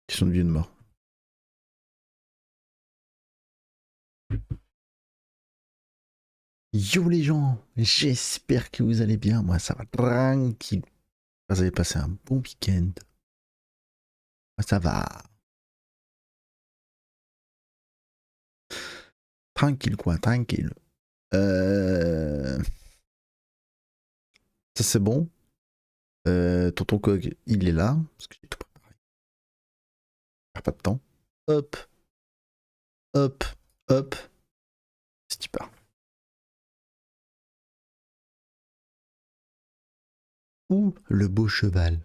Question de vie et de mort. Yo les gens, j'espère que vous allez bien. Moi ça va tranquille. Vous avez passé un bon week-end. Moi ça va. Tranquille quoi, tranquille. Ça c'est bon. Tonton Cog, il est là. Parce que j'ai tout préparé. Il pas de temps. Hop, hop, hop. C'est tu pars. Ouh, le beau cheval.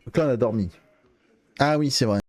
Donc là on a dormi. Ah oui c'est vrai.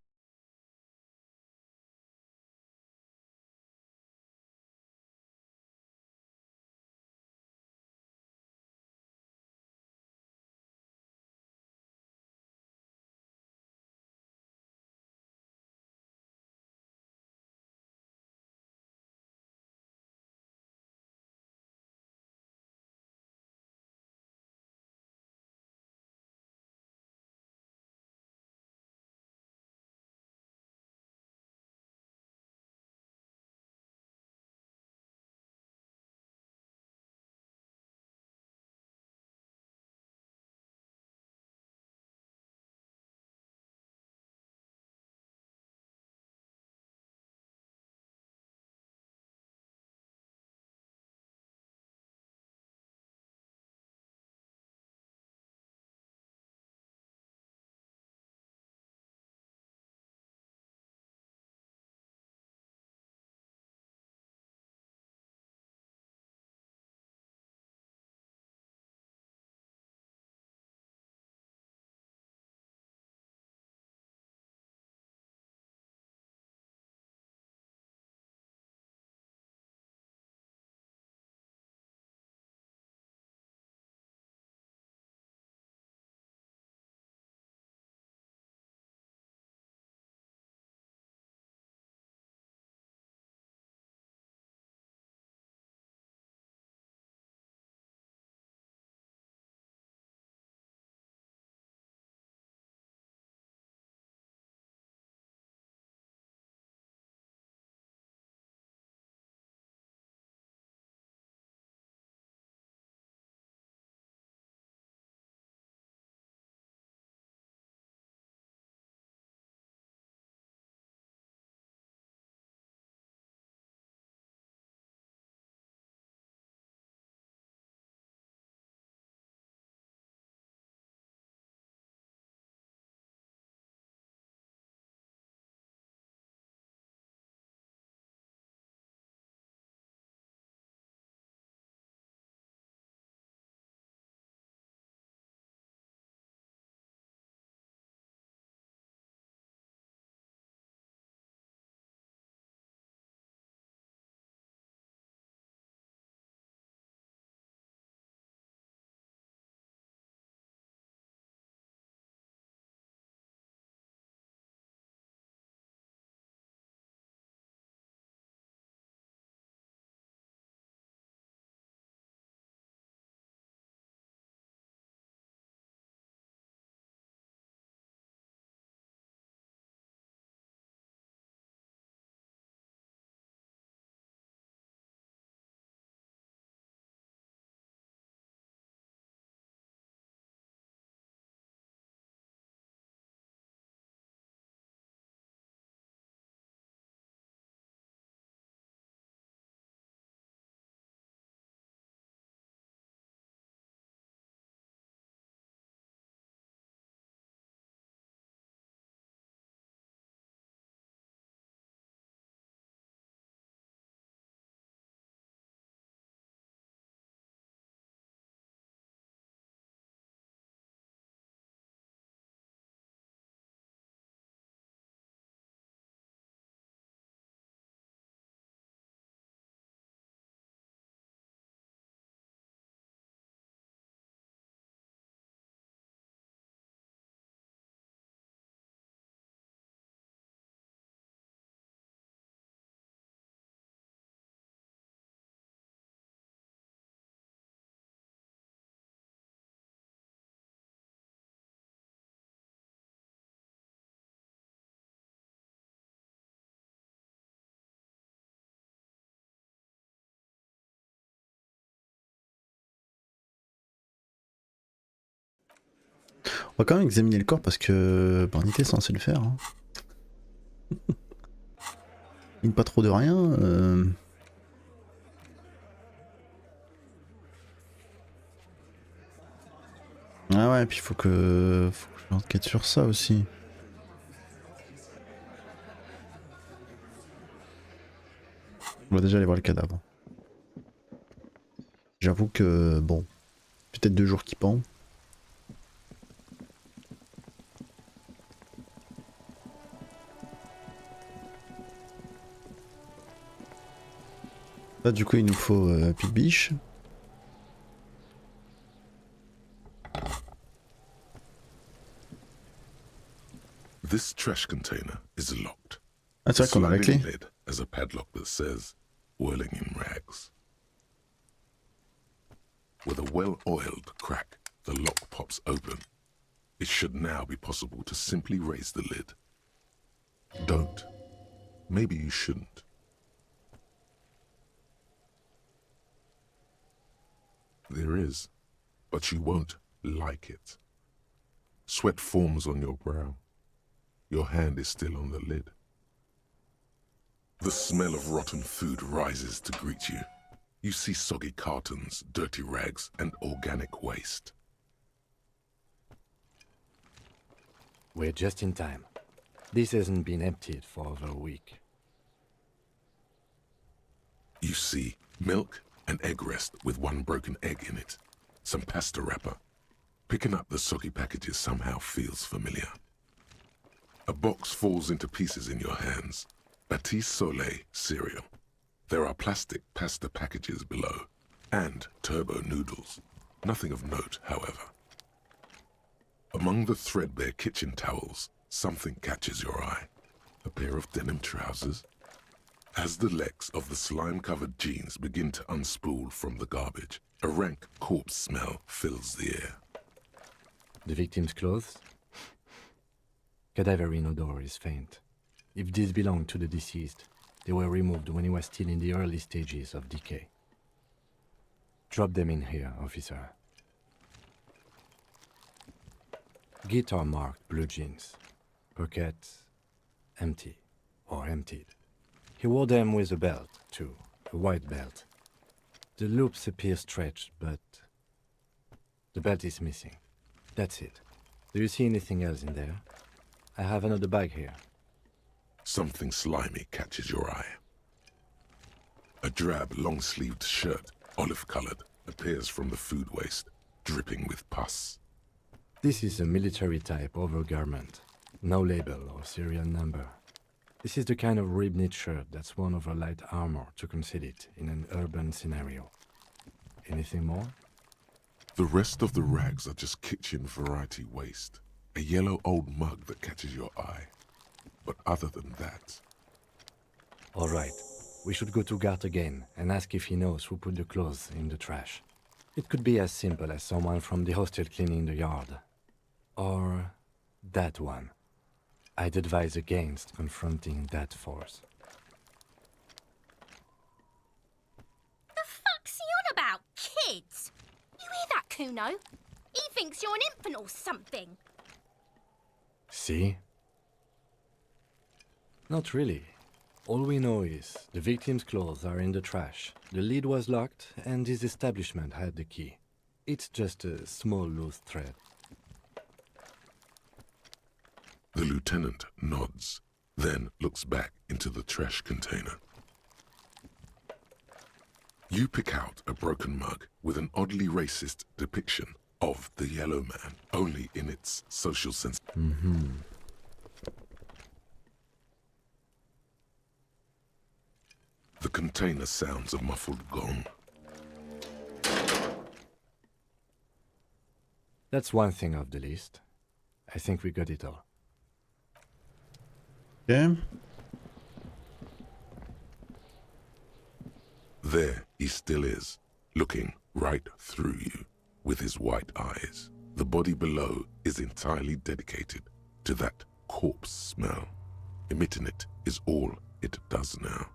va quand même examiner le corps parce que on était censé le faire. Hein. Il pas trop de rien. Ah ouais, puis faut que je enquête sur ça aussi. On va déjà aller voir le cadavre. J'avoue que bon, peut-être 2 jours qui pend. Là du coup il nous faut Pique-Biche. This trash container is locked. Ah c'est vrai qu'on a la clé. Lid has a padlock that says whirling in rags. With a well-oiled crack, the lock pops open. It should now be possible to simply raise the lid. Don't. Maybe you shouldn't. There is, but you won't like it. Sweat forms on your brow. Your hand is still on the lid. The smell of rotten food rises to greet you. You see soggy cartons, dirty rags, and organic waste. We're just in time. This hasn't been emptied for over a week. You see milk and egg rest with one broken egg in it. Some pasta wrapper. Picking up the soggy packages somehow feels familiar. A box falls into pieces in your hands. Batiste Soleil cereal. There are plastic pasta packages below, and turbo noodles. Nothing of note, however. Among the threadbare kitchen towels, something catches your eye. A pair of denim trousers. As the legs of the slime-covered jeans begin to unspool from the garbage, a rank corpse smell fills the air. The victim's clothes? Cadaverine odor is faint. If these belong to the deceased, they were removed when he was still in the early stages of decay. Drop them in here, officer. Guitar marked blue jeans. Pockets empty or emptied. He wore them with a belt, too, a white belt. The loops appear stretched, but the belt is missing. That's it. Do you see anything else in there? I have another bag here. Something slimy catches your eye. A drab, long-sleeved shirt, olive-colored, appears from the food waste, dripping with pus. This is a military-type overgarment. No label or serial number. This is the kind of rib-knit shirt that's worn over light armor to conceal it in an urban scenario. Anything more? The rest of the rags are just kitchen variety waste. A yellow old mug that catches your eye. But other than that... All right. We should go to Gart again and ask if he knows who put the clothes in the trash. It could be as simple as someone from the hostel cleaning the yard. Or that one. I'd advise against confronting that force. The fuck's he on about, kids? You hear that, Kuno? He thinks you're an infant or something. See? Not really. All we know is the victim's clothes are in the trash, the lid was locked, and his establishment had the key. It's just a small loose thread. The lieutenant nods, then looks back into the trash container. You pick out a broken mug with an oddly racist depiction of the yellow man, only in its social sense. The container sounds a muffled gong. That's one thing off the list. I think we got it all. Ok. There he still is, looking right through you with his white eyes. The body below is entirely dedicated to that corpse smell. Emitting it is all it does now.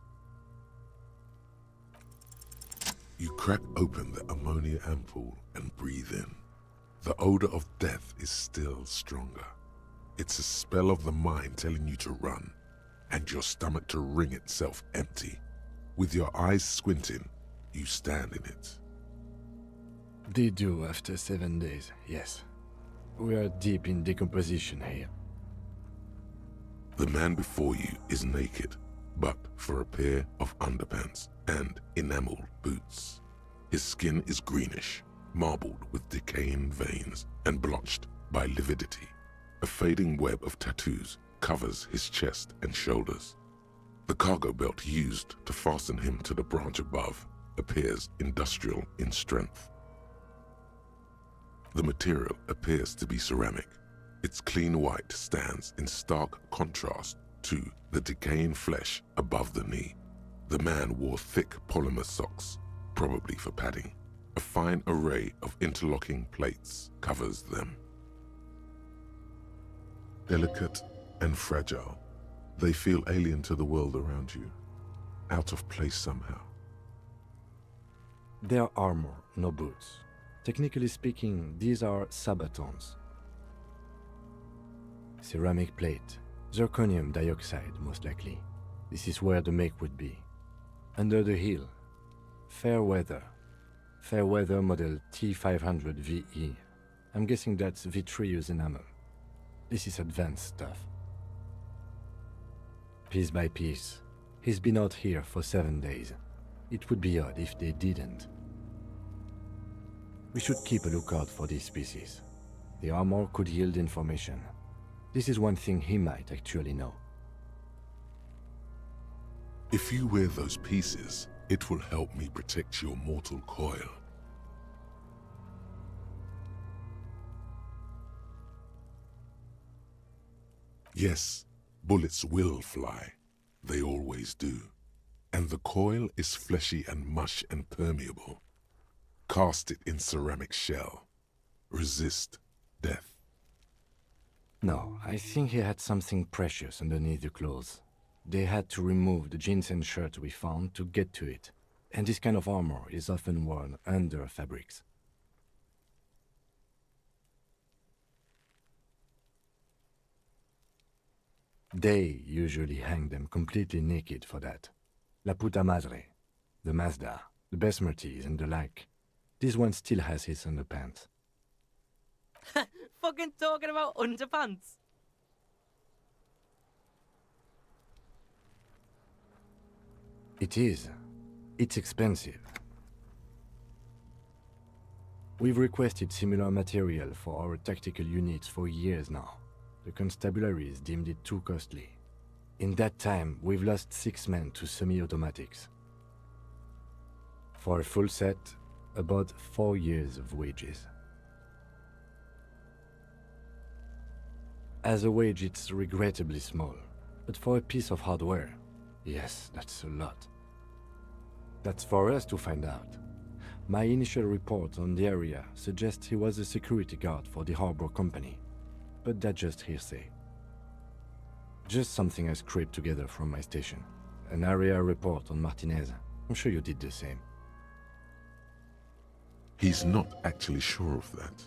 You crack open the ammonia ampoule and breathe in. the odor of death is still stronger. It's a spell of the mind telling you to run, and your stomach to wring itself empty. With your eyes squinting, you stand in it. They do after 7 days, yes. We are deep in decomposition here. The man before you is naked, but for a pair of underpants and enameled boots. His skin is greenish, marbled with decaying veins and blotched by lividity. A fading web of tattoos covers his chest and shoulders. The cargo belt used to fasten him to the branch above appears industrial in strength. The material appears to be ceramic. Its clean white stands in stark contrast to the decaying flesh above the knee. The man wore thick polymer socks, probably for padding. A fine array of interlocking plates covers them. Delicate and fragile, they feel alien to the world around you, out of place somehow. They're armor, no boots. Technically speaking, these are sabatons. Ceramic plate, zirconium dioxide most likely. This is where the make would be. Under the heel, fair weather model T500 VE. I'm guessing that's vitreous enamel. This is advanced stuff. Piece by piece, he's been out here for 7 days. It would be odd if they didn't. We should keep a lookout for these pieces. The armor could yield information. This is one thing he might actually know. If you wear those pieces, it will help me protect your mortal coil. Yes, bullets will fly. They always do. And the coil is fleshy and mush and permeable. Cast it in ceramic shell. Resist death. No, I think he had something precious underneath the clothes. They had to remove the jeans and shirt we found to get to it. And this kind of armor is often worn under fabrics. They usually hang them completely naked for that. La puta madre, the Mazda, the Besmerties and the like. This one still has his underpants. Fucking talking about underpants. It is. It's expensive. We've requested similar material for our tactical units for years now. The constabularies deemed it too costly. In that time, we've lost 6 men to semi-automatics. For a full set, about 4 years of wages. As a wage, it's regrettably small, but for a piece of hardware, yes, that's a lot. That's for us to find out. My initial report on the area suggests he was a security guard for the harbor company, but that's just hearsay. Just something I scraped together from my station. An area report on Martinez. I'm sure you did the same. He's not actually sure of that.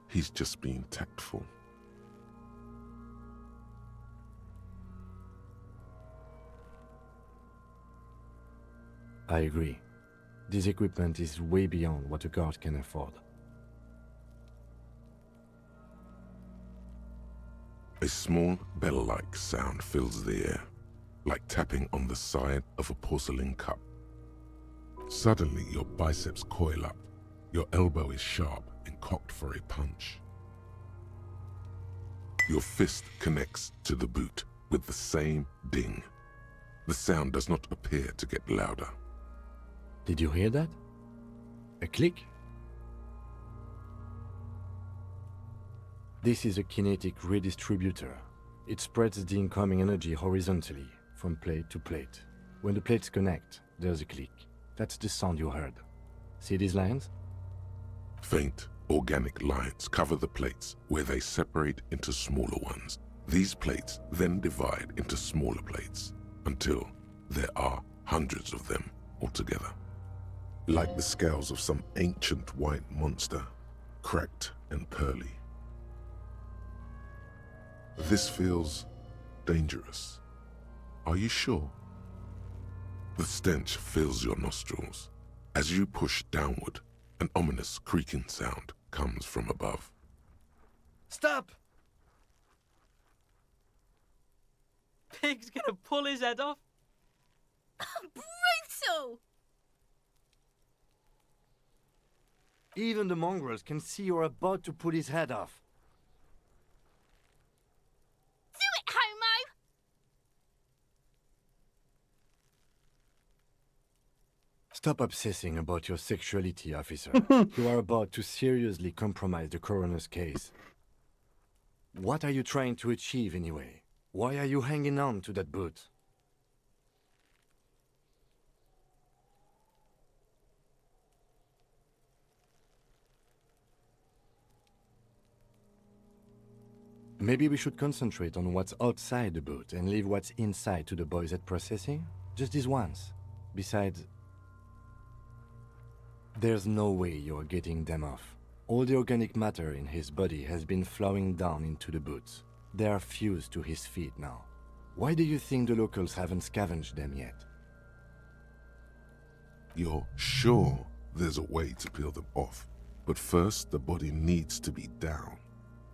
He's just being tactful. I agree. This equipment is way beyond what a guard can afford. A small bell-like sound fills the air, like tapping on the side of a porcelain cup. Suddenly, your biceps coil up. Your elbow is sharp and cocked for a punch. Your fist connects to the boot with the same ding. The sound does not appear to get louder. Did you hear that? A click? This is a kinetic redistributor. It spreads the incoming energy horizontally, from plate to plate. When the plates connect, there's a click. That's the sound you heard. See these lines? Faint, organic lines cover the plates where they separate into smaller ones. These plates then divide into smaller plates until there are hundreds of them altogether. Like the scales of some ancient white monster, cracked and pearly. This feels dangerous. Are you sure? The stench fills your nostrils. As you push downward, an ominous creaking sound comes from above. Stop! Pig's gonna pull his head off. Brutal! Even the mongrels can see you're about to pull his head off. Do it, homo! Stop obsessing about your sexuality, officer. You are about to seriously compromise the coroner's case. What are you trying to achieve anyway? Why are you hanging on to that boot? Maybe we should concentrate on what's outside the boot and leave what's inside to the boys at processing? Just this once. Besides, there's no way you're getting them off. All the organic matter in his body has been flowing down into the boots. They are fused to his feet now. Why do you think the locals haven't scavenged them yet? You're sure there's a way to peel them off, but first the body needs to be down.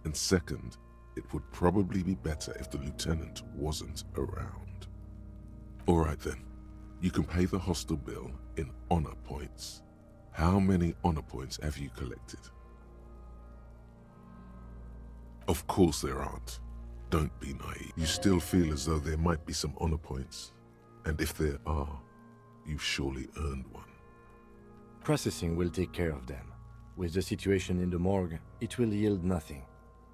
And second, it would probably be better if the lieutenant wasn't around. All right then, you can pay the hostel bill in honor points. How many honor points have you collected? Of course there aren't. Don't be naive. You still feel as though there might be some honor points. And if there are, you've surely earned one. Processing will take care of them. With the situation in the morgue, it will yield nothing.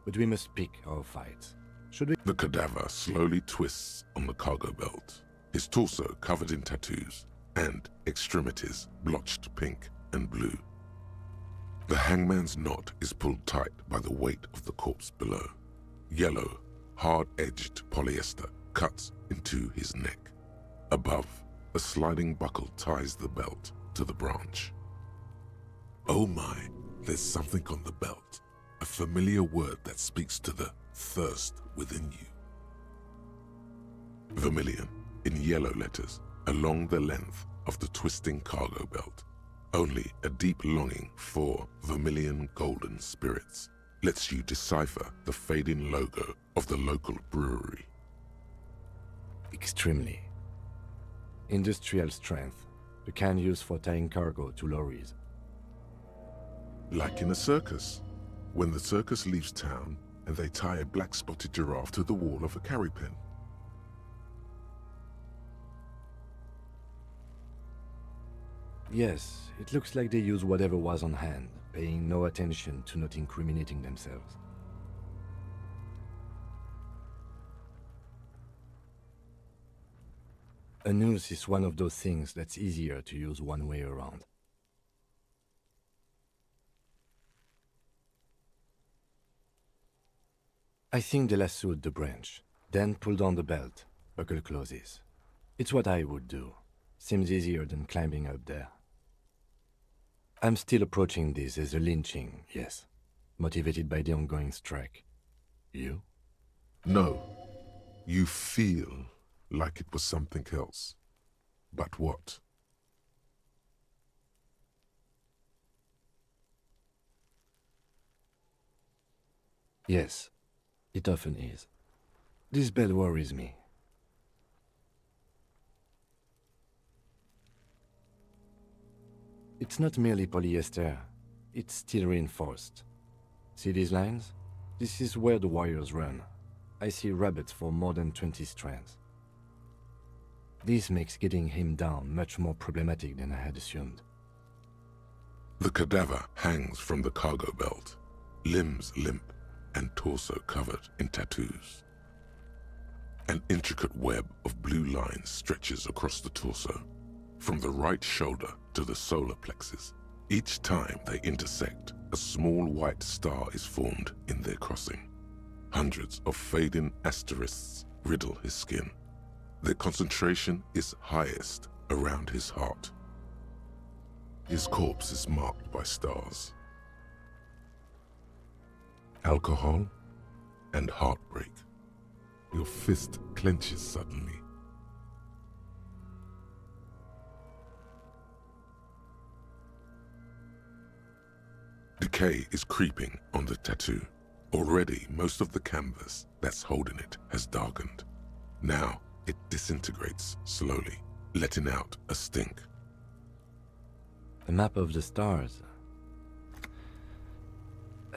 But we must pick our fights. Should we? The cadaver slowly twists on the cargo belt, his torso covered in tattoos, and extremities blotched pink and blue. The hangman's knot is pulled tight by the weight of the corpse below. Yellow, hard-edged polyester cuts into his neck. Above, a sliding buckle ties the belt to the branch. Oh my, there's something on the belt. A familiar word that speaks to the thirst within you. Vermilion, in yellow letters, along the length of the twisting cargo belt. Only a deep longing for vermilion golden spirits lets you decipher the fading logo of the local brewery. Extremely. Industrial strength. The can used for tying cargo to lorries. Like in a circus. When the circus leaves town and they tie a black-spotted giraffe to the wall of a carry pen. Yes, it looks like they use whatever was on hand, paying no attention to not incriminating themselves. A noose is one of those things that's easier to use one way around. I think they lassoed the branch, then pulled on the belt, buckle closes. It's what I would do. Seems easier than climbing up there. I'm still approaching this as a lynching, yes, motivated by the ongoing strike. You? No, you feel like it was something else. But what? Yes, it often is. This bell worries me. It's not merely polyester, it's steel reinforced. See these lines? This is where the wires run. I see rabbits for more than 20 strands. This makes getting him down much more problematic than I had assumed. The cadaver hangs from the cargo belt, limbs limp and torso covered in tattoos. An intricate web of blue lines stretches across the torso, from the right shoulder to the solar plexus. Each time they intersect, a small white star is formed in their crossing. Hundreds of fading asterisks riddle his skin. Their concentration is highest around his heart. His corpse is marked by stars. alcohol, and heartbreak. Your fist clenches suddenly. Decay is creeping on the tattoo. Already, most of the canvas that's holding it has darkened. Now, it disintegrates slowly, letting out a stink. A map of the stars.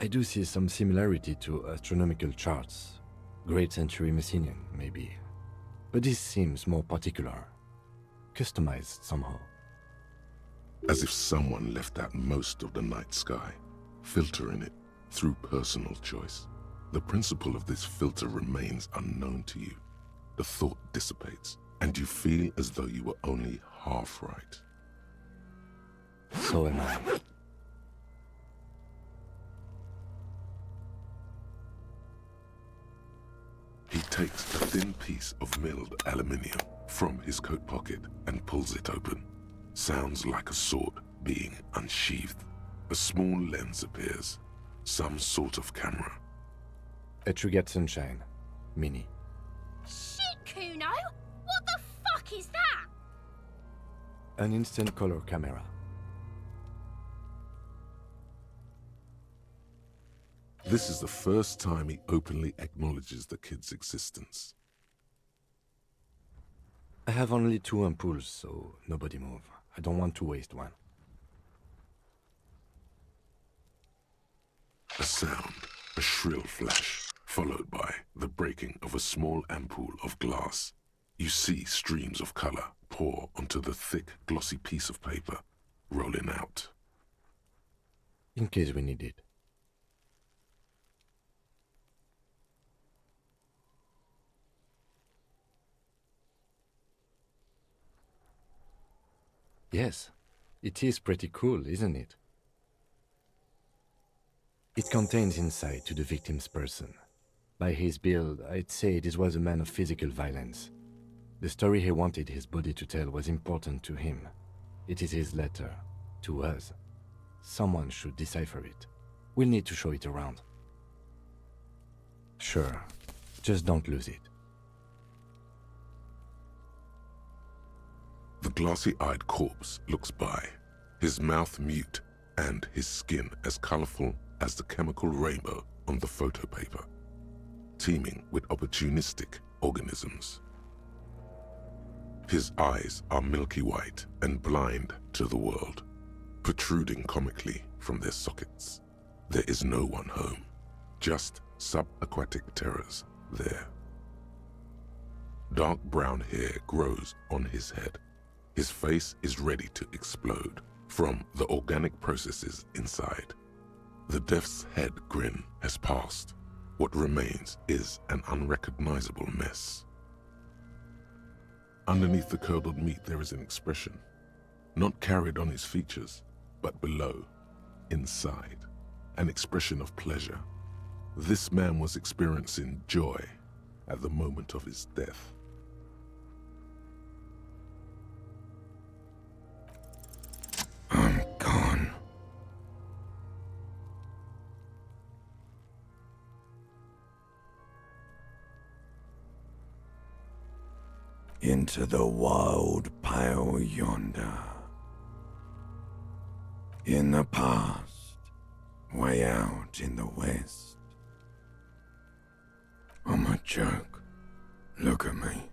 I do see some similarity to astronomical charts. Great century Messinian, maybe. But this seems more particular. Customized somehow. As if someone left out most of the night sky, filtering it through personal choice. The principle of this filter remains unknown to you. The thought dissipates, and you feel as though you were only half right. So am I. He takes a thin piece of milled aluminium from his coat pocket and pulls it open. Sounds like a sword being unsheathed. A small lens appears, some sort of camera. A Trigger Sunshine. Mini. Shit, Kuno! What the fuck is that? An instant color camera. This is the first time he openly acknowledges the kid's existence. I have only 2 ampoules, so nobody move. I don't want to waste one. A sound, a shrill flash, followed by the breaking of a small ampoule of glass. You see streams of color pour onto the thick, glossy piece of paper, rolling out. In case we need it. Yes, it is pretty cool, isn't it? It contains insight to the victim's person. By his build, I'd say this was a man of physical violence. The story he wanted his body to tell was important to him. It is his letter, to us. Someone should decipher it. We'll need to show it around. Sure, just don't lose it. The glassy-eyed corpse looks by, his mouth mute and his skin as colorful as the chemical rainbow on the photo paper, teeming with opportunistic organisms. His eyes are milky white and blind to the world, protruding comically from their sockets. There is no one home, just subaquatic terrors there. Dark brown hair grows on his head. His face is ready to explode from the organic processes inside. The death's head grin has passed. What remains is an unrecognizable mess. Underneath the curdled meat there is an expression, not carried on his features, but below, inside, an expression of pleasure. This man was experiencing joy at the moment of his death. I'm gone. Into the wild pale yonder. In the past, way out in the west. I'm a joke. Look at me.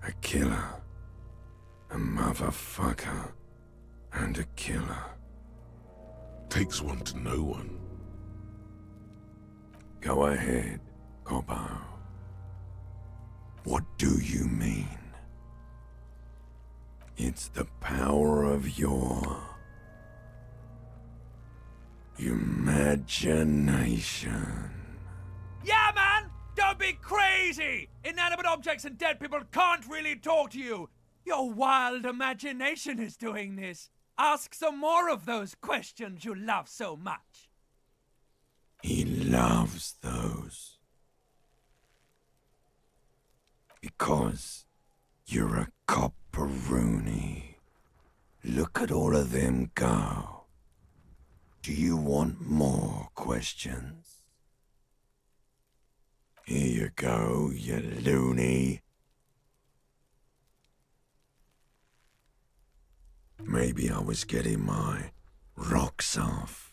A killer. A motherfucker. And a killer. Takes one to know one. Go ahead, Cobbo. What do you mean? It's the power of your imagination. Yeah, man! Don't be crazy! Inanimate objects and dead people can't really talk to you. Your wild imagination is doing this. Ask some more of those questions you love so much. He loves those. Because you're a copperoonie. Look at all of them go. Do you want more questions? Here you go, you loony. Maybe I was getting my rocks off.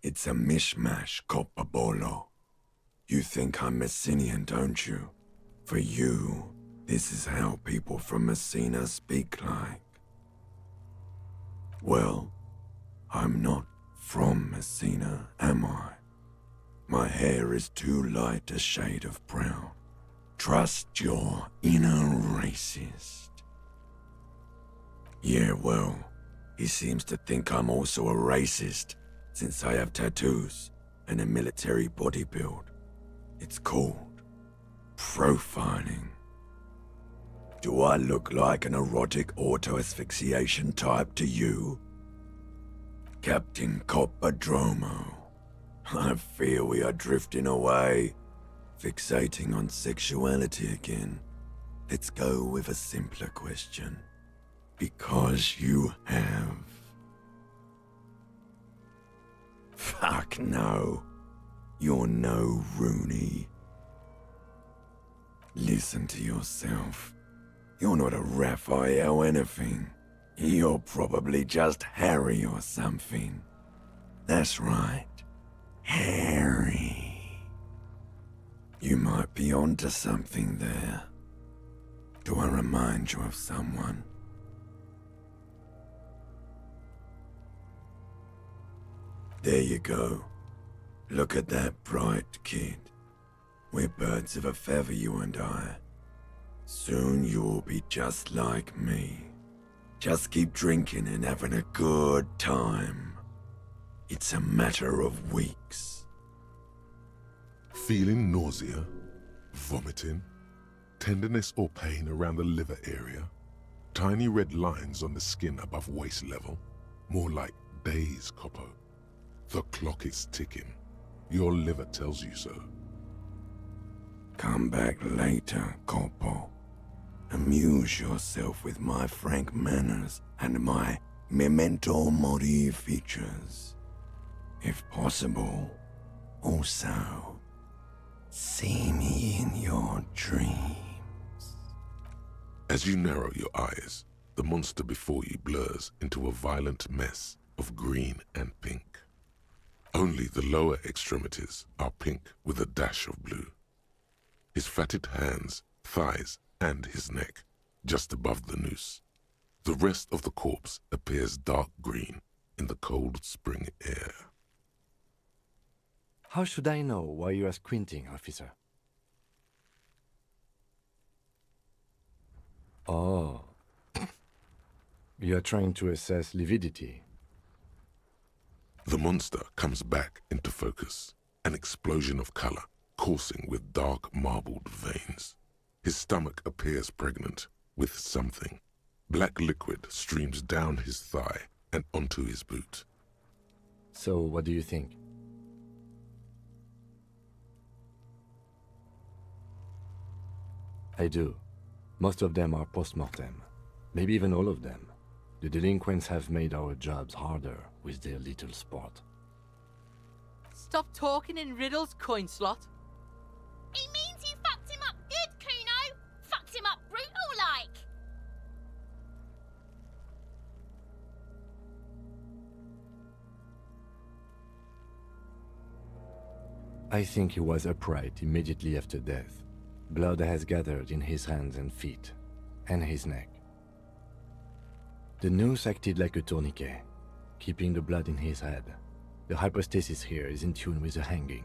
It's a mishmash, Copabolo. You think I'm Messinian, don't you? For you, this is how people from Messina speak like. Well, I'm not from Messina, am I? My hair is too light a shade of brown. Trust your inner racist. Yeah, well, he seems to think I'm also a racist, since I have tattoos and a military body build. It's called profiling. Do I look like an erotic auto-asphyxiation type to you? Captain Coppadromo, I fear we are drifting away, fixating on sexuality again. Let's go with a simpler question. Because you have. Fuck no. You're no Rooney. Listen to yourself. You're not a Raphael anything. You're probably just Harry or something. That's right. Harry. You might be onto something there. Do I remind you of someone? There you go. Look at that bright kid. We're birds of a feather, you and I. Soon you will be just like me. Just keep drinking and having a good time. It's a matter of weeks. Feeling nausea, vomiting, tenderness or pain around the liver area, tiny red lines on the skin above waist level, more like days, Coppo. The clock is ticking. Your liver tells you so. Come back later, Corpo. Amuse yourself with my frank manners and my memento mori features. If possible, also, see me in your dreams. As you narrow your eyes, the monster before you blurs into a violent mess of green and pink. Only the lower extremities are pink with a dash of blue. His fatted hands, thighs, and his neck, just above the noose. The rest of the corpse appears dark green in the cold spring air. How should I know why you are squinting, officer? Oh. You are trying to assess lividity. The monster comes back into focus, an explosion of color, coursing with dark marbled veins. His stomach appears pregnant with something. Black liquid streams down his thigh and onto his boot. So, what do you think? I do. Most of them are post-mortem. Maybe even all of them. The delinquents have made our jobs harder with their little sport. Stop talking in riddles, coin slot. He means you fucked him up good, Kuno. Fucked him up brutal like. I think he was upright immediately after death. Blood has gathered in his hands and feet, and his neck. The noose acted like a tourniquet, keeping the blood in his head. The hypostasis here is in tune with the hanging.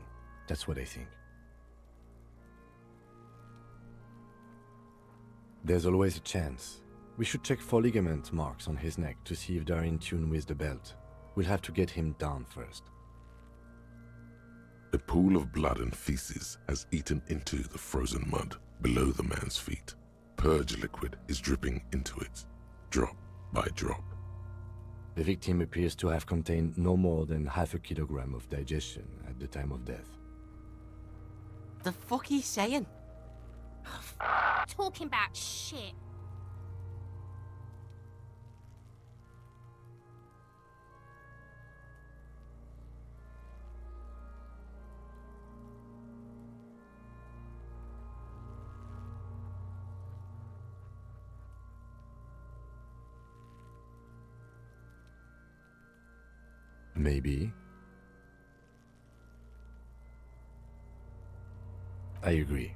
That's what I think. There's always a chance. We should check for ligament marks on his neck to see if they're in tune with the belt. We'll have to get him down first. A pool of blood and feces has eaten into the frozen mud below the man's feet. Purge liquid is dripping into it, drop by drop. The victim appears to have contained no more than half a kilogram of digestion at the time of death. The fuck he's saying? Talking about shit. Maybe. I agree.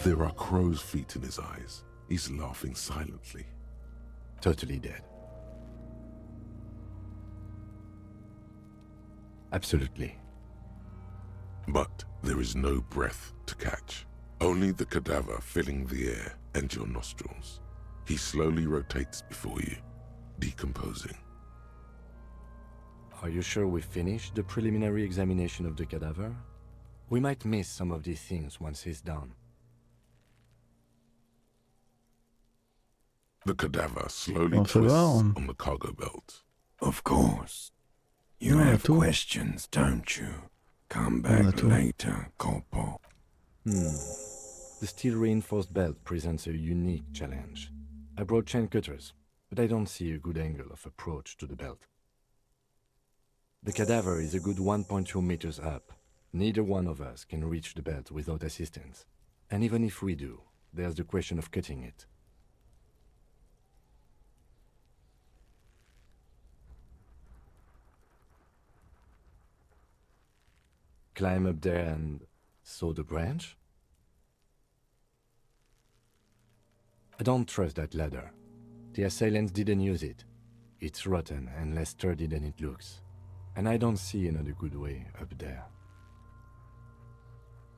There are crow's feet in his eyes. He's laughing silently. Totally dead. Absolutely. But there is no breath to catch. Only the cadaver filling the air and your nostrils. He slowly rotates before you, decomposing. Are you sure we finished the preliminary examination of the cadaver? We might miss some of these things once he's done. The cadaver slowly On fait twists voir. on the cargo belt. Of course. You No, have tout. questions, don't you? Come On a back tout. later, Corpo. The steel reinforced belt presents a unique challenge. I brought chain cutters, but I don't see a good angle of approach to the belt. The cadaver is a good 1.2 meters up. Neither one of us can reach the belt without assistance. And even if we do, there's the question of cutting it. Climb up there and saw the branch? I don't trust that ladder. The assailants didn't use it. It's rotten and less sturdy than it looks. And I don't see another good way up there.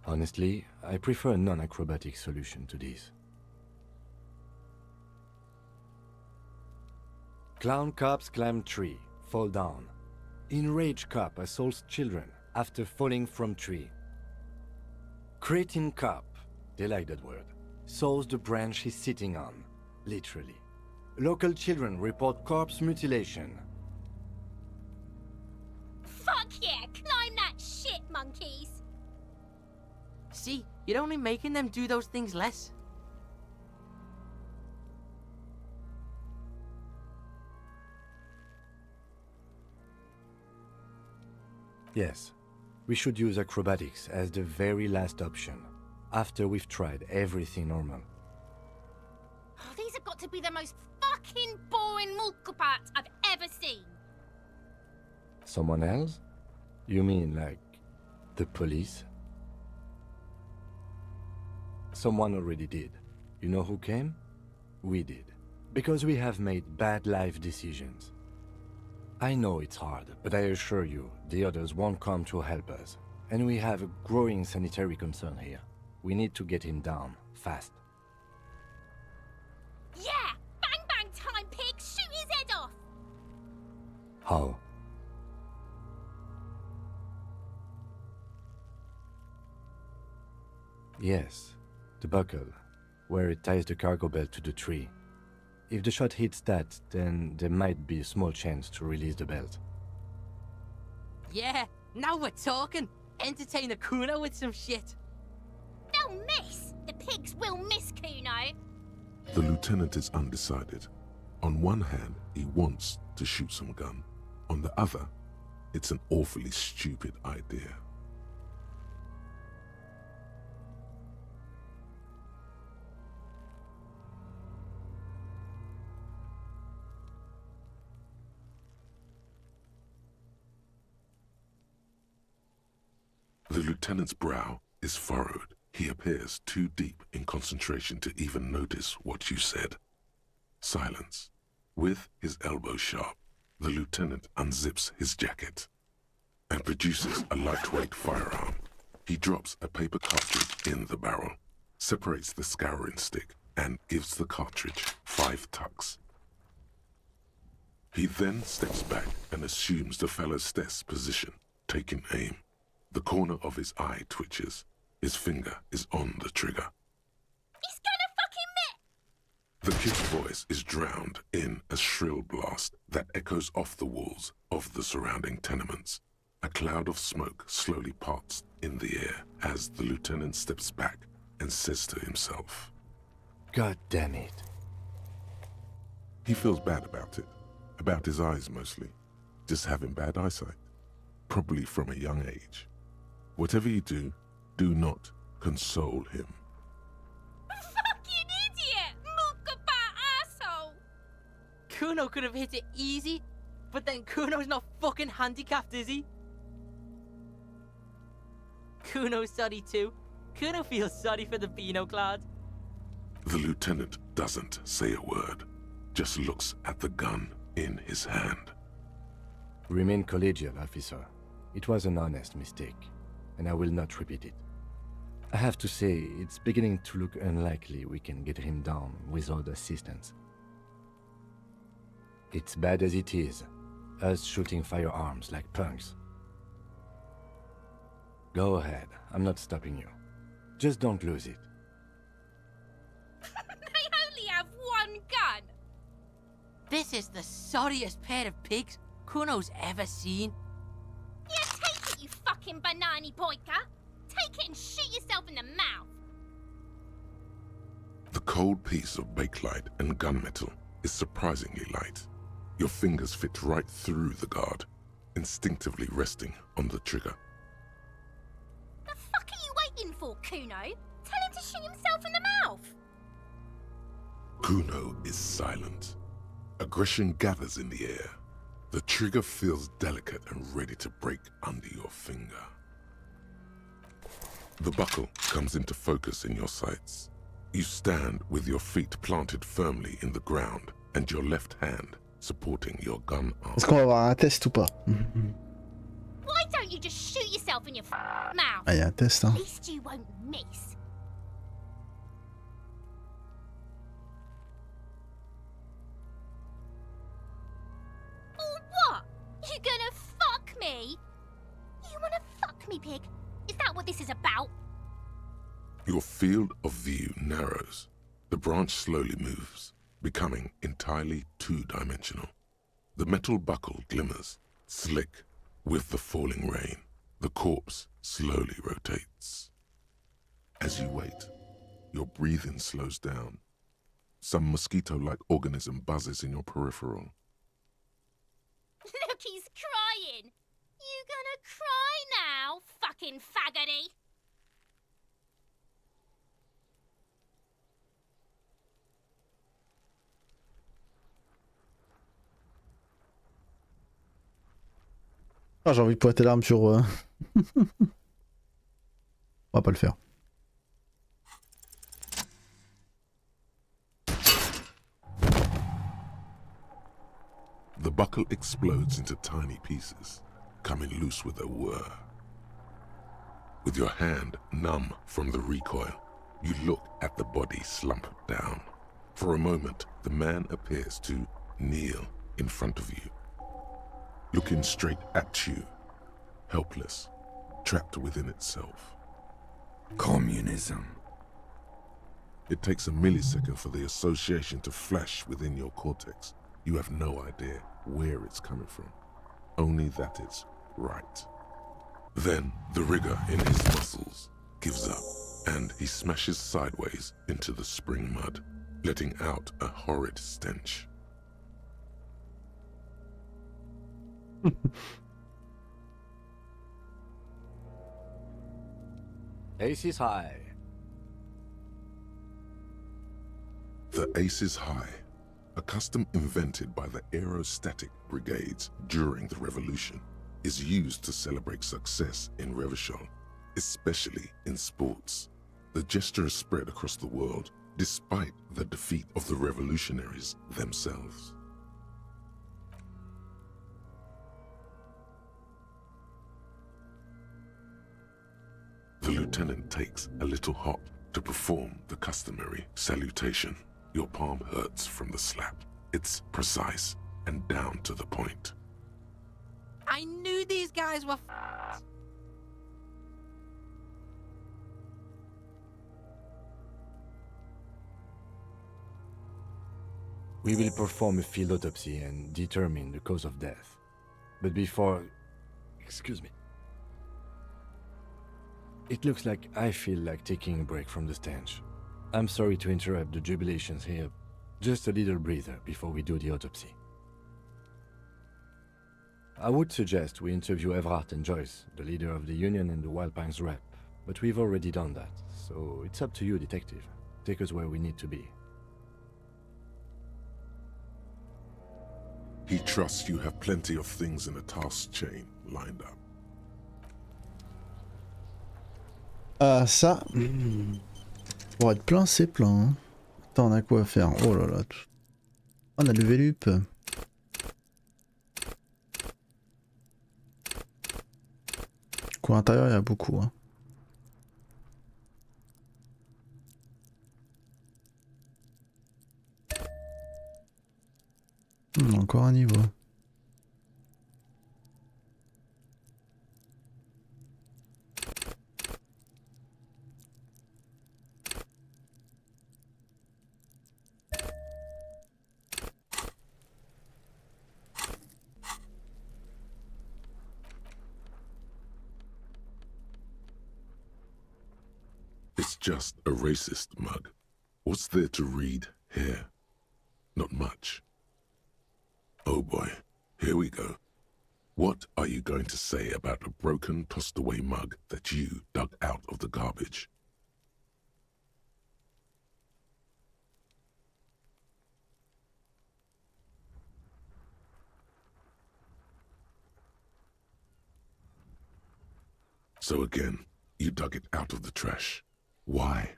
Honestly, I prefer a non-acrobatic solution to this. Clown cops climb tree, fall down. Enraged cop assaults children after falling from tree. Cretin cop, they like that word, saws the branch he's sitting on, literally. Local children report corpse mutilation. Fuck yeah, climb that shit, monkeys. See, you're only making them do those things less. Yes, we should use acrobatics as the very last option, after we've tried everything normal. Oh, these have got to be the most fucking boring mulka parts I've ever seen. Someone else? You mean like the police? Someone already did. You know who came? We did. Because we have made bad life decisions. I know it's hard, but I assure you, the others won't come to help us. And we have a growing sanitary concern here. We need to get him down, fast. Yeah, bang bang time, pig, shoot his head off. How? Yes, the buckle, where it ties the cargo belt to the tree. If the shot hits that, then there might be a small chance to release the belt. Yeah, now we're talking. Entertain a Kuno with some shit. They'll miss. The pigs will miss Kuno. The lieutenant is undecided. On one hand, he wants to shoot some gun. On the other, it's an awfully stupid idea. The lieutenant's brow is furrowed. He appears too deep in concentration to even notice what you said. Silence. With his elbow sharp, the lieutenant unzips his jacket and produces a lightweight firearm. He drops a paper cartridge in the barrel, separates the scouring stick, and gives the cartridge 5 tucks. He then steps back and assumes the fellow's desk position, taking aim. The corner of his eye twitches. His finger is on the trigger. He's gonna fucking miss. The kid's voice is drowned in a shrill blast that echoes off the walls of the surrounding tenements. A cloud of smoke slowly parts in the air as the lieutenant steps back and says to himself, God damn it. he feels bad about it. About his eyes mostly. Just having bad eyesight. Probably from a young age. Whatever you do, do not console him. Fucking idiot! Mulka asshole! Kuno could have hit it easy, But then Kuno's not fucking handicapped, is he? Kuno's sorry too. Kuno feels sorry for the Beano Clad. The lieutenant doesn't say a word, just looks at the gun in his hand. Remain collegial, officer. It was an honest mistake, and I will not repeat it. I have to say, it's beginning to look unlikely we can get him down without assistance. It's bad as it is, us shooting firearms like punks. Go ahead, I'm not stopping you. Just don't lose it. They only have one gun. This is the sorriest pair of pigs Kuno's ever seen. Yeah, take it, you fucking banana poika. Take it and shoot yourself in the mouth. The cold piece of bakelite and gunmetal is surprisingly light. Your fingers fit right through the guard, instinctively resting on the trigger. The fuck are you waiting for, Kuno? Tell him to shoot himself in the mouth. Kuno is silent. Aggression gathers in the air. The trigger feels delicate and ready to break under your finger. The buckle comes into focus in your sights. You stand with your feet planted firmly in the ground and your left hand supporting your gun arm. Est-ce qu'on va avoir un test ou pas? Why don't you just shoot yourself in your mouth? Ah, il y a un test, hein. At least you won't miss. Or what? You gonna fuck me? You wanna fuck me, pig? Is that what this is about? Your field of view narrows. The branch slowly moves, becoming entirely two-dimensional. The metal buckle glimmers, slick with the falling rain. The corpse slowly rotates. As you wait, your breathing slows down. Some mosquito-like organism buzzes in your peripheral. Look, he's crying. You gonna cry now, fucking faggoty? Ah, j'ai envie de pointer l'arme sur... On va pas le faire. The buckle explodes into tiny pieces, coming loose with a whir. With your hand numb from the recoil, you look at the body slump down. For a moment, the man appears to kneel in front of you, looking straight at you, helpless, trapped within itself. Communism. It takes a millisecond for the association to flash within your cortex. You have no idea where it's coming from, only that it's right. Then the rigor in his muscles gives up, and he smashes sideways into the spring mud, letting out a horrid stench. Ace is high. The Ace is High, a custom invented by the aerostatic brigades during the revolution, is used to celebrate success in Revachol, especially in sports. The gesture has spread across the world, despite the defeat of the revolutionaries themselves. The lieutenant takes a little hop to perform the customary salutation. Your palm hurts from the slap. It's precise and down to the point. I knew these guys were f***ed. We will perform a field autopsy and determine the cause of death. But before... Excuse me. It looks like I feel like taking a break from the stench. I'm sorry to interrupt the jubilations here. Just a little breather before we do the autopsy. I would suggest we interview Everett and Joyce, the leader of the union and the Wild Pines rep, but we've already done that, so it's up to you, detective. Take us where we need to be. He trusts you have plenty of things in the task chain lined up. Ah ça, pour être plein c'est plein. Hein. Attends, on a quoi à faire? Oh là là. On a le Vélup. Cours intérieur, il y a beaucoup. Hein. Encore un niveau. It's just a racist mug. What's there to read here? Not much. Oh boy, here we go. What are you going to say about a broken, tossed-away mug that you dug out of the garbage? So again, you dug it out of the trash. Why?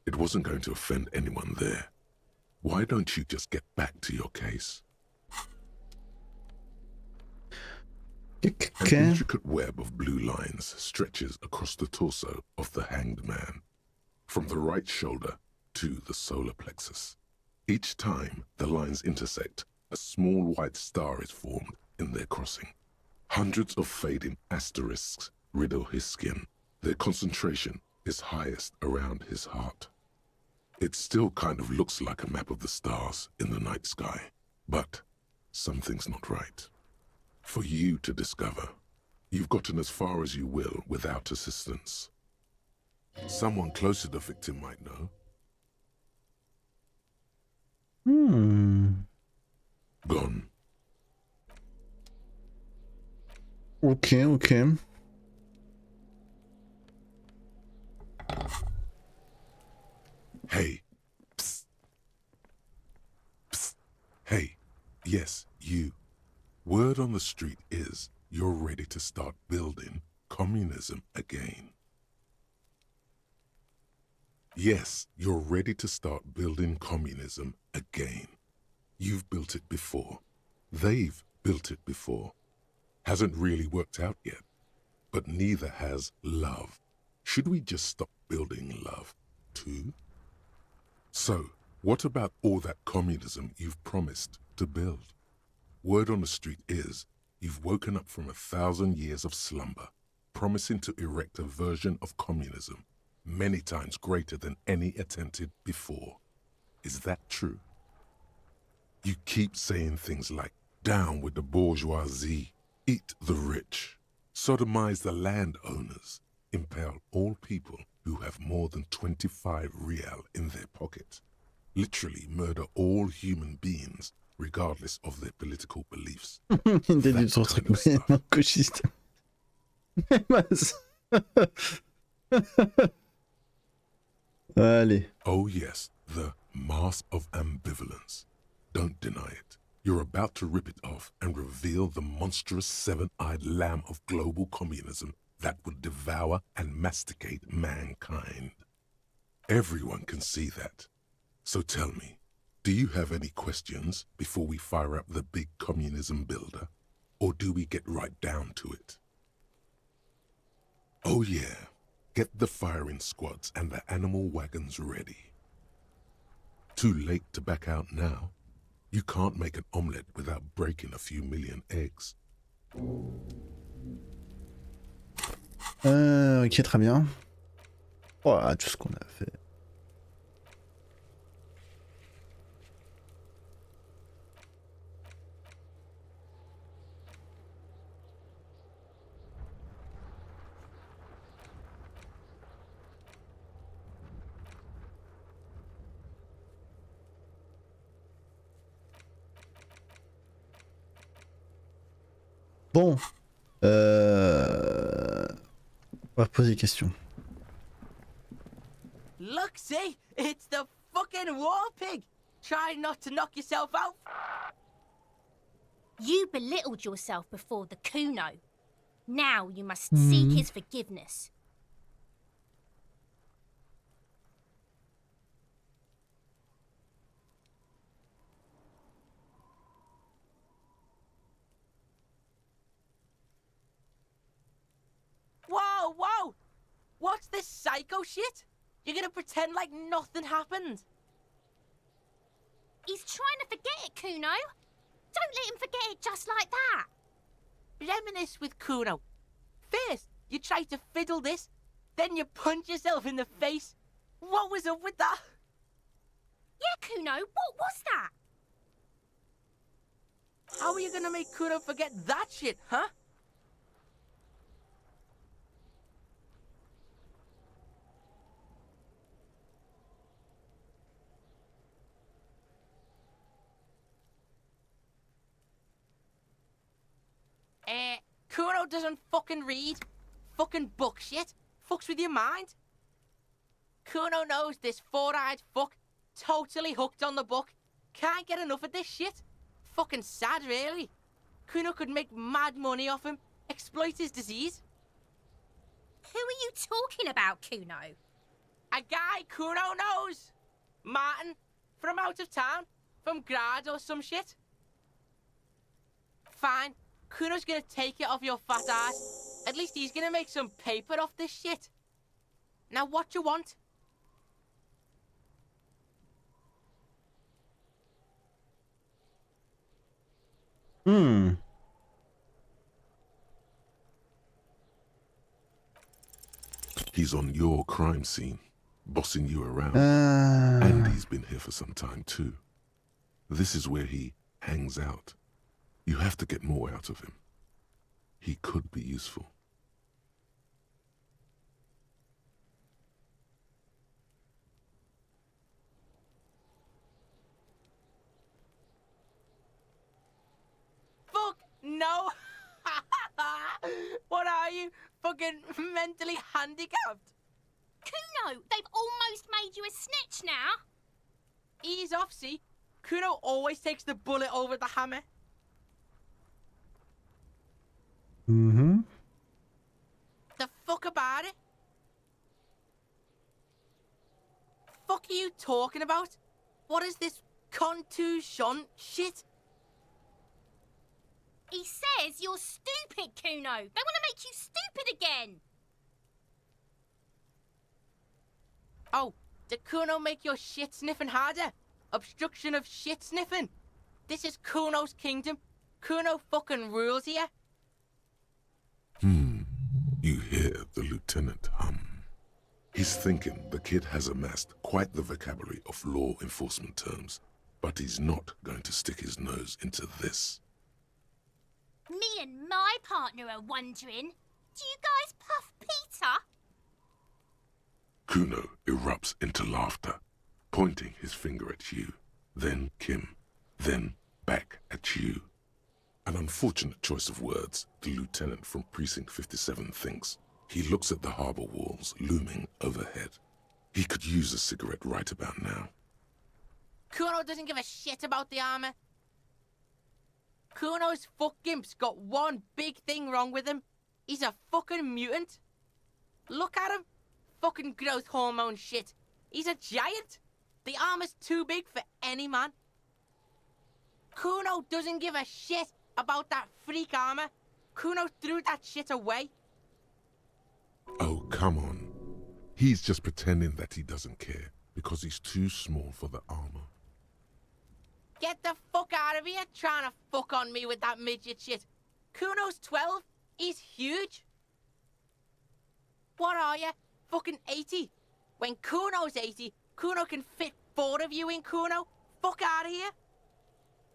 It wasn't going to offend anyone there. Why don't you just get back to your case? An intricate web of blue lines stretches across the torso of the hanged man, from the right shoulder to the solar plexus. Each time the lines intersect, a small white star is formed in their crossing. Hundreds of fading asterisks riddle his skin. Their concentration is highest around his heart. It still kind of looks like a map of the stars in the night sky, but something's not right. For you to discover, you've gotten as far as you will without assistance. Someone close to the victim might know. Gone. Ok, ok. Hey. Psst. Psst. Hey. Yes, you. Word on the street is you're ready to start building communism again. Yes, you're ready to start building communism again. You've built it before. They've built it before. Hasn't really worked out yet. But neither has love. Should we just stop building love, too? So, what about all that communism you've promised to build? Word on the street is you've woken up from 1,000 years of slumber, promising to erect a version of communism many times greater than any attempted before. Is that true? You keep saying things like, down with the bourgeoisie, eat the rich, sodomize the landowners, impale all people who have more than 25 real in their pocket, literally murder all human beings regardless of their political beliefs. Allez. Oh yes, the mask of ambivalence. Don't deny it. You're about to rip it off and reveal the monstrous seven-eyed lamb of global communism that would devour and masticate mankind. Everyone can see that. So tell me, do you have any questions before we fire up the big communism builder? Or do we get right down to it? Oh yeah, get the firing squads and the animal wagons ready. Too late to back out now. You can't make an omelette without breaking a few million eggs. Ok, très bien. Voilà, tout ce qu'on a fait. Bon, on va poser des questions. Look, see? It's the fucking war pig! Try not to knock yourself out. You belittled yourself before the Kuno. Now you must seek his forgiveness. Whoa, whoa! What's this psycho shit? You're gonna pretend like nothing happened? He's trying to forget it, Kuno. Don't let him forget it just like that. Reminisce with Kuno. First, you try to fiddle this, then you punch yourself in the face. What was up with that? Yeah, Kuno, what was that? How are you gonna make Kuno forget that shit, huh? Kuno doesn't fucking read. Fucking book shit. Fucks with your mind. Kuno knows this four-eyed fuck. Totally hooked on the book. Can't get enough of this shit. Fucking sad, really. Kuno could make mad money off him. Exploit his disease. Who are you talking about, Kuno? A guy Kuno knows. Martin. From out of town. From Grad or some shit. Fine. Kuno's gonna take it off your fat ass. At least he's gonna make some paper off this shit. Now what you want? He's on your crime scene, bossing you around. And he's been here for some time too. This is where he hangs out. You have to get more out of him. He could be useful. Fuck no! What are you? Fucking mentally handicapped? Kuno, they've almost made you a snitch now. Ease off, see? Kuno always takes the bullet over the hammer. The fuck about it? Fuck are you talking about? What is this contusion shit? He says you're stupid, Kuno. They want to make you stupid again. Oh, did Kuno make your shit sniffing harder? Obstruction of shit sniffing? This is Kuno's kingdom. Kuno fucking rules here. You hear the lieutenant hum. He's thinking the kid has amassed quite the vocabulary of law enforcement terms, but he's not going to stick his nose into this. Me and my partner are wondering, do you guys puff Peter? Kuno erupts into laughter, pointing his finger at you, then Kim, then back at you. An unfortunate choice of words, the lieutenant from Precinct 57 thinks. He looks at the harbour walls looming overhead. He could use a cigarette right about now. Kuno doesn't give a shit about the armor. Kuno's fuck gimp's got one big thing wrong with him. He's a fucking mutant. Look at him. Fucking growth hormone shit. He's a giant. The armor's too big for any man. Kuno doesn't give a shit about that freak armor. Kuno threw that shit away. Oh, come on. He's just pretending that he doesn't care because he's too small for the armor. Get the fuck out of here trying to fuck on me with that midget shit. Kuno's 12. He's huge. What are you? Fucking 80. When Kuno's 80, Kuno can fit 4 of you in Kuno. Fuck out of here.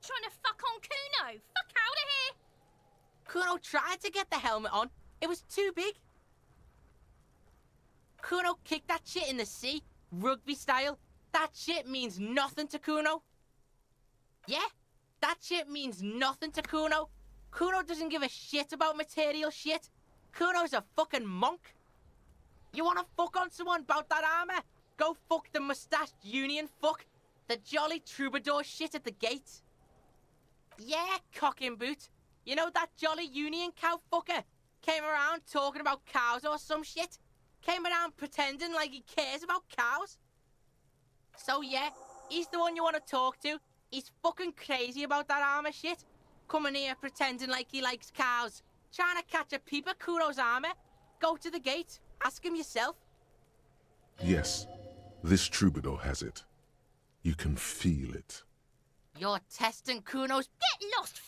Trying to fuck on Kuno. Fuck out of here. Kuno tried to get the helmet on. It was too big. Kuno kicked that shit in the sea, rugby style. That shit means nothing to Kuno. Yeah, that shit means nothing to Kuno. Kuno doesn't give a shit about material shit. Kuno's a fucking monk. You wanna fuck on someone about that armor? Go fuck the mustached union fuck. The jolly troubadour shit at the gate. Yeah, cock and boot. You know that jolly union cow fucker? Came around talking about cows or some shit? Came around pretending like he cares about cows? So yeah, he's the one you want to talk to. He's fucking crazy about that armor shit. Coming here pretending like he likes cows. Trying to catch a peep at Kuro's armor. Go to the gate. Ask him yourself. Yes, this troubadour has it. You can feel it. You're testing Kuno's... Get lost,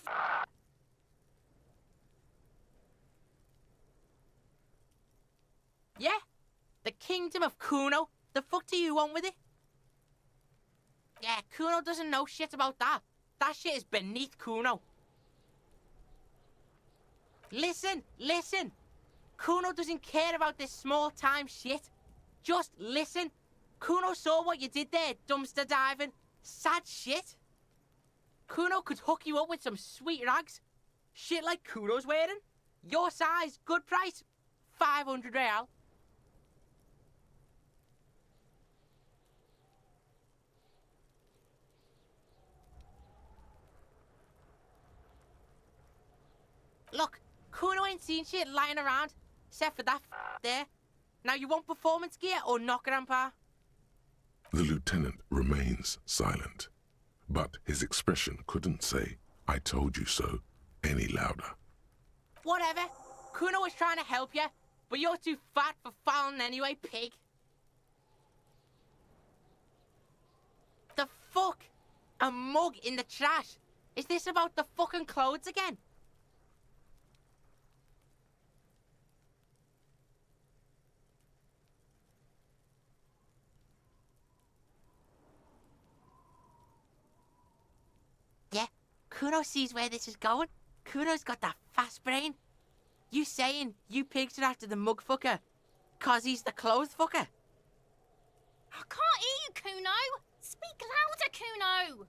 Yeah? The kingdom of Kuno? The fuck do you want with it? Yeah, Kuno doesn't know shit about that. That shit is beneath Kuno. Listen, listen. Kuno doesn't care about this small-time shit. Just listen. Kuno saw what you did there, dumpster diving. Sad shit. Kuno could hook you up with some sweet rags. Shit like Kuno's wearing. Your size, good price. 500 real. Look, Kuno ain't seen shit lying around, except for that there. Now you want performance gear or not, Grandpa? The lieutenant remains silent, but his expression couldn't say, "I told you so," any louder. Whatever. Kuno was trying to help you, but you're too fat for fouling anyway, pig. The fuck? A mug in the trash? Is this about the fucking clothes again? Yeah, Kuno sees where this is going. Kuno's got that fast brain. You saying you pigs are after the mug fucker, 'cause he's the clothes fucker? I can't hear you, Kuno. Speak louder, Kuno.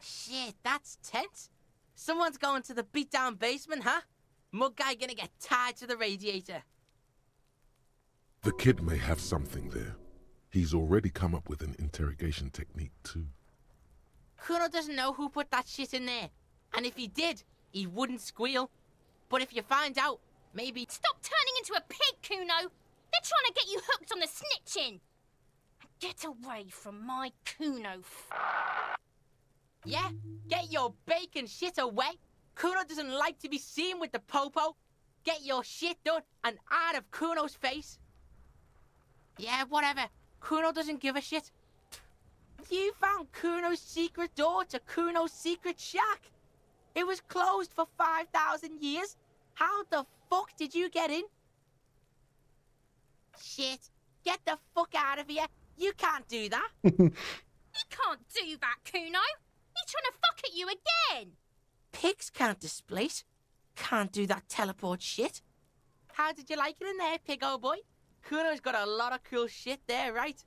Shit, that's tense. Someone's going to the beat-down basement, huh? Mug guy gonna get tied to the radiator. The kid may have something there. He's already come up with an interrogation technique too. Kuno doesn't know who put that shit in there. And if he did, he wouldn't squeal. But if you find out, maybe... Stop turning into a pig, Kuno. They're trying to get you hooked on the snitching. Get away from my Kuno. Yeah, get your bacon shit away. Kuno doesn't like to be seen with the popo. Get your shit done and out of Kuno's face. Yeah, whatever. Kuno doesn't give a shit. You found Kuno's secret door to Kuno's secret shack. It was closed for 5,000 years. How the fuck did you get in? Shit. Get the fuck out of here. You can't do that. He can't do that, Kuno. He's trying to fuck at you again. Pigs can't displace. Can't do that teleport shit. How did you like it in there, pig old boy? Kuno's got a lot of cool shit there, right?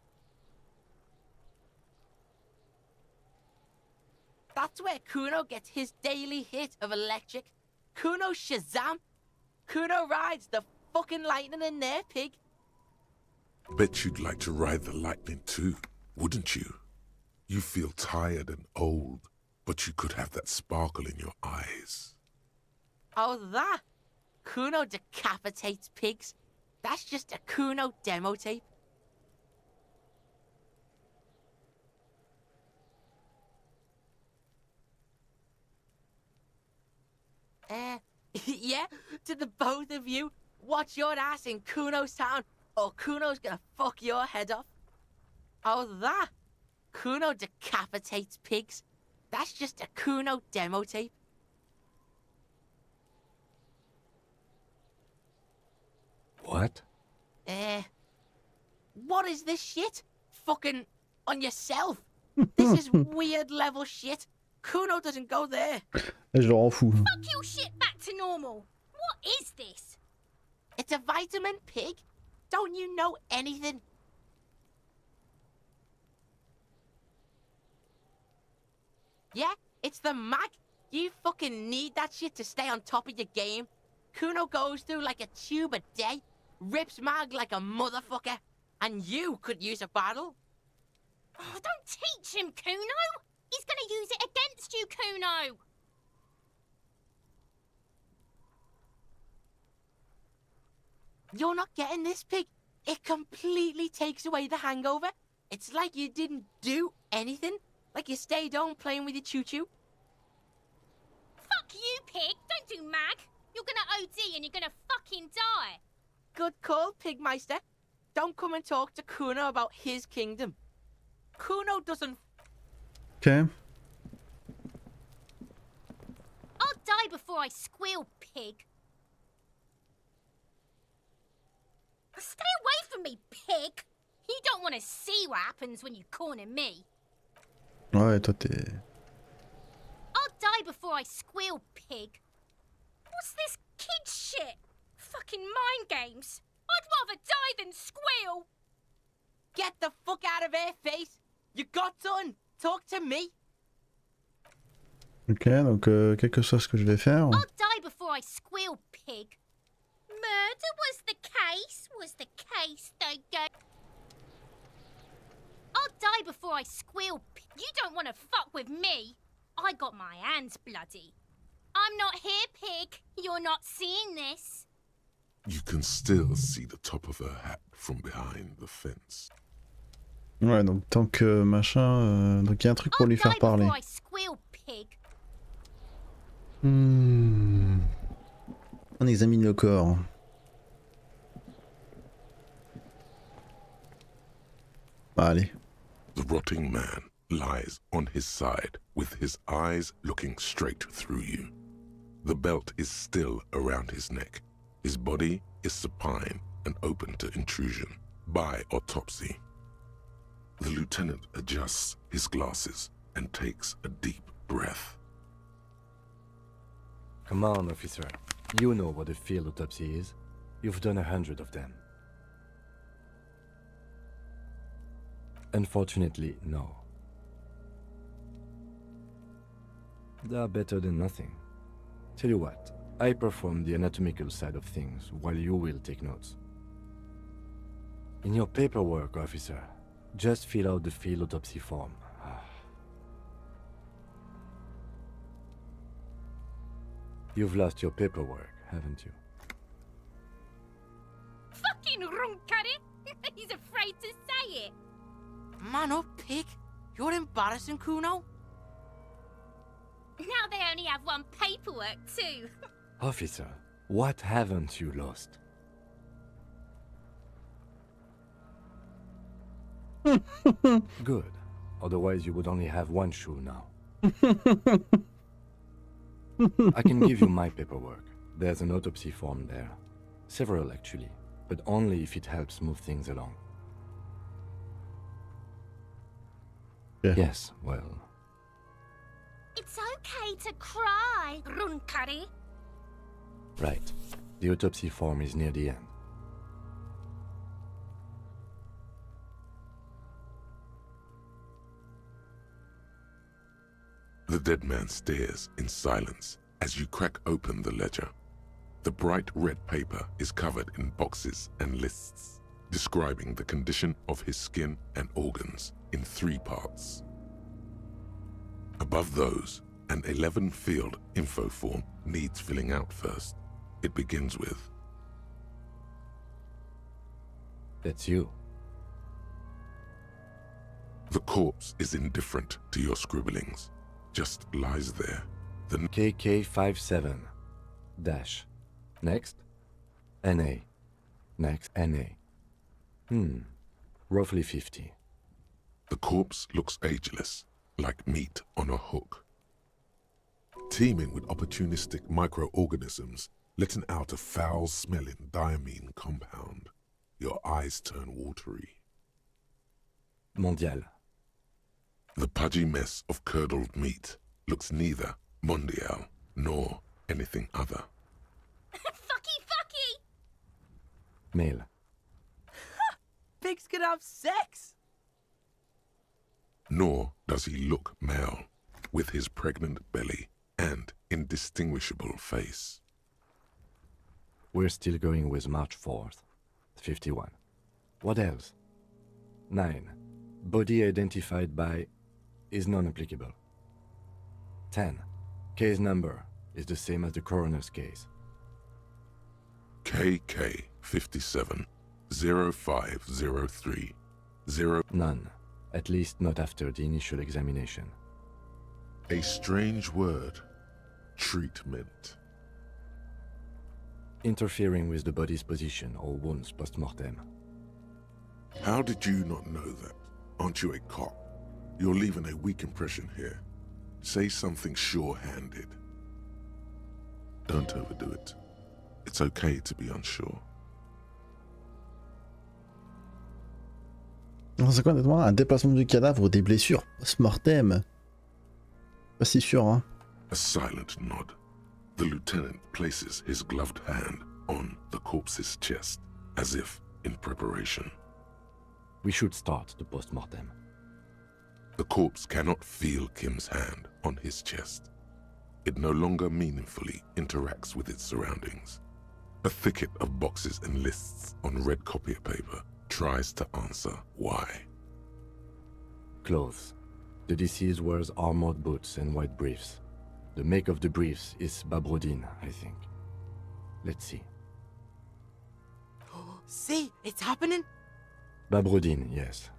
That's where Kuno gets his daily hit of electric. Kuno Shazam. Kuno rides the fucking lightning in there, pig. Bet you'd like to ride the lightning too, wouldn't you? You feel tired and old, but you could have that sparkle in your eyes. Oh, that? Kuno decapitates pigs. That's just a Kuno demo tape. Yeah, to the both of you, watch your ass in Kuno's town, or Kuno's gonna fuck your head off. Oh, that? Kuno decapitates pigs. That's just a Kuno demo tape. What? What is this shit? Fucking on yourself. This is weird level shit. Kuno doesn't go there. Je le rends fou. Fuck your shit back to normal. What is this? It's a vitamin, pig. Don't you know anything? Yeah, it's the mag. You fucking need that shit to stay on top of your game. Kuno goes through like a tube a day, rips mag like a motherfucker, and you could use a battle. Oh, don't teach him, Kuno. He's gonna use it against you, Kuno! You're not getting this, Pig. It completely takes away the hangover. It's like you didn't do anything. Like you stayed home playing with your choo-choo. Fuck you, Pig! Don't do mag! You're gonna OD and you're gonna fucking die! Good call, Pigmeister. Don't come and talk to Kuno about his kingdom. Kuno doesn't... Ok. I'll die before I squeal, Pig. Stay away from me, Pig! You don't want to see what happens when you corner me. Ouais, toi t'es... I'll die before I squeal, Pig. What's this kid shit? Fucking mind games. I'd rather die than squeal. Get the fuck out of here, face! You got done! Talk to me! Ok, donc quel que soit ce que je vais faire... I'll die before I squeal, Pig. Murder was the case, they go. I'll die before I squeal, Pig. You don't want to fuck with me. I got my hands bloody. I'm not here, Pig. You're not seeing this. You can still see the top of her hat from behind the fence. Ouais, donc tant que machin... donc il y a un truc pour lui faire parler. Before I squeal, Pig. On examine le corps. Allez. The rotting man lies on his side with his eyes looking straight through you. The belt is still around his neck. His body is supine and open to intrusion by autopsy. The lieutenant adjusts his glasses and takes a deep breath. Come on, officer. You know what a field autopsy is. You've done 100 of them. Unfortunately, no. They are better than nothing. Tell you what, I perform the anatomical side of things while you will take notes. In your paperwork, officer, just fill out the field autopsy form. You've lost your paperwork, haven't you? Fucking runkari! He's afraid to say it. Man up, Pig. You're embarrassing, Kuno. Now they only have one paperwork too. Officer, what haven't you lost? Good. Otherwise you would only have one shoe now. I can give you my paperwork. There's an autopsy form there. Several actually, but only if it helps move things along. Yeah. Yes, well... It's okay to cry, runkari. Right. The autopsy form is near the end. The dead man stares in silence as you crack open the ledger. The bright red paper is covered in boxes and lists, describing the condition of his skin and organs in 3 parts. Above those, an 11-field info form needs filling out first. It begins with, That's you. the corpse is indifferent to your scribblings, just lies there. The KK57 dash. Next. NA. Next. NA. Roughly 50. The corpse looks ageless, like meat on a hook. Teeming with opportunistic microorganisms, letting out a foul-smelling diamine compound. Your eyes turn watery. Mondial. The pudgy mess of curdled meat looks neither mondial nor anything other. Fucky! Male. Pigs can have sex! Nor does he look male, with his pregnant belly and indistinguishable face. We're still going with March 4th. 51. What else? 9. Body identified by is non-applicable. 10. Case number is the same as the coroner's case. KK 57 0503 0. None. At least not after the initial examination. A strange word. Treatment. Interfering with the body's position or wounds post-mortem. How did you not know that? Aren't you a cop? You're leaving a weak impression here. Say something sure-handed. Don't overdo it. It's okay to be unsure. C'est quoi honnêtement un déplacement du cadavre ou des blessures post-mortem? Pas si sûr, hein. A silent nod. The lieutenant places his gloved hand on the corpse's chest, as if in preparation. We should start the post-mortem. The corpse cannot feel Kim's hand on his chest. It no longer meaningfully interacts with its surroundings. A thicket of boxes and lists on red copier paper tries to answer why. Clothes. The deceased wears armored boots and white briefs. The make of the briefs is Babrodine, I think. Let's see. See, it's happening. Babrodine, yes.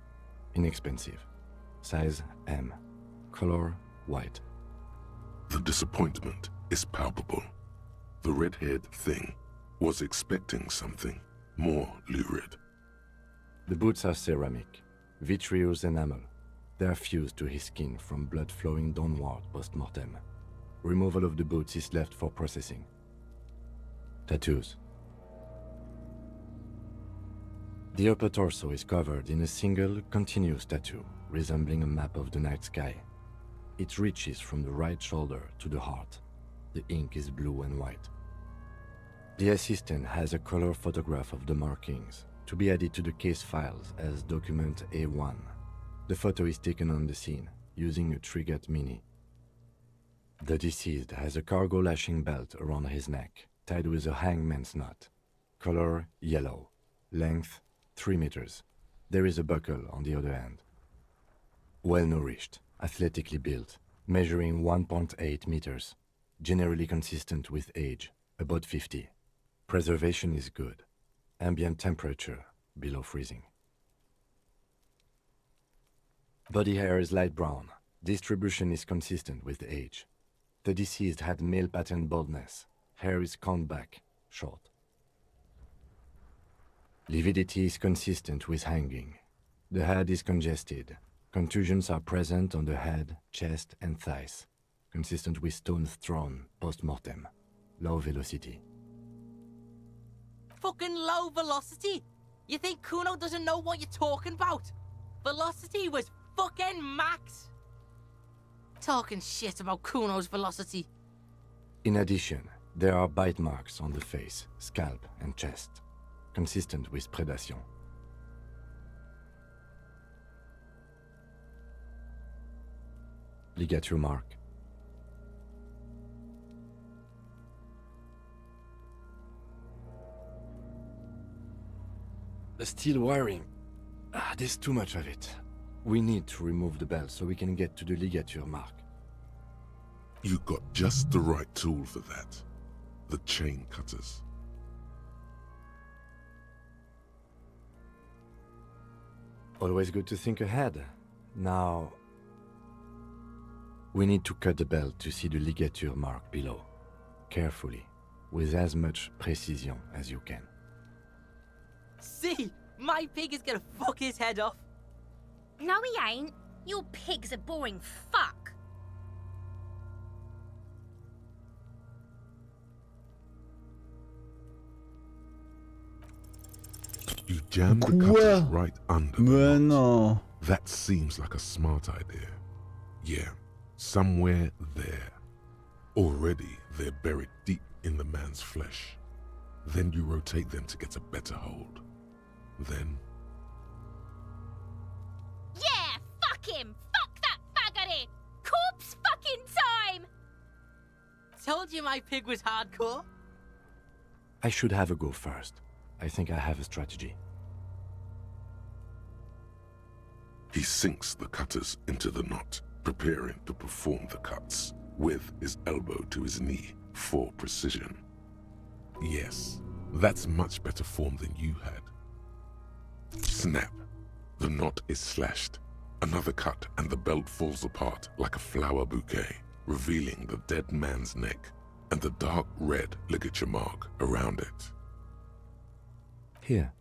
Inexpensive. Size M. Color white. The disappointment is palpable. The red-haired thing was expecting something more lurid. The boots are ceramic, vitreous enamel. They are fused to his skin from blood flowing downward post-mortem. Removal of the boots is left for processing. Tattoos. The upper torso is covered in a single, continuous tattoo, resembling a map of the night sky. It reaches from the right shoulder to the heart. The ink is blue and white. The assistant has a color photograph of the markings, to be added to the case files as document A1. The photo is taken on the scene, using a Trigat Mini. The deceased has a cargo lashing belt around his neck, tied with a hangman's knot. Color yellow. Length 3 meters. There is a buckle on the other end. Well-nourished, athletically built, measuring 1.8 meters. Generally consistent with age, about 50. Preservation is good. Ambient temperature, below freezing. Body hair is light brown. Distribution is consistent with age. The deceased had male pattern baldness. Hair is combed back, short. Lividity is consistent with hanging. The head is congested. Contusions are present on the head, chest, and thighs, consistent with stones thrown post-mortem. Low velocity. Fucking low velocity? You think Kuno doesn't know what you're talking about? Velocity was fucking max. Talking shit about Kuno's velocity. In addition, there are bite marks on the face, scalp, and chest, consistent with predation. Ligature mark. The steel wiring. There's too much of it. We need to remove the belt so we can get to the ligature mark. You got just the right tool for that. The chain cutters. Always good to think ahead. Now, we need to cut the belt to see the ligature mark below. Carefully, with as much precision as you can. See, my pig is gonna fuck his head off. No, he ain't. Your pig's a boring fuck. You jam the Quoi? cutters right under the Mais knot. non. That seems like a smart idea. Yeah, somewhere there. Already, they're buried deep in the man's flesh. Then you rotate them to get a better hold. Then... Yeah, fuck him. Fuck that faggoty. Corpse fucking time. Told you my pig was hardcore. I should have a go first. I think I have a strategy. He sinks the cutters into the knot, preparing to perform the cuts, with his elbow to his knee for precision. Yes, that's much better form than you had. Snap. The knot is slashed. Another cut and the belt falls apart like a flower bouquet, revealing the dead man's neck and the dark red ligature mark around it. Here.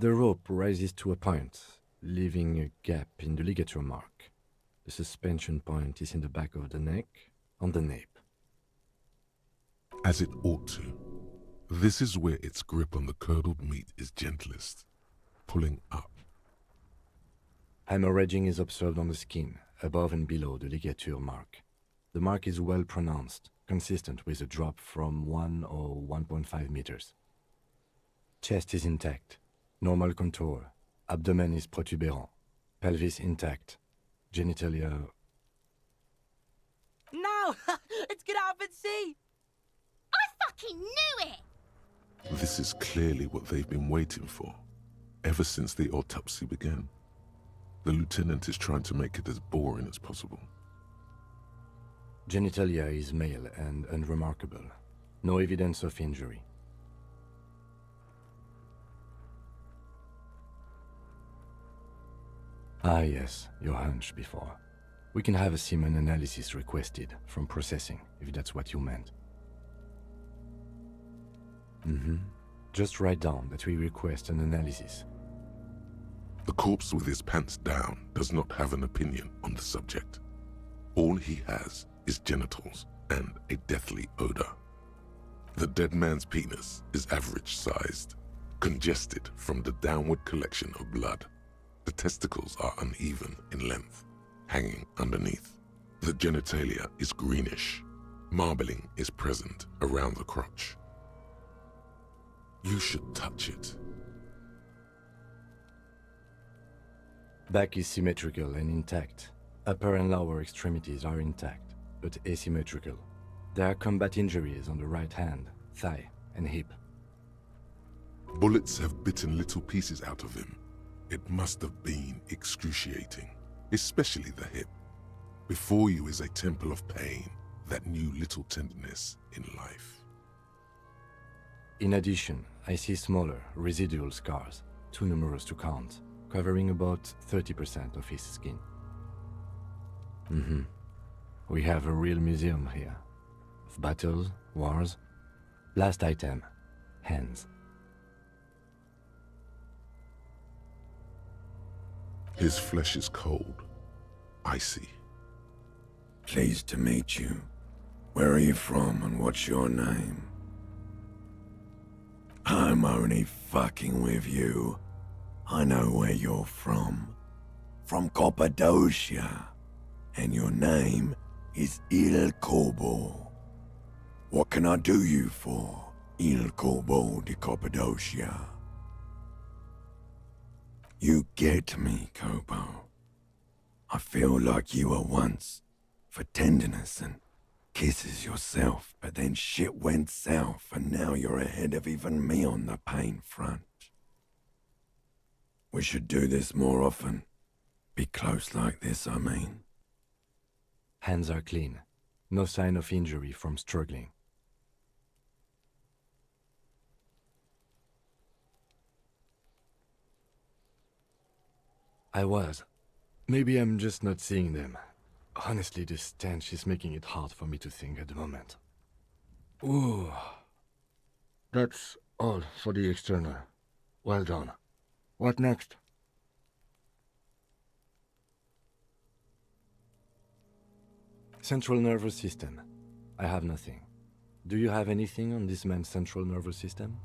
The rope rises to a point, leaving a gap in the ligature mark. The suspension point is in the back of the neck, on the nape. As it ought to. This is where its grip on the curdled meat is gentlest, pulling up. Hemorrhaging is observed on the skin, above and below the ligature mark. The mark is well pronounced, consistent with a drop from 1 or 1.5 meters. Chest is intact, normal contour, abdomen is protuberant, pelvis intact, genitalia... No! Let's get out and see! I fucking knew it! This is clearly what they've been waiting for, ever since the autopsy began. The lieutenant is trying to make it as boring as possible. Genitalia is male and unremarkable. No evidence of injury. Ah yes, your hunch before. We can have a semen analysis requested from processing, if that's what you meant. Just write down that we request an analysis. The corpse with his pants down does not have an opinion on the subject. All he has is genitals and a deathly odor. The dead man's penis is average-sized, congested from the downward collection of blood. The testicles are uneven in length, hanging underneath. The genitalia is greenish. Marbling is present around the crotch. You should touch it. Back is symmetrical and intact. Upper and lower extremities are intact, but asymmetrical. There are combat injuries on the right hand, thigh, and hip. Bullets have bitten little pieces out of him. It must have been excruciating, especially the hip. Before you is a temple of pain that knew little tenderness in life. In addition, I see smaller, residual scars, too numerous to count, covering about 30% of his skin. We have a real museum here. Of battles, wars. Last item, hands. His flesh is cold, icy. Pleased to meet you. Where are you from and what's your name? I'm only fucking with you. I know where you're from. From Cappadocia. And your name is Il Corbo. What can I do you for, Il Corbo de Cappadocia? You get me, Kobo. I feel like you were once, for tenderness and kisses yourself, but then shit went south and now you're ahead of even me on the pain front. We should do this more often. Be close like this, I mean. Hands are clean. No sign of injury from struggling. I was. Maybe I'm just not seeing them. Honestly, this stench is making it hard for me to think at the moment. Ooh. That's all for the external. Well done. What next? Central nervous system. I have nothing. Do you have anything on this man's central nervous system?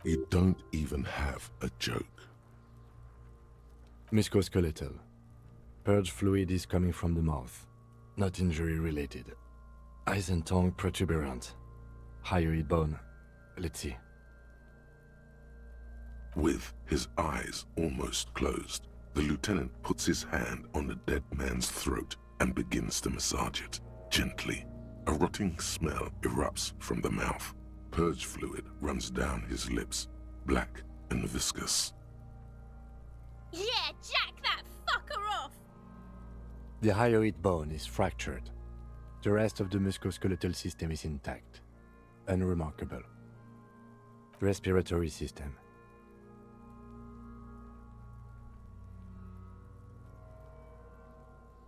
You don't even have a joke. Musculoskeletal. Purge fluid is coming from the mouth. Not injury related. Eyes and tongue protuberant. Hyoid bone. Let's see. With his eyes almost closed, the lieutenant puts his hand on the dead man's throat and begins to massage it, gently. A rotting smell erupts from the mouth. Purge fluid runs down his lips, black and viscous. Yeah, jack that fucker off! The hyoid bone is fractured. The rest of the musculoskeletal system is intact. Unremarkable. Respiratory system.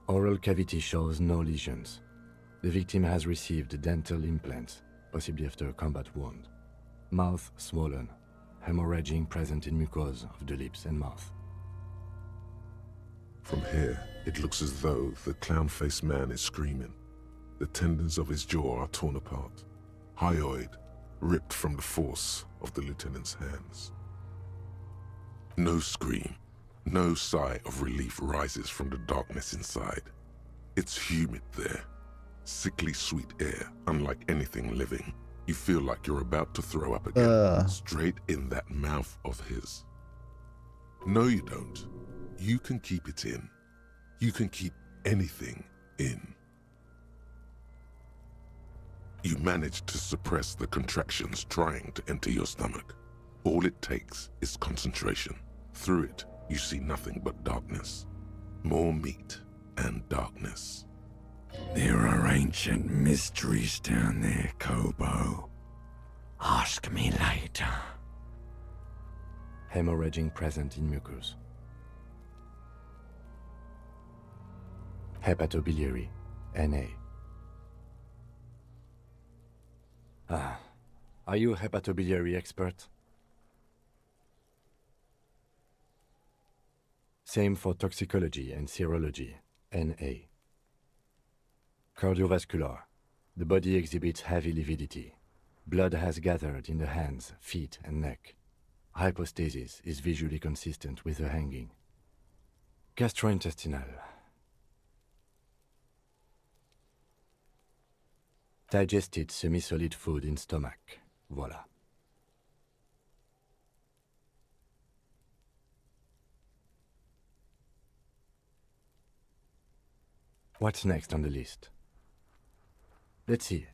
Oral cavity shows no lesions. The victim has received dental implants, possibly after a combat wound. Mouth swollen, hemorrhaging present in mucosa of the lips and mouth. From here, it looks as though the clown-faced man is screaming. The tendons of his jaw are torn apart. Hyoid ripped from the force of the lieutenant's hands. No scream, no sigh of relief rises from the darkness inside. It's humid there. Sickly sweet air, unlike anything living. You feel like you're about to throw up again, straight in that mouth of his. No, you don't. You can keep it in. You can keep anything in. You manage to suppress the contractions trying to enter your stomach. All it takes is concentration. Through it, you see nothing but darkness. More meat and darkness. There are ancient mysteries down there, Kobo. Ask me later. Hemorrhaging present in mucus. Hepatobiliary, Na. Are you a hepatobiliary expert? Same for toxicology and serology, Na. Cardiovascular. The body exhibits heavy lividity. Blood has gathered in the hands, feet, and neck. Hypostasis is visually consistent with the hanging. Gastrointestinal. Digested semi-solid food in stomach. Voilà. What's next on the list? Let's see.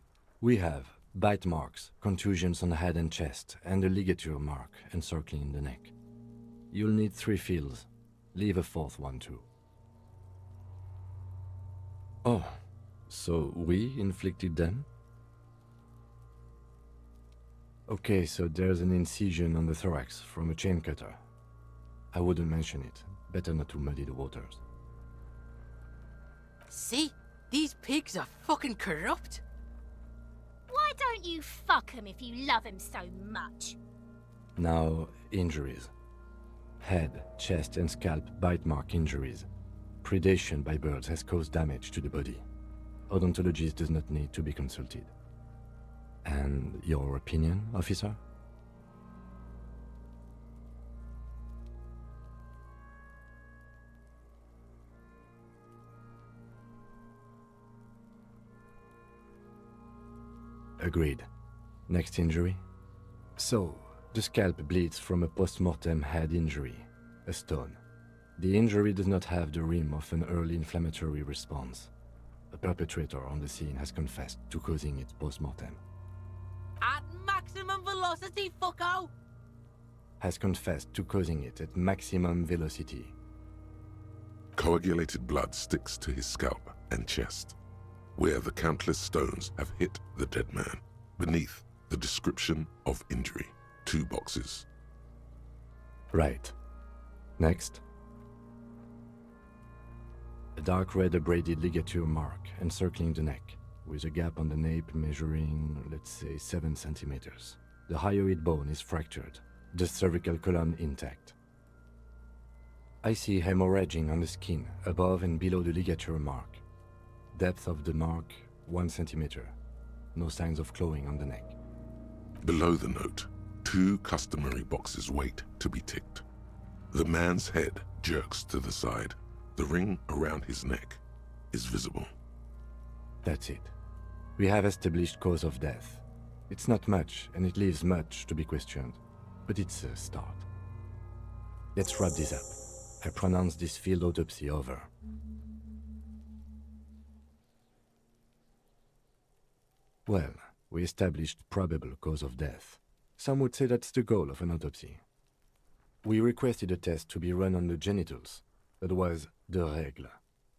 We have bite marks, contusions on the head and chest, and a ligature mark encircling the neck. You'll need 3 feels. Leave a 4th one too. Oh, so we inflicted them? Okay, so there's an incision on the thorax from a chain cutter. I wouldn't mention it. Better not to muddy the waters. See? These pigs are fucking corrupt. Why don't you fuck him if you love him so much? Now, injuries. Head, chest and scalp bite mark injuries. Predation by birds has caused damage to the body. Odontologist does not need to be consulted. And your opinion, officer? Agreed. Next injury? So, the scalp bleeds from a post-mortem head injury, a stone. The injury does not have the rim of an early inflammatory response. The perpetrator on the scene has confessed to causing it post-mortem. At maximum velocity, fucko! Has confessed to causing it at maximum velocity. Coagulated blood sticks to his scalp and chest, where the countless stones have hit the dead man. Beneath, the description of injury. 2 boxes. Right. Next. A dark red abraded ligature mark encircling the neck, with a gap on the nape measuring, let's say, 7 centimeters. The hyoid bone is fractured, the cervical column intact. I see hemorrhaging on the skin, above and below the ligature mark. Depth of the mark, 1 centimeter. No signs of clawing on the neck. Below the note, 2 customary boxes wait to be ticked. The man's head jerks to the side. The ring around his neck is visible. That's it. We have established cause of death. It's not much, and it leaves much to be questioned, but it's a start. Let's wrap this up. I pronounce this field autopsy over. Well, we established probable cause of death. Some would say that's the goal of an autopsy. We requested a test to be run on the genitals. That was the règle.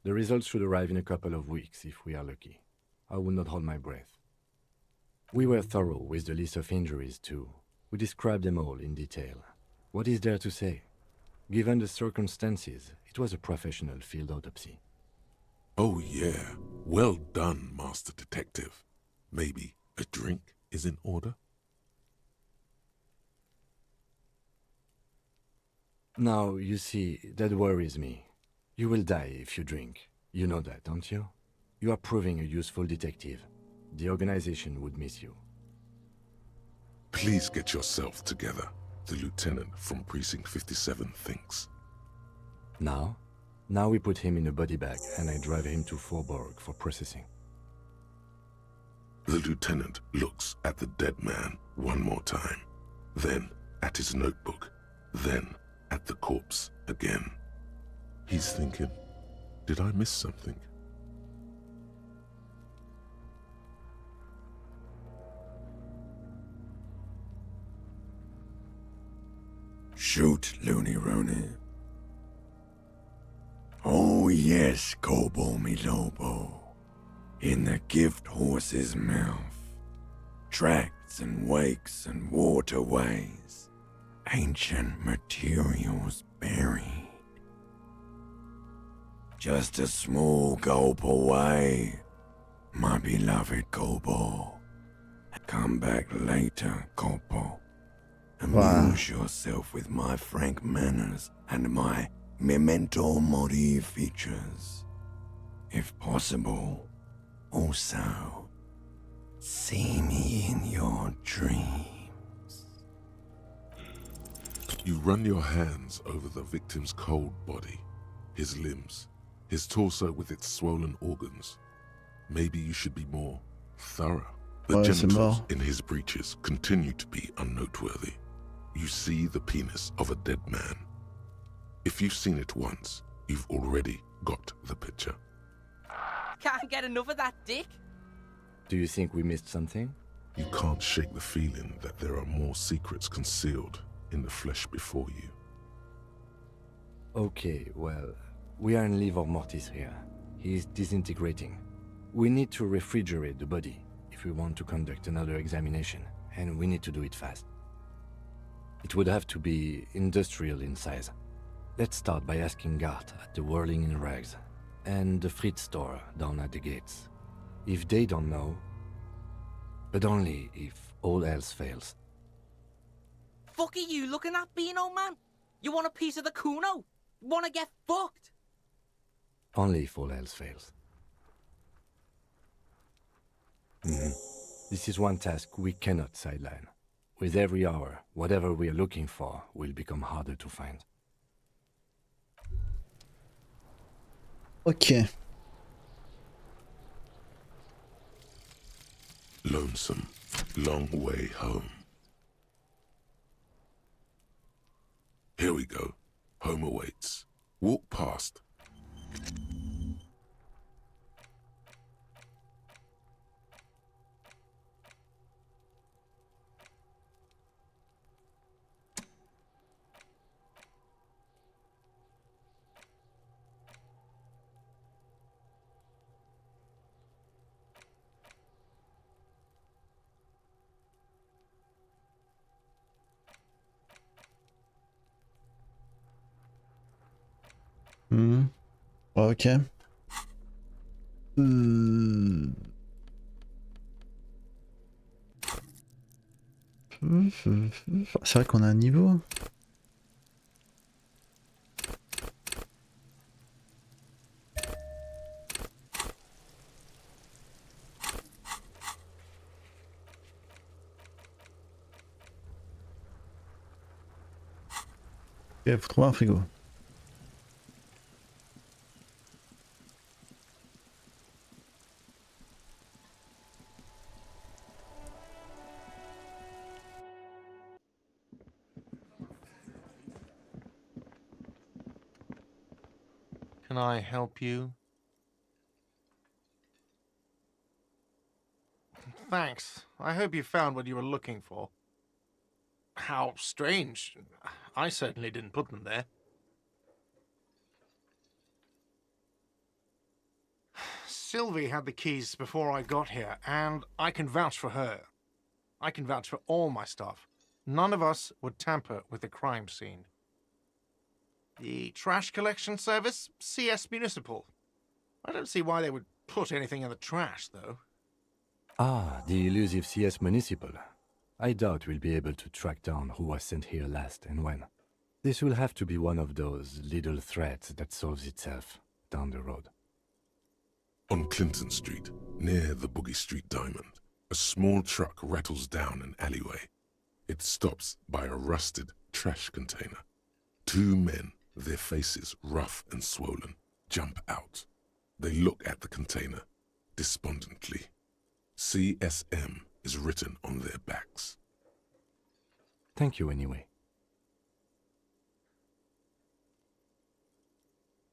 The results should arrive in a couple of weeks if we are lucky. I will not hold my breath. We were thorough with the list of injuries too. We described them all in detail. What is there to say? Given the circumstances, it was a professional field autopsy. Oh yeah, well done, Master Detective. Maybe a drink is in order? Now, you see, that worries me. You will die if you drink. You know that, don't you? You are proving a useful detective. The organization would miss you. Please get yourself together. The lieutenant from Precinct 57 thinks. Now? Now we put him in a body bag and I drive him to Faubourg for processing. The lieutenant looks at the dead man one more time, then at his notebook, then at the corpse again. He's thinking, did I miss something? Shoot, Looney Rooney. Oh yes, Kobo mi Lobo. In the gift horse's mouth. Tracts and wakes and waterways. Ancient materials buried. Just a small gulp away, my beloved Kobo. Come back later, Kobo. Amuse yourself with my frank manners and my memento mori features. If possible, also, see me in your dreams. You run your hands over the victim's cold body, his limbs, his torso with its swollen organs. Maybe you should be more thorough. The genitals in his breeches continue to be unnoteworthy. You see the penis of a dead man. If you've seen it once, you've already got the picture. Can't get enough of that dick. Do you think we missed something? You can't shake the feeling that there are more secrets concealed in the flesh before you. Okay, well, we are in livor mortis here. He is disintegrating. We need to refrigerate the body if we want to conduct another examination, and we need to do it fast. It would have to be industrial in size. Let's start by asking Gart at the Whirling in Rags and the Fritz store down at the gates. If they don't know, but only if all else fails. Fuck are you looking at, Beano man? You want a piece of the Kuno? Wanna get fucked? Only if all else fails. This is one task we cannot sideline. With every hour, whatever we are looking for will become harder to find. Ok. Lonesome, long way home. Here we go. Home awaits. Walk past. Ok. C'est vrai qu'on a un niveau. Ok, faut trouver un frigo. Can I help you? Thanks. I hope you found what you were looking for. How strange. I certainly didn't put them there. Sylvie had the keys before I got here, and I can vouch for her. I can vouch for all my stuff. None of us would tamper with the crime scene. The trash collection service, CS Municipal. I don't see why they would put anything in the trash, though. Ah, the elusive CS Municipal. I doubt we'll be able to track down who was sent here last and when. This will have to be one of those little threads that solves itself down the road. On Clinton Street, near the Boogie Street Diamond, a small truck rattles down an alleyway. It stops by a rusted trash container. Two men, their faces rough and swollen, jump out. They look at the container, despondently. CSM is written on their backs. Thank you anyway.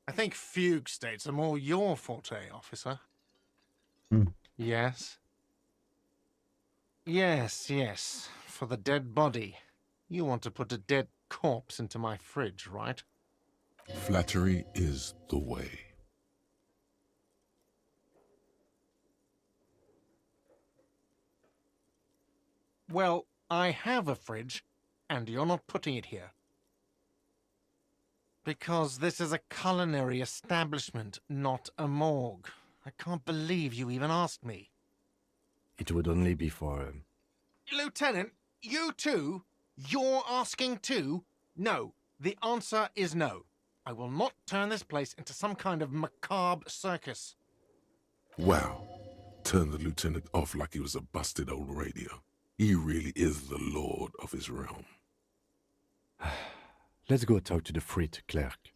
I think fugue states are more your forte, officer. Yes? Yes. For the dead body. You want to put a dead corpse into my fridge, right? Flattery is the way. Well, I have a fridge, and you're not putting it here. Because this is a culinary establishment, not a morgue. I can't believe you even asked me. It would only be for... Lieutenant, you too? You're asking too? No, the answer is no. I will not turn this place into some kind of macabre circus. Wow. Turned the lieutenant off like he was a busted old radio. He really is the lord of his realm. Let's go talk to the frit clerk.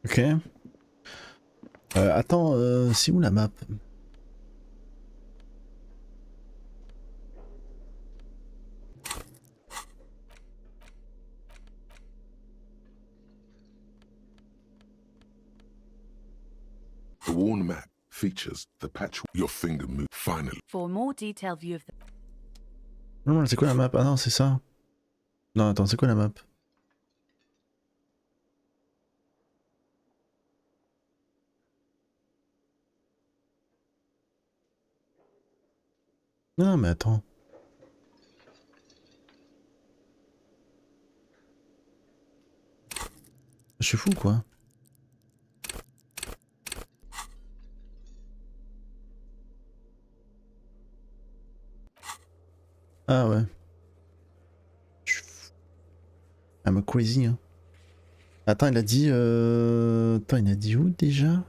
Ok. Attends, c'est où la map? The worn map features the patch your finger move finally. For a more detailed view of the... Non, c'est quoi la map? Ah non, c'est ça. Non, attends, c'est quoi la map? Non, mais attends. Je suis fou, quoi. Ah ouais. Je suis fou. I'm crazy, hein. Attends, il a dit... Attends, il a dit où déjà?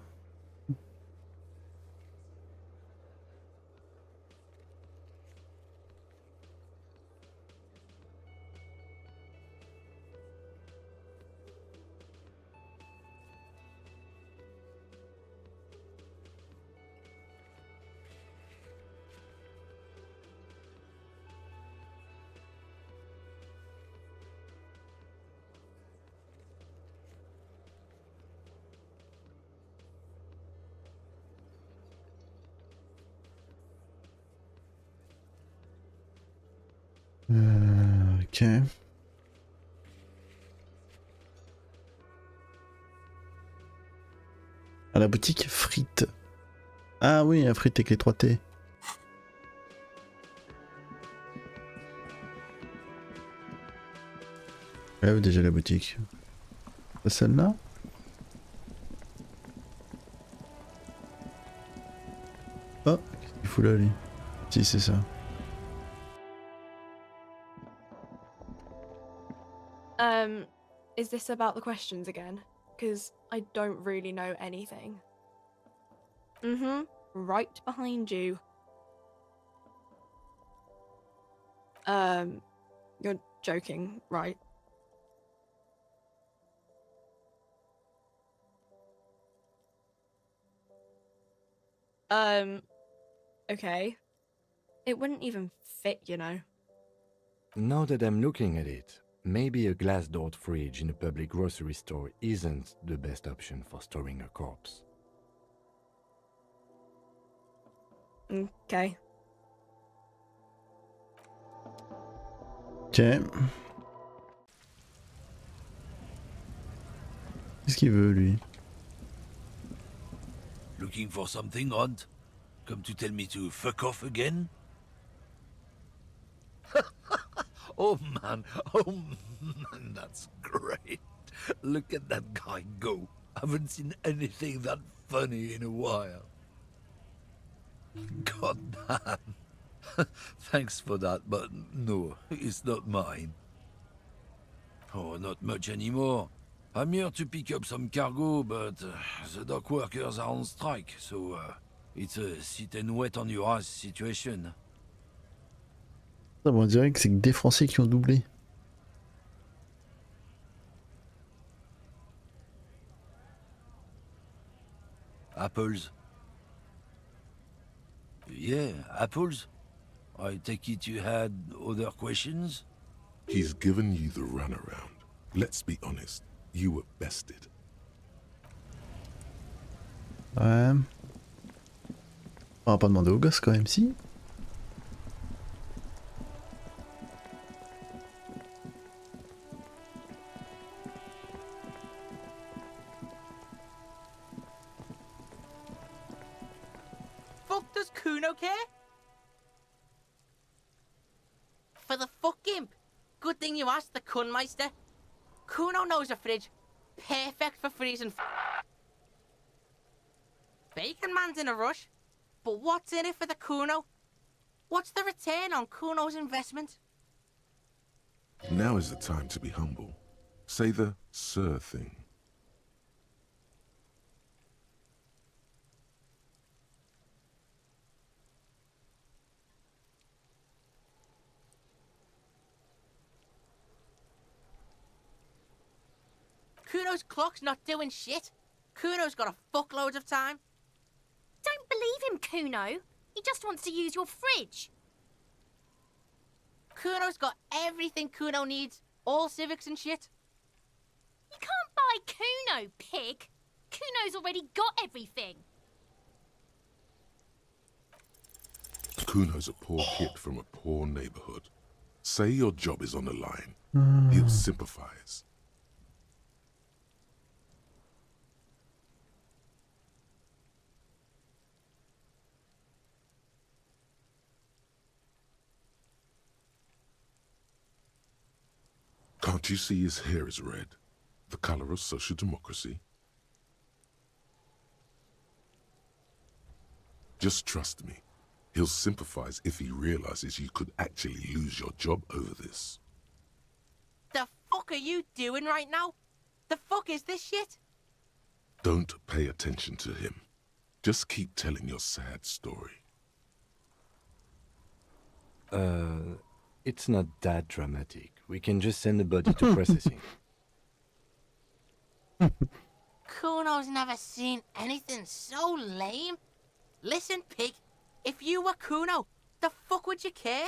Ok. À la boutique frites. Ah oui, un frites avec les 3 T. Ah oui, déjà la boutique. C'est celle-là? Oh, qu'est-ce qu'il fout là, lui? Si, c'est ça. Is this about the questions again? Because I don't really know anything. Right behind you. You're joking, right? Okay. It wouldn't even fit, you know. Now that I'm looking at it, maybe a glass-doored fridge in a public grocery store isn't the best option for storing a corpse. Okay. Ok. Qu'est-ce qu'il veut, lui? Looking for something, Hunt? Come to tell me to fuck off again? Oh man, that's great. Look at that guy go. Haven't seen anything that funny in a while. God damn. Thanks for that, but no, it's not mine. Oh, not much anymore. I'm here to pick up some cargo, but the dock workers are on strike, so it's a sit and wait on your ass situation. Ça, bon, on dirait que c'est que des Français qui ont doublé. Apples. Yeah, apples. I take it you had other questions? He's given you the runaround. Let's be honest, you were bested. Ouais. On va pas demander aux gosses quand même, si. Fuck does Kuno care? For the fuck imp. Good thing you asked the Kunmeister. Kuno knows a fridge. Perfect for freezing. Bacon Man's in a rush. But what's in it for the Kuno? What's the return on Kuno's investment? Now is the time to be humble. Say the sir thing. Kuno's clock's not doing shit. Kuno's got a fuckload of time. Don't believe him, Kuno. He just wants to use your fridge. Kuno's got everything Kuno needs. All civics and shit. You can't buy Kuno, pig. Kuno's already got everything. Kuno's a poor kid from a poor neighborhood. Say your job is on the line. He'll sympathize. Can't you see his hair is red? The color of social democracy? Just trust me. He'll sympathize if he realizes you could actually lose your job over this. The fuck are you doing right now? The fuck is this shit? Don't pay attention to him. Just keep telling your sad story. It's not that dramatic. We can just send the body to processing. Kuno's never seen anything so lame. Listen, pig, if you were Kuno, the fuck would you care?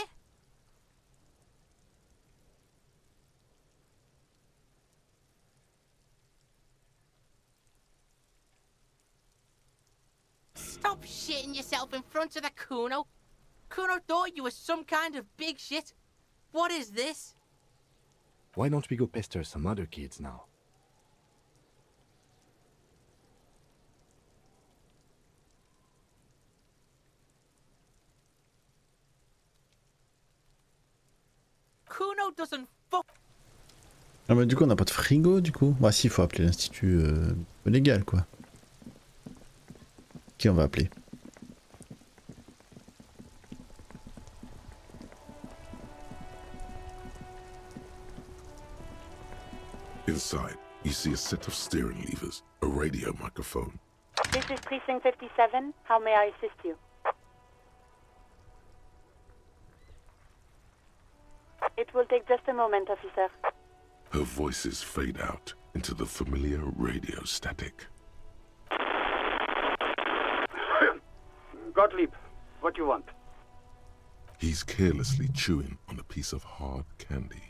Stop shitting yourself in front of the Kuno. Kuno thought you were some kind of big shit. What is this? Why don't we go pester some other kids now? Kuno doesn't fuck. Ah bah du coup on n'a pas de frigo du coup. Bah si, il faut appeler l'institut légal quoi. Qui on va appeler? Inside, you see a set of steering levers, a radio microphone. This is Precinct 57. How may I assist you? It will take just a moment, officer. Her voices fade out into the familiar radio static. Gottlieb, what you want? He's carelessly chewing on a piece of hard candy.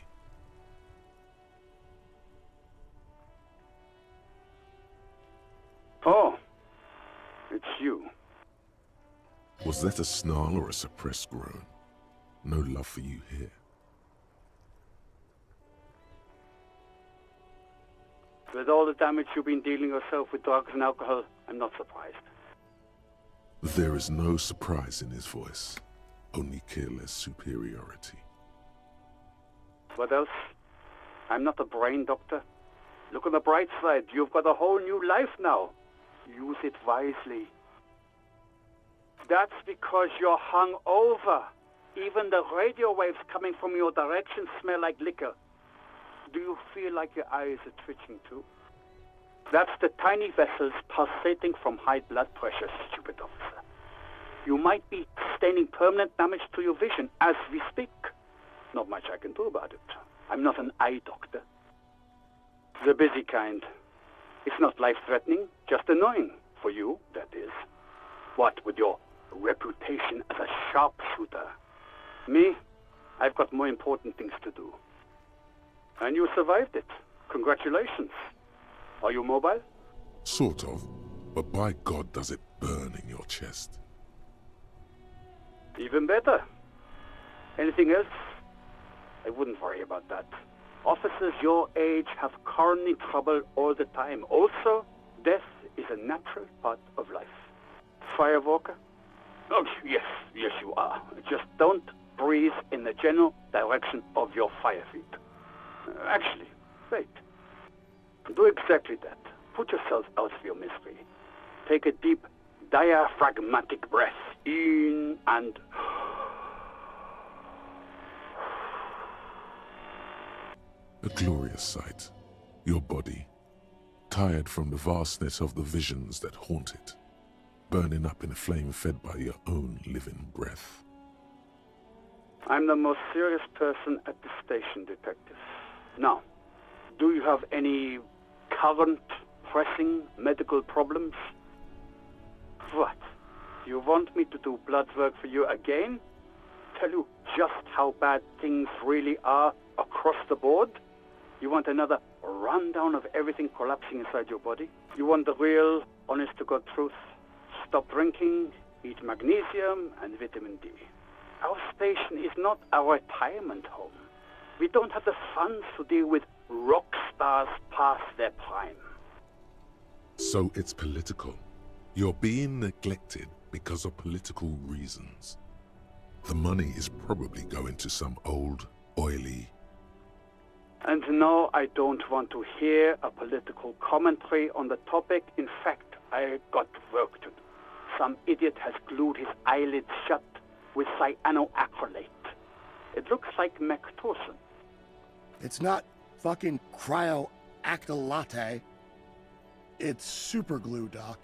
Oh, it's you. Was that a snarl or a suppressed groan? No love for you here. With all the damage you've been dealing yourself with drugs and alcohol, I'm not surprised. There is no surprise in his voice, only careless superiority. What else? I'm not a brain doctor. Look on the bright side. You've got a whole new life now. Use it wisely. That's because you're hungover. Even the radio waves coming from your direction smell like liquor. Do you feel like your eyes are twitching too? That's the tiny vessels pulsating from high blood pressure, stupid officer. You might be sustaining permanent damage to your vision as we speak. Not much I can do about it. I'm not an eye doctor. The busy kind. It's not life-threatening, just annoying. For you, that is. What with your reputation as a sharpshooter? Me? I've got more important things to do. And you survived it. Congratulations. Are you mobile? Sort of, but by God does it burn in your chest. Even better. Anything else? I wouldn't worry about that. Officers your age have coronary trouble all the time. Also, death is a natural part of life. Firewalker? Oh, yes, you are. Just don't breathe in the general direction of your fire feet. Actually, wait. Do exactly that. Put yourself out of your misery. Take a deep, diaphragmatic breath in and... A glorious sight. Your body, tired from the vastness of the visions that haunt it, burning up in a flame fed by your own living breath. I'm the most serious person at the station, detective. Now, do you have any current, pressing medical problems? What? You want me to do blood work for you again? Tell you just how bad things really are across the board? You want another rundown of everything collapsing inside your body? You want the real, honest-to-God truth? Stop drinking, eat magnesium and vitamin D. Our station is not a retirement home. We don't have the funds to deal with rock stars past their prime. So it's political. You're being neglected because of political reasons. The money is probably going to some old, oily... And no, I don't want to hear a political commentary on the topic. In fact, I got work to do. Some idiot has glued his eyelids shut with cyanoacrylate. It looks like Mactorson. It's not fucking cryoacrylate. It's super glue, Doc.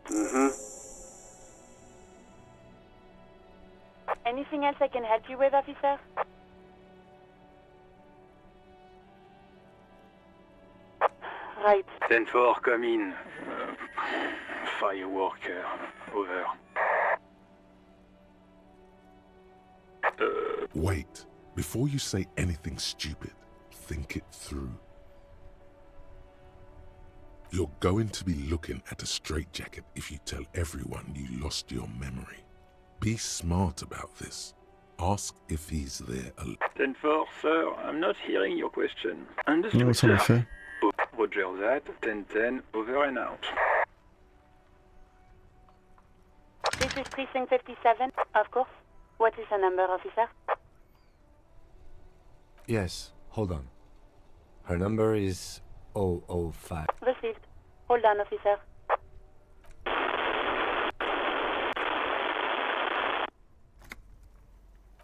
Mm-hmm. Anything else I can help you with, officer? Right. 10-4, come in. Fireworker, over. Wait. Before you say anything stupid, think it through. You're going to be looking at a straitjacket if you tell everyone you lost your memory. Be smart about this. Ask if he's there. 10-4, sir, I'm not hearing your question. Non, Understood, ça en sir. fait. Roger that. 10-10, over and out. This is precinct 57, of course. What is the number, officer? Yes, hold on. Her number is 005. Received. Hold on, officer.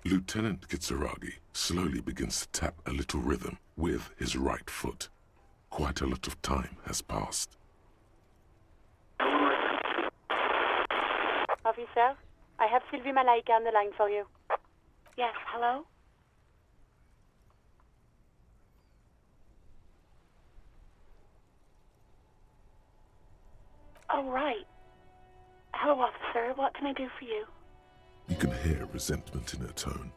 Lieutenant Kitsuragi slowly begins to tap a little rhythm with his right foot. Quite a lot of time has passed. Officer, I have Sylvie Malaika on the line for you. Yes, hello? Oh, right. Hello, officer. What can I do for you? You can hear resentment in her tone.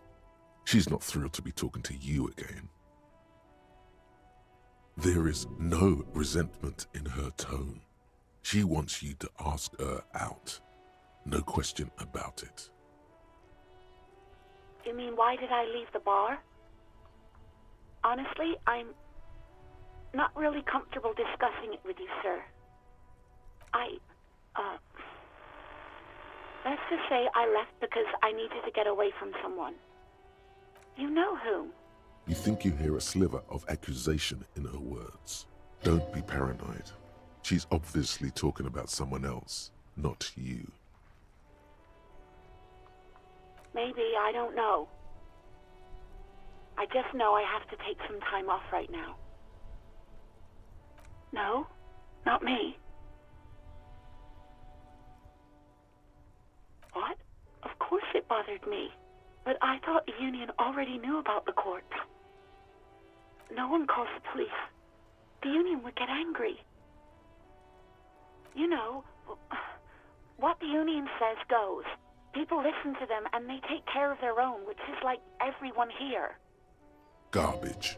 She's not thrilled to be talking to you again. There is no resentment in her tone. She wants you to ask her out. No question about it. You mean, why did I leave the bar? Honestly, I'm not really comfortable discussing it with you, sir. Let's just say I left because I needed to get away from someone. You know whom? You think you hear a sliver of accusation in her words. Don't be paranoid. She's obviously talking about someone else, not you. Maybe, I don't know. I just know I have to take some time off right now. No, not me. What? Of course it bothered me. But I thought the union already knew about the court. No one calls the police. The union would get angry. You know, what the union says goes. People listen to them and they take care of their own, which is like everyone here. Garbage.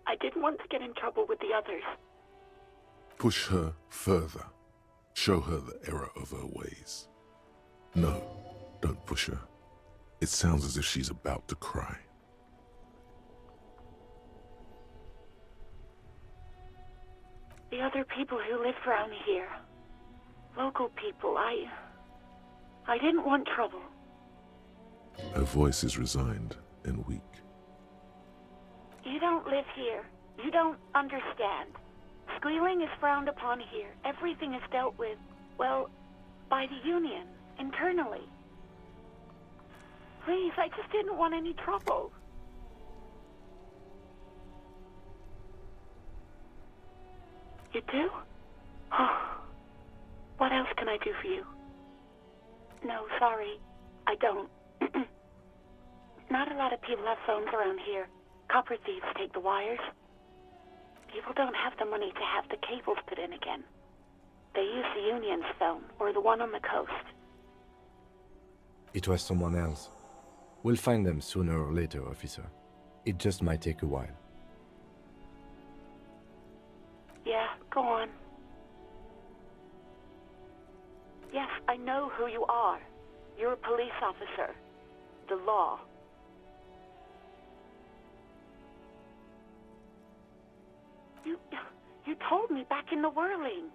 I didn't want to get in trouble with the others. Push her further. Show her the error of her ways. No, don't push her. It sounds as if she's about to cry. The other people who live around here. Local people, I didn't want trouble. Her voice is resigned and weak. You don't live here. You don't understand. Squealing is frowned upon here. Everything is dealt with, well, by the union, internally. Please, I just didn't want any trouble. You do? Oh, what else can I do for you? No, sorry, I don't. Not a lot of people have phones around here. Copper thieves take the wires. People don't have the money to have the cables put in again. They use the union's phone, or the one on the coast. It was someone else. We'll find them sooner or later, officer. It just might take a while. Yeah, go on. Yes, I know who you are. You're a police officer. The law. You told me back in the whirling.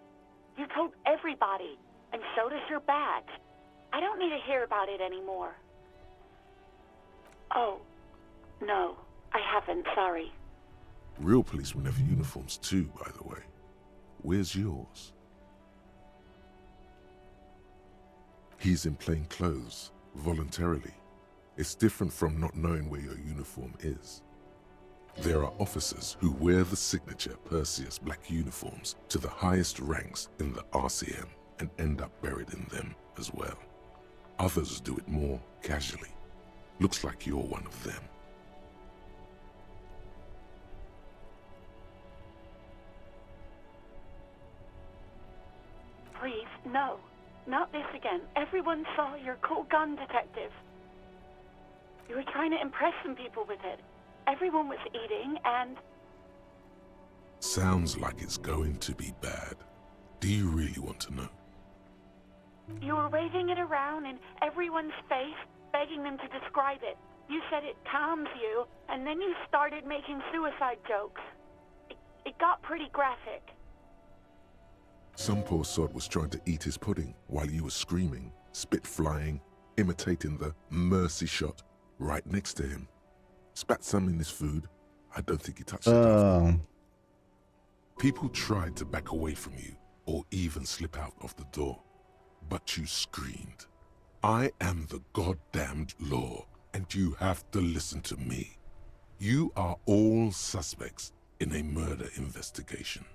You told everybody, and so does your badge. I don't need to hear about it anymore. Oh, no, I haven't, sorry. Real policemen have uniforms too, by the way. Where's yours? He's in plain clothes, voluntarily. It's different from not knowing where your uniform is. There are officers who wear the signature Perseus black uniforms to the highest ranks in the RCM and end up buried in them as well. Others do it more casually. Looks like you're one of them. Please, no. Not this again. Everyone saw your cool gun detective. You were trying to impress some people with it. Everyone was eating and... Sounds like it's going to be bad. Do you really want to know? You were waving it around in everyone's face, begging them to describe it. You said it calms you, and then you started making suicide jokes. It got pretty graphic. Some poor sod was trying to eat his pudding while you were screaming, spit flying, imitating the mercy shot right next to him. Spat some in his food. I don't think he touched it. People tried to back away from you or even slip out of the door, but you screamed. I am the goddamned law, and you have to listen to me. You are all suspects in a murder investigation.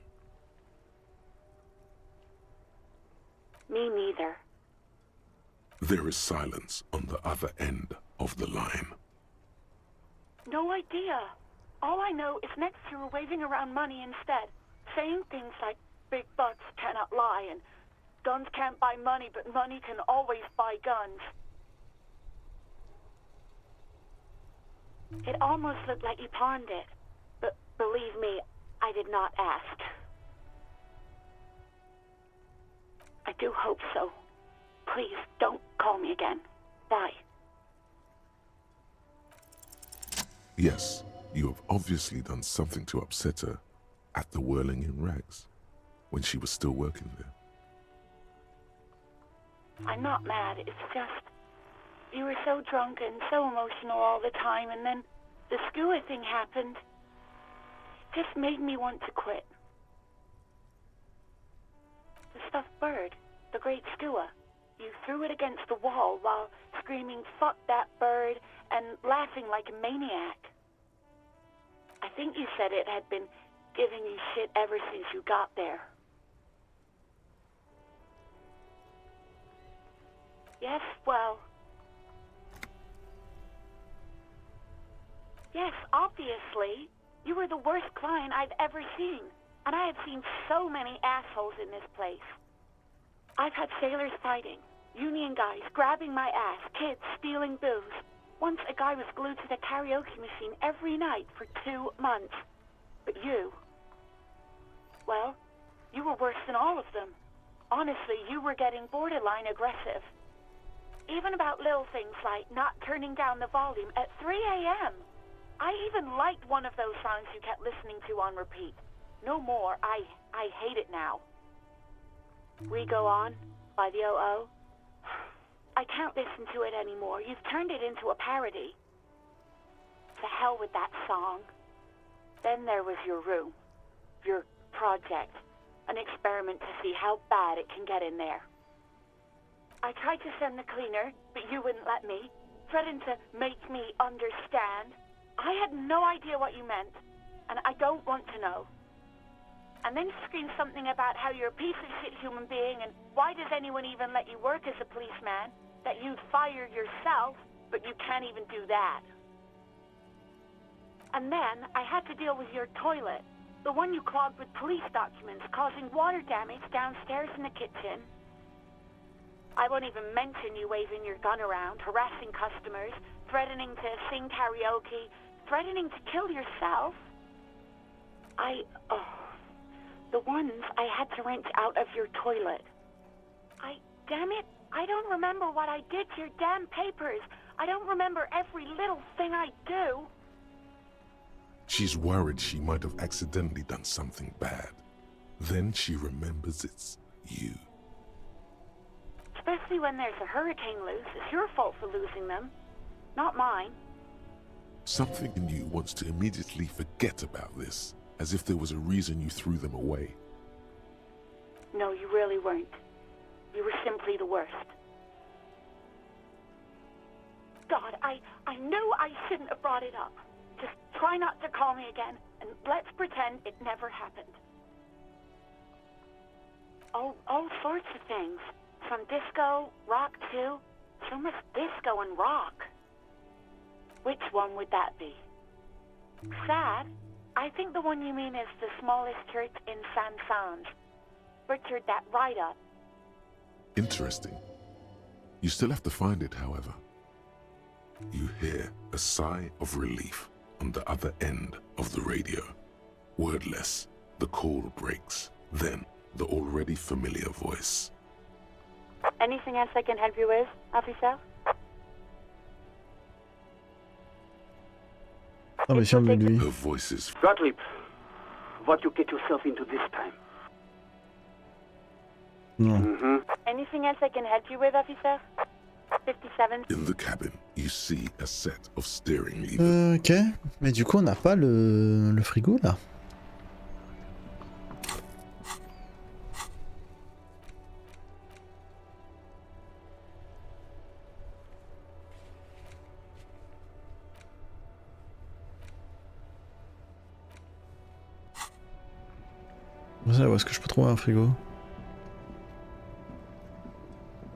Me neither. There is silence on the other end of the line. No idea. All I know is next you were waving around money instead, saying things like big bucks cannot lie and Guns can't buy money, but money can always buy guns. It almost looked like you pawned it. But believe me, I did not ask. I do hope so. Please, don't call me again. Bye. Yes, you have obviously done something to upset her at the Whirling in Rags, when she was still working there. I'm not mad, it's just... You were so drunk and so emotional all the time, and then the skua thing happened. It just made me want to quit. The stuffed bird, the great skua. You threw it against the wall while screaming, "Fuck that bird," and laughing like a maniac. I think you said it had been giving you shit ever since you got there. Yes, well... Yes, obviously. You were the worst client I've ever seen. And I have seen so many assholes in this place. I've had sailors fighting, union guys grabbing my ass, kids stealing booze. Once a guy was glued to the karaoke machine every night for 2 months. But you... Well, you were worse than all of them. Honestly, you were getting borderline aggressive. Even about little things like not turning down the volume at 3 a.m. I even liked one of those songs you kept listening to on repeat. No more. I hate it now. We Go On by the O.O. I can't listen to it anymore. You've turned it into a parody. To hell with that song. Then there was your room. Your project. An experiment to see how bad it can get in there. I tried to send the cleaner, but you wouldn't let me. Threatened to make me understand. I had no idea what you meant, and I don't want to know. And then you screamed something about how you're a piece of shit human being, and why does anyone even let you work as a policeman? That you'd fire yourself, but you can't even do that. And then I had to deal with your toilet, the one you clogged with police documents, causing water damage downstairs in the kitchen. I won't even mention you waving your gun around, harassing customers, threatening to sing karaoke, threatening to kill yourself. The ones I had to wrench out of your toilet. Damn it, I don't remember what I did to your damn papers. I don't remember every little thing I do. She's worried she might have accidentally done something bad. Then she remembers it's you. Especially when there's a hurricane loose. It's your fault for losing them, not mine. Something in you wants to immediately forget about this, as if there was a reason you threw them away. No, you really weren't. You were simply the worst. God, I knew I shouldn't have brought it up. Just try not to call me again, and let's pretend it never happened. All sorts of things. From disco, rock too. So much disco and rock. Which one would that be? Sad? I think the one you mean is the smallest church in Saint-Saëns. Butchered that right up. Interesting. You still have to find it, however. You hear a sigh of relief on the other end of the radio. Wordless, the call breaks. Then, the already familiar voice. Anything else I can help you with, officer? Ah mais tiens, mais lui. Her voice is... Gottlieb, what you get yourself into this time? Non. Anything else I can help you with, officer? 57. In the cabin, you see a set of steering levers. Ok, mais du coup on n'a pas le frigo là. Où est-ce que je peux trouver un frigo?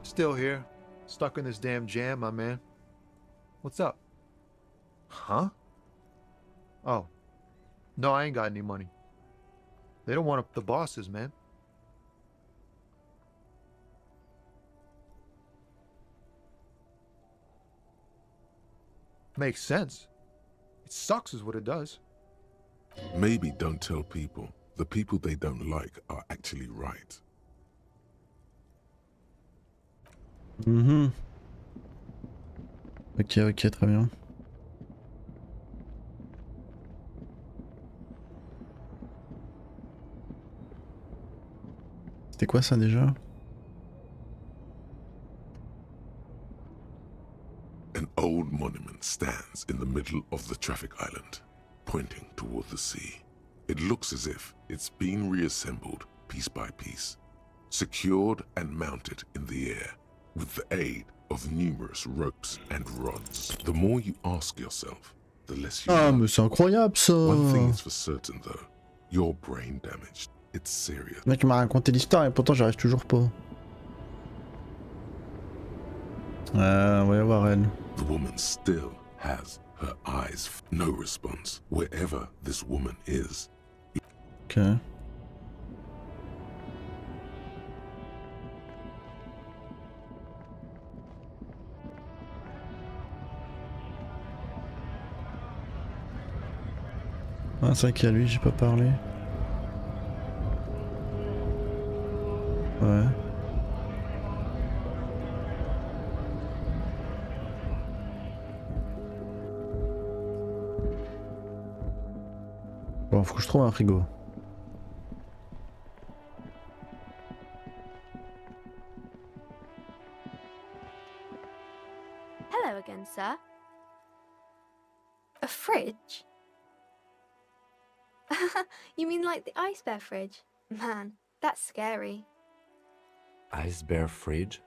Still here. Stuck in this damn jam, my man. What's up? Huh? Oh. No, I ain't got any money. They don't want up the bosses, man. Makes sense. It sucks is what it does. Maybe don't tell people. The people they don't like are actually right. Ok, ok, très bien. C'était quoi ça déjà? An old monument stands in the middle of the traffic island, pointing toward the sea. It looks as if it's been reassembled piece by piece, secured and mounted in the air with the aid of numerous ropes and rods. The more you ask yourself, the less you Ah, know. mais c'est incroyable ça! One thing is for certain though, you're brain damaged. It's serious. Le mec m'a raconté l'histoire et pourtant j'arrive toujours pas. On va y voir elle. The woman still has her eyes. No response wherever this woman is. Ok. Ah, c'est vrai qu'il y a lui, j'ai pas parlé. Ouais. Bon, faut que je trouve un frigo. Hello again, sir. A fridge? You mean like the ice bear fridge? Man, that's scary. Ice bear fridge?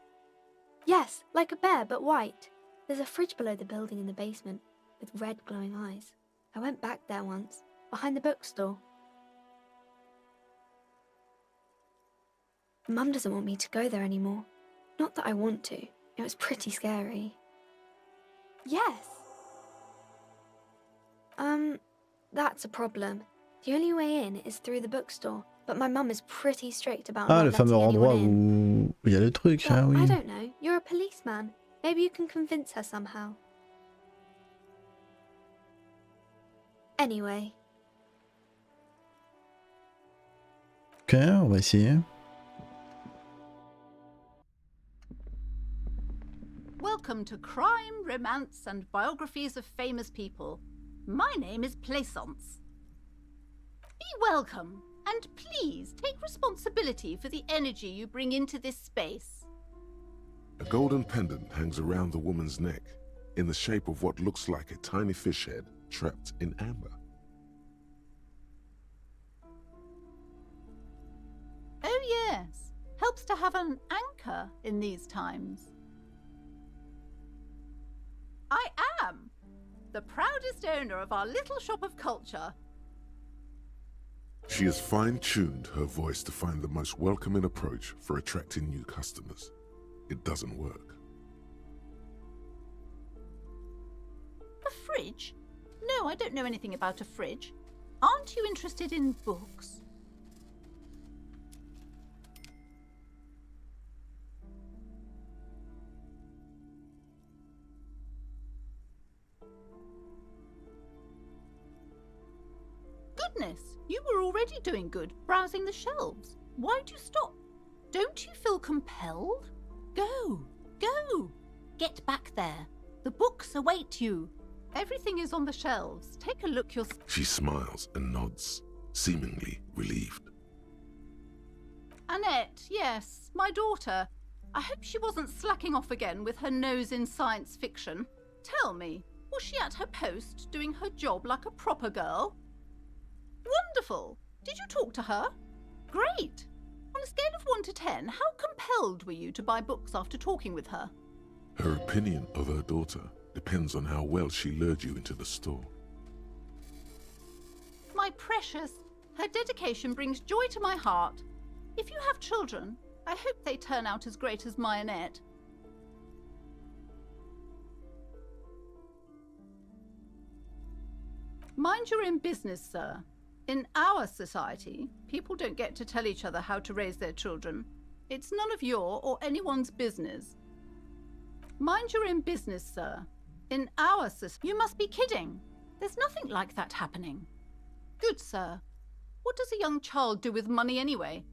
Yes, like a bear but white. There's a fridge below the building in the basement with red glowing eyes. I went back there once, behind the bookstore. Mum doesn't want me to go there anymore. Not that I want to. It was pretty scary. Yes. That's a problem. The only way in is through the bookstore, but my mum is pretty strict about Ah, not le fameux letting endroit anyone in. où il y a le truc, But ah oui. I don't know. You're a policeman. Maybe you can convince her somehow. Anyway. Ok, on va essayer. Welcome to Crime, Romance and Biographies of Famous People. My name is Plaisance. Be welcome, and please take responsibility for the energy you bring into this space. A golden pendant hangs around the woman's neck, in the shape of what looks like a tiny fish head trapped in amber. Oh yes, helps to have an anchor in these times. I am the proudest owner of our little shop of culture. She has fine-tuned her voice to find the most welcoming approach for attracting new customers. It doesn't work. A fridge? No, I don't know anything about a fridge. Aren't you interested in books? Goodness, you were already doing good, browsing the shelves. Why'd you stop? Don't you feel compelled? Go, go! Get back there. The books await you. Everything is on the shelves. Take a look yourself. She smiles and nods, seemingly relieved. Annette, yes, my daughter. I hope she wasn't slacking off again with her nose in science fiction. Tell me, was she at her post, doing her job like a proper girl? Wonderful! Did you talk to her? Great! On a scale of 1 to 10, how compelled were you to buy books after talking with her? Her opinion of her daughter depends on how well she lured you into the store. My precious, her dedication brings joy to my heart. If you have children, I hope they turn out as great as my Annette. Mind your own business, sir. In our society, people don't get to tell each other how to raise their children. It's none of your or anyone's business. Mind your own business, sir. In our system? You must be kidding. There's nothing like that happening. Good sir. What does a young child do with money anyway?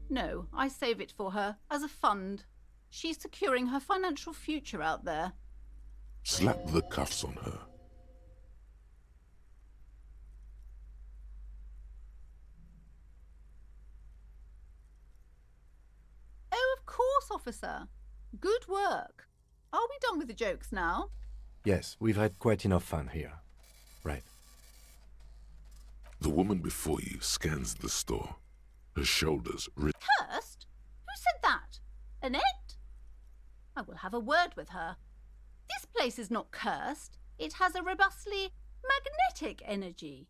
No, I save it for her, as a fund. She's securing her financial future out there. Slap the cuffs on her. Oh, of course, officer. Good work. Are we done with the jokes now? Yes, we've had quite enough fun here. Right. The woman before you scans the store. Her shoulders Cursed? Who said that? Annette? I will have a word with her. This place is not cursed. It has a robustly magnetic energy.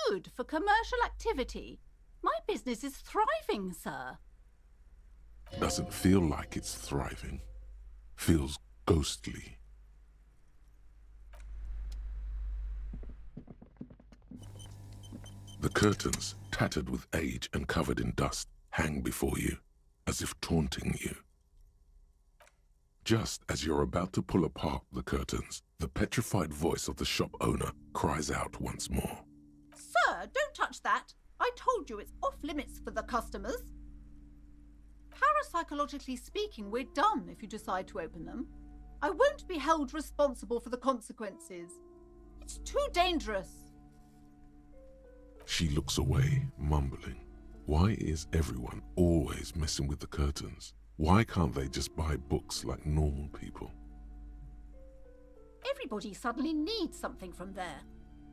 Good for commercial activity. My business is thriving, sir. doesn't feel like it's thriving. Feels ghostly. The curtains, tattered with age and covered in dust, hang before you, as if taunting you. Just as you're about to pull apart the curtains, the petrified voice of the shop owner cries out once more. Sir, don't touch that. I told you it's off limits for the customers. Parapsychologically speaking, we're done if you decide to open them. I won't be held responsible for the consequences. It's too dangerous. She looks away, mumbling. Why is everyone always messing with the curtains? Why can't they just buy books like normal people? Everybody suddenly needs something from there.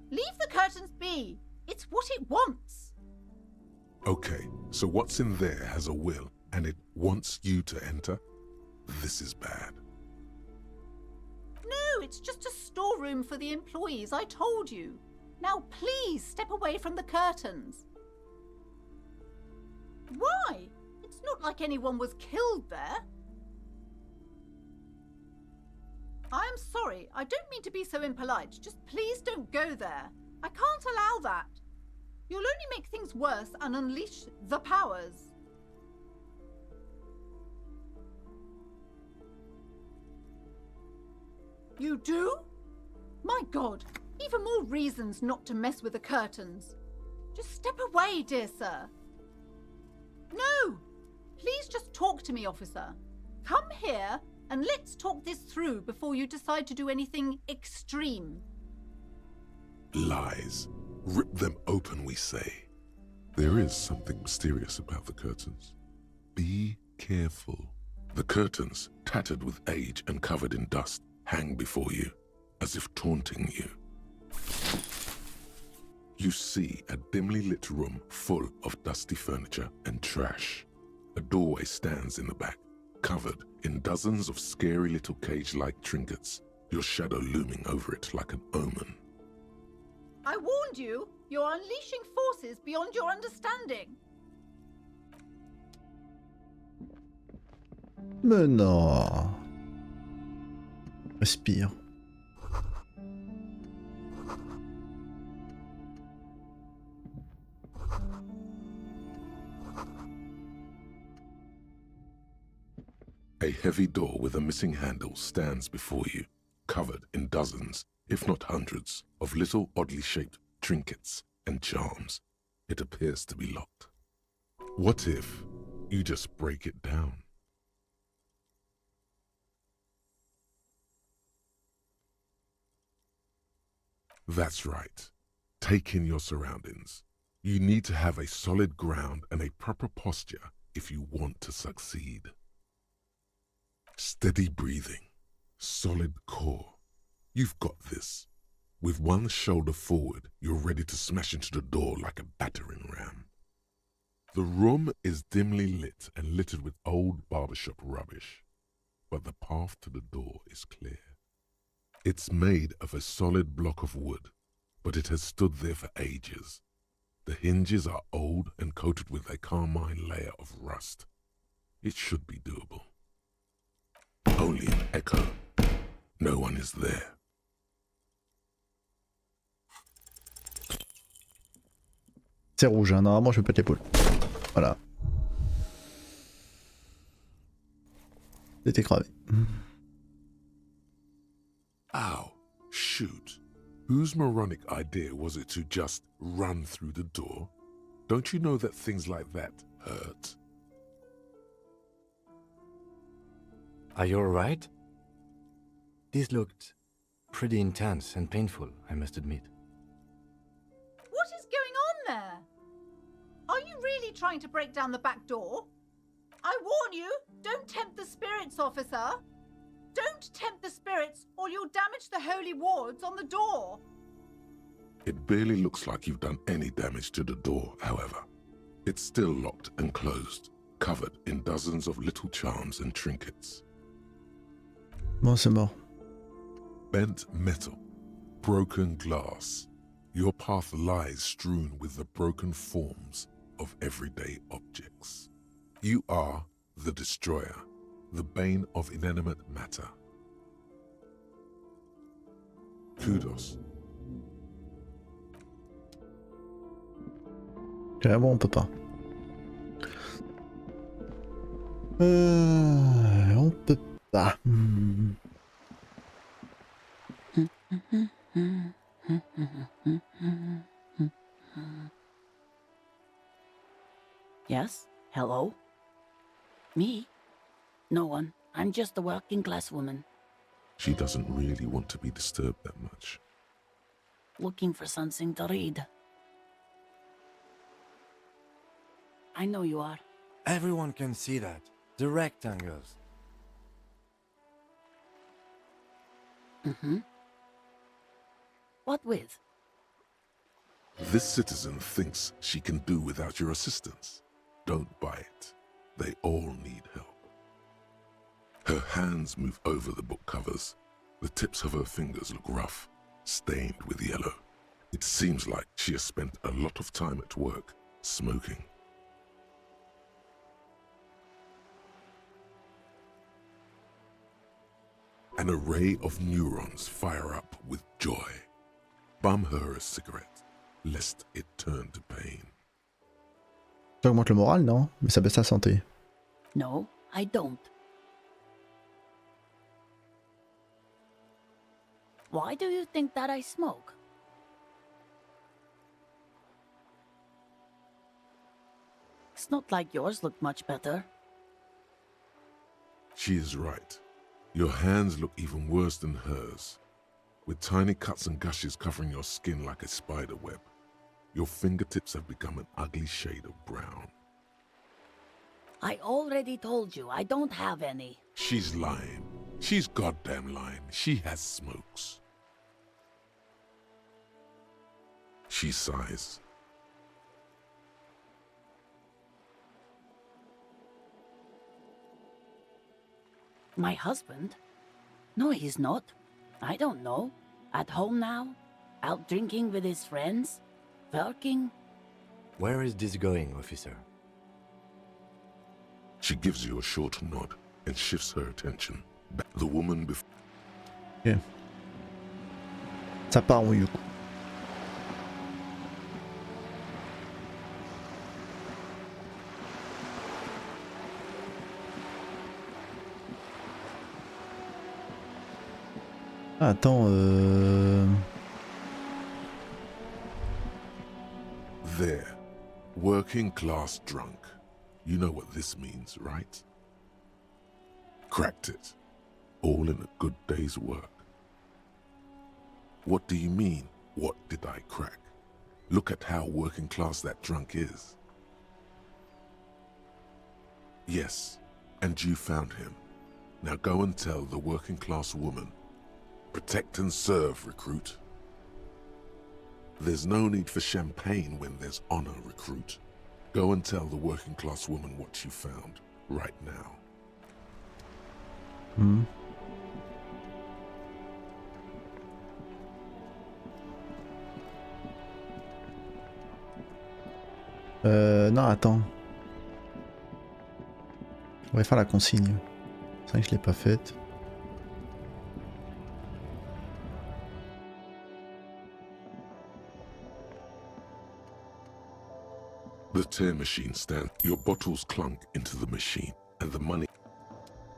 Leave the curtains be. It's what it wants. Okay, so what's in there has a will, and it wants you to enter? This is bad. No, it's just a storeroom for the employees, I told you. Now please step away from the curtains. Why? It's not like anyone was killed there. I am sorry, I don't mean to be so impolite. Just please don't go there. I can't allow that. You'll only make things worse and unleash the powers. You do? My God, even more reasons not to mess with the curtains. Just step away, dear sir. No! Please just talk to me, officer. Come here and let's talk this through before you decide to do anything extreme. Lies. Rip them open, we say. There is something mysterious about the curtains. Be careful. The curtains, tattered with age and covered in dust, hang before you, as if taunting you. You see a dimly lit room full of dusty furniture and trash. A doorway stands in the back, covered in dozens of scary little cage-like trinkets, your shadow looming over it like an omen. I warned you, you're unleashing forces beyond your understanding. Mais non. Respire. A heavy door with a missing handle stands before you, covered in dozens, if not hundreds, of little oddly shaped trinkets and charms. It appears to be locked. What if you just break it down? That's right. Take in your surroundings. You need to have a solid ground and a proper posture if you want to succeed. Steady breathing, solid core. You've got this. With one shoulder forward, you're ready to smash into the door like a battering ram. The room is dimly lit and littered with old barbershop rubbish, but the path to the door is clear. It's made of a solid block of wood, but it has stood there for ages. The hinges are old and coated with a carmine layer of rust. It should be doable. Only an echo. No one is there. C'est rouge, hein. Normalement je pète l'épaule. Voilà. C'était crevé. Ow. Whose moronic idea was it to just run through the door? Don't you know that things like that hurt? Are you alright? This looked pretty intense and painful, I must admit. What is going on there? Are you really trying to break down the back door? I warn you, don't tempt the spirits, officer. Don't tempt the spirits or you'll damage the holy wards on the door. It barely looks like you've done any damage to the door, however. It's still locked and closed, covered in dozens of little charms and trinkets. Bon, c'est mort. Bent metal, broken glass. Your path lies strewn with the broken forms of everyday objects. You are the destroyer, the bane of inanimate matter. Kudos. Ok, bon, on peut pas. On peut pas. Yes? Hello? Me? No one. I'm just a working class woman. She doesn't really want to be disturbed that much. Looking for something to read. I know you are. Everyone can see that. The rectangles. Mm-hmm. What with? This citizen thinks she can do without your assistance. Don't buy it. They all need help. Her hands move over the book covers. The tips of her fingers look rough, stained with yellow. It seems like she has spent a lot of time at work, smoking. An array of neurons fire up with joy. Bum her a cigarette, lest it turn to pain. Ça augmente le moral, non? Mais ça baisse la santé. No, I don't. Why do you think that I smoke? It's not like yours look much better. She is right. Your hands look even worse than hers, with tiny cuts and gushes covering your skin like a spider web. Your fingertips have become an ugly shade of brown. I already told you, I don't have any. She's lying. She's goddamn lying. She has smokes. She sighs. My husband? No, he's not. I don't know. At home now? Out drinking with his friends? Working? Where is this going, officer? She gives you a short nod and shifts her attention back. The woman before. Ok. Ça part en yuku. Ah, attends, There. Working class drunk. You know what this means, right? Cracked it. All in a good day's work. What do you mean, what did I crack? Look at how working class that drunk is. Yes, and you found him. Now go and tell the working class woman. Protect and serve, recruit. There's no need for champagne when there's honor, recruit. Go and tell the working class woman what you found, right now. Non, attends. On va faire la consigne. C'est vrai que je l'ai pas faite. The tear machine stands. Your bottles clunk into the machine, and the money.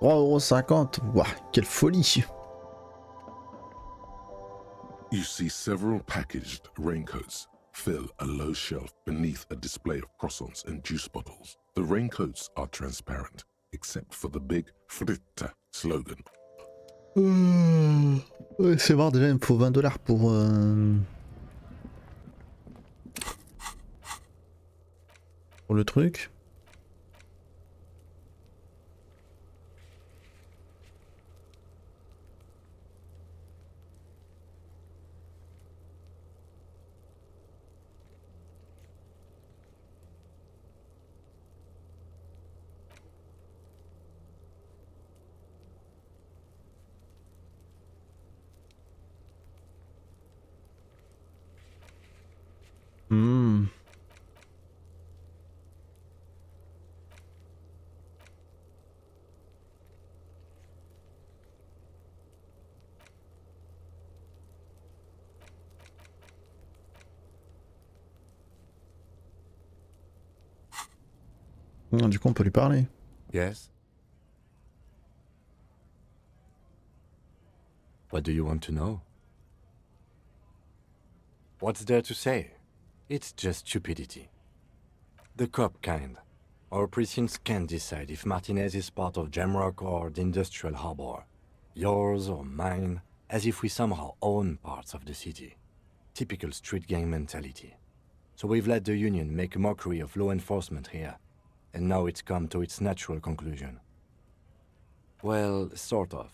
3,50 €. Ouah, quelle folie! You see several packaged raincoats fill a low shelf beneath a display of croissants and juice bottles. The raincoats are transparent, except for the big fritta slogan. Ouais, c'est marrant, déjà il me faut $20 pour le truc. Hmm. Du coup, on peut lui parler. Yes? What do you want to know? What's there to say? It's just stupidity. The cop kind. Our precincts can't decide if Martinez is part of Jamrock or the Industrial Harbor. Yours or mine, as if we somehow own parts of the city. Typical street gang mentality. So we've let the Union make a mockery of law enforcement here. And now it's come to its natural conclusion. Well, sort of.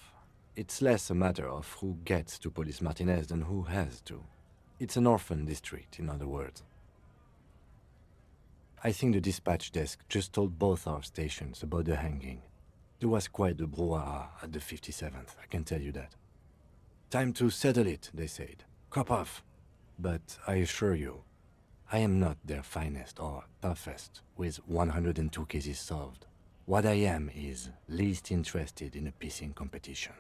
It's less a matter of who gets to police Martinez than who has to. It's an orphan district, in other words. I think the dispatch desk just told both our stations about the hanging. There was quite the brouhaha at the 57th, I can tell you that. Time to settle it, they said. Cop off. But I assure you, I am not their finest or toughest with 102 cases solved. What I am is least interested in a pissing competition.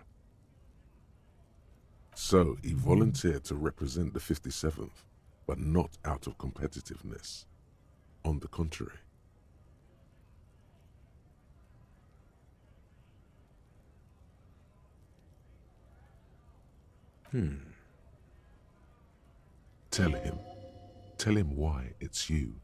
So he volunteered to represent the 57th, but not out of competitiveness. On the contrary. Tell him why it's you.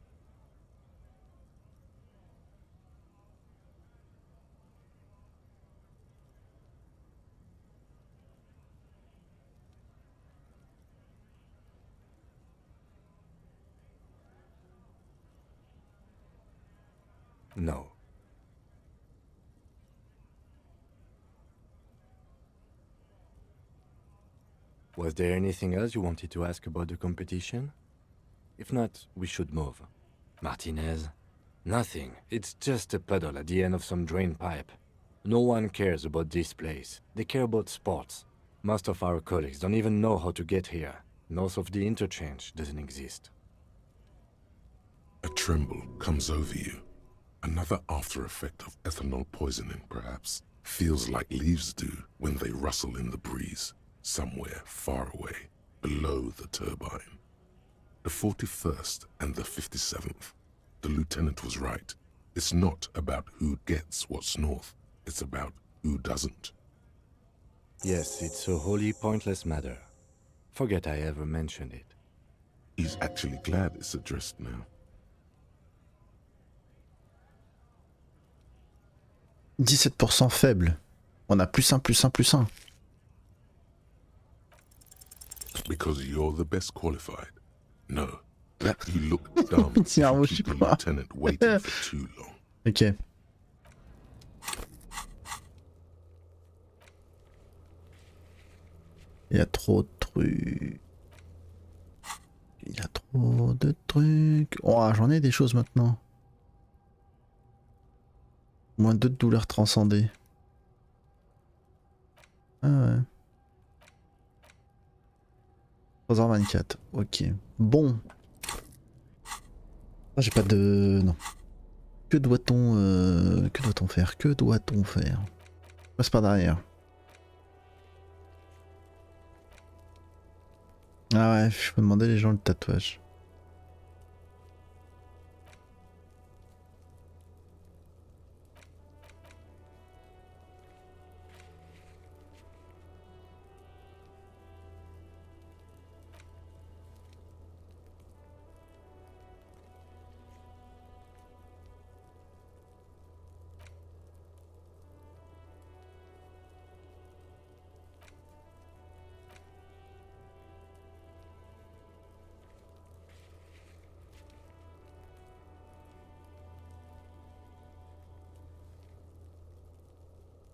No. Was there anything else you wanted to ask about the competition? If not, we should move. Martinez? Nothing. It's just a puddle at the end of some drain pipe. No one cares about this place. They care about sports. Most of our colleagues don't even know how to get here. North of the interchange doesn't exist. A tremble comes over you. Another after effect of ethanol poisoning, perhaps. Feels like leaves do when they rustle in the breeze, somewhere far away, below the turbine. The 41st and the 57th. The lieutenant was right. It's not about who gets what's north. It's about who doesn't. Yes, it's a wholly pointless matter. Forget I ever mentioned it. He's actually glad it's addressed now. 17% faible. On a +1, +1, +1. Because you're the best qualified. No, you look dumb if Tiens, you moi, je keep sais the pas. lieutenant waiting for too long. Ok. Il y a trop de trucs. Il y a trop de trucs. Oh, j'en ai des choses maintenant. Moins 2 de douleurs transcendées. Ah ouais. 3h24. Ok. Bon. Ah, j'ai pas de... Non. Que doit-on faire? Que doit-on faire? Passe par derrière. Ah ouais, je peux demander les gens le tatouage.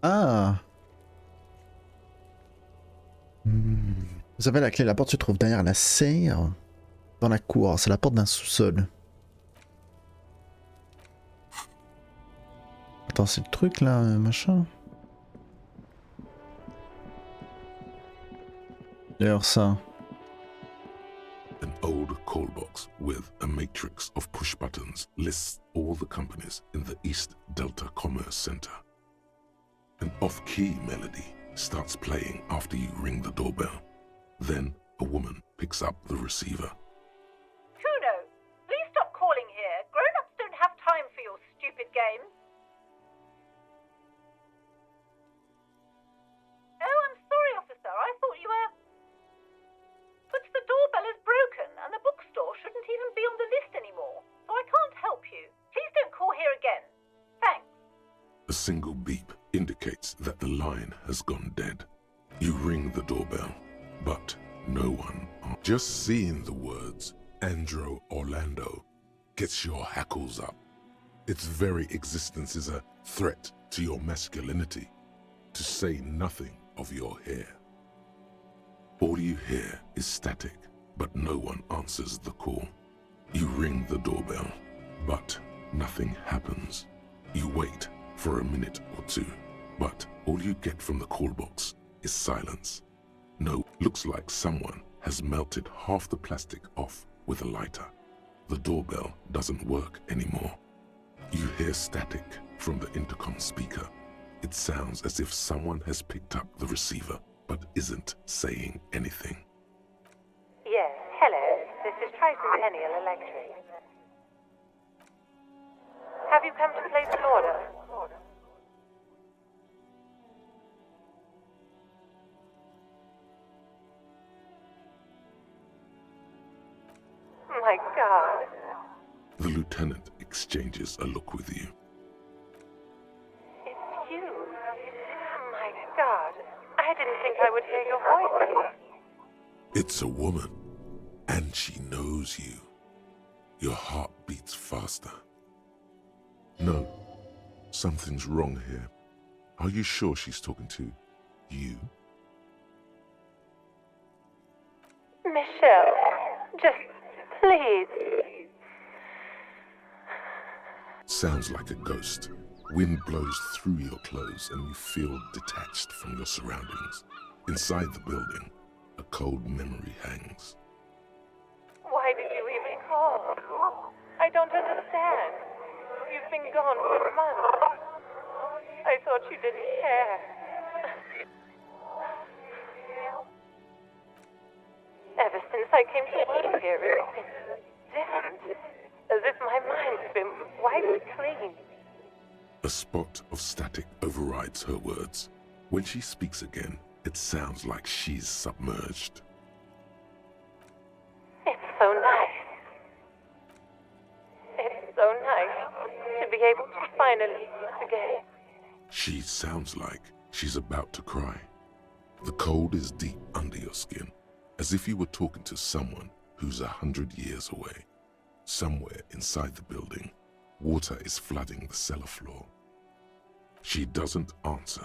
Ah. Vous avez la clé, la porte se trouve derrière la serre, dans la cour, c'est la porte d'un sous-sol. Attends, c'est le truc là, machin. D'ailleurs ça. An old call box with a matrix of push buttons lists all the companies in the East Delta Commerce Center. An off-key melody starts playing after you ring the doorbell. Then a woman picks up the receiver. Kuno, please stop calling here. Grown-ups don't have time for your stupid games. Oh, I'm sorry, officer. I thought you were... But the doorbell is broken, and the bookstore shouldn't even be on the list anymore, so I can't help you. Please don't call here again. Thanks. A single beep indicates that the line has gone dead. You ring the doorbell, but no one. Just seeing the words Andro Orlando gets your hackles up. Its very existence is a threat to your masculinity, to say nothing of your hair. All you hear is static, but no one answers the call. You ring the doorbell, but nothing happens. You wait for a minute or two, but all you get from the call box is silence. No, looks like someone has melted half the plastic off with a lighter. The doorbell doesn't work anymore. You hear static from the intercom speaker. It sounds as if someone has picked up the receiver but isn't saying anything. Yes, hello. This is Tricentennial Electric. Have you come to place an order? My God. The lieutenant exchanges a look with you. It's you. My God. I didn't think I would hear your voice. It's a woman, and she knows you. Your heart beats faster. No, something's wrong here. Are you sure she's talking to you? Michelle, just please. Sounds like a ghost. Wind blows through your clothes and you feel detached from your surroundings. Inside the building, a cold memory hangs. Why did you even call? I don't understand. You've been gone for months. I thought you didn't care. Ever since I came to work here, it's been different. As if my mind's been wiped clean. A spot of static overrides her words. When she speaks again, it sounds like she's submerged. It's so nice. It's so nice to be able to finally meet again. She sounds like she's about to cry. The cold is deep under your skin, as if you were talking to someone who's 100 years away. Somewhere inside the building, water is flooding the cellar floor. She doesn't answer.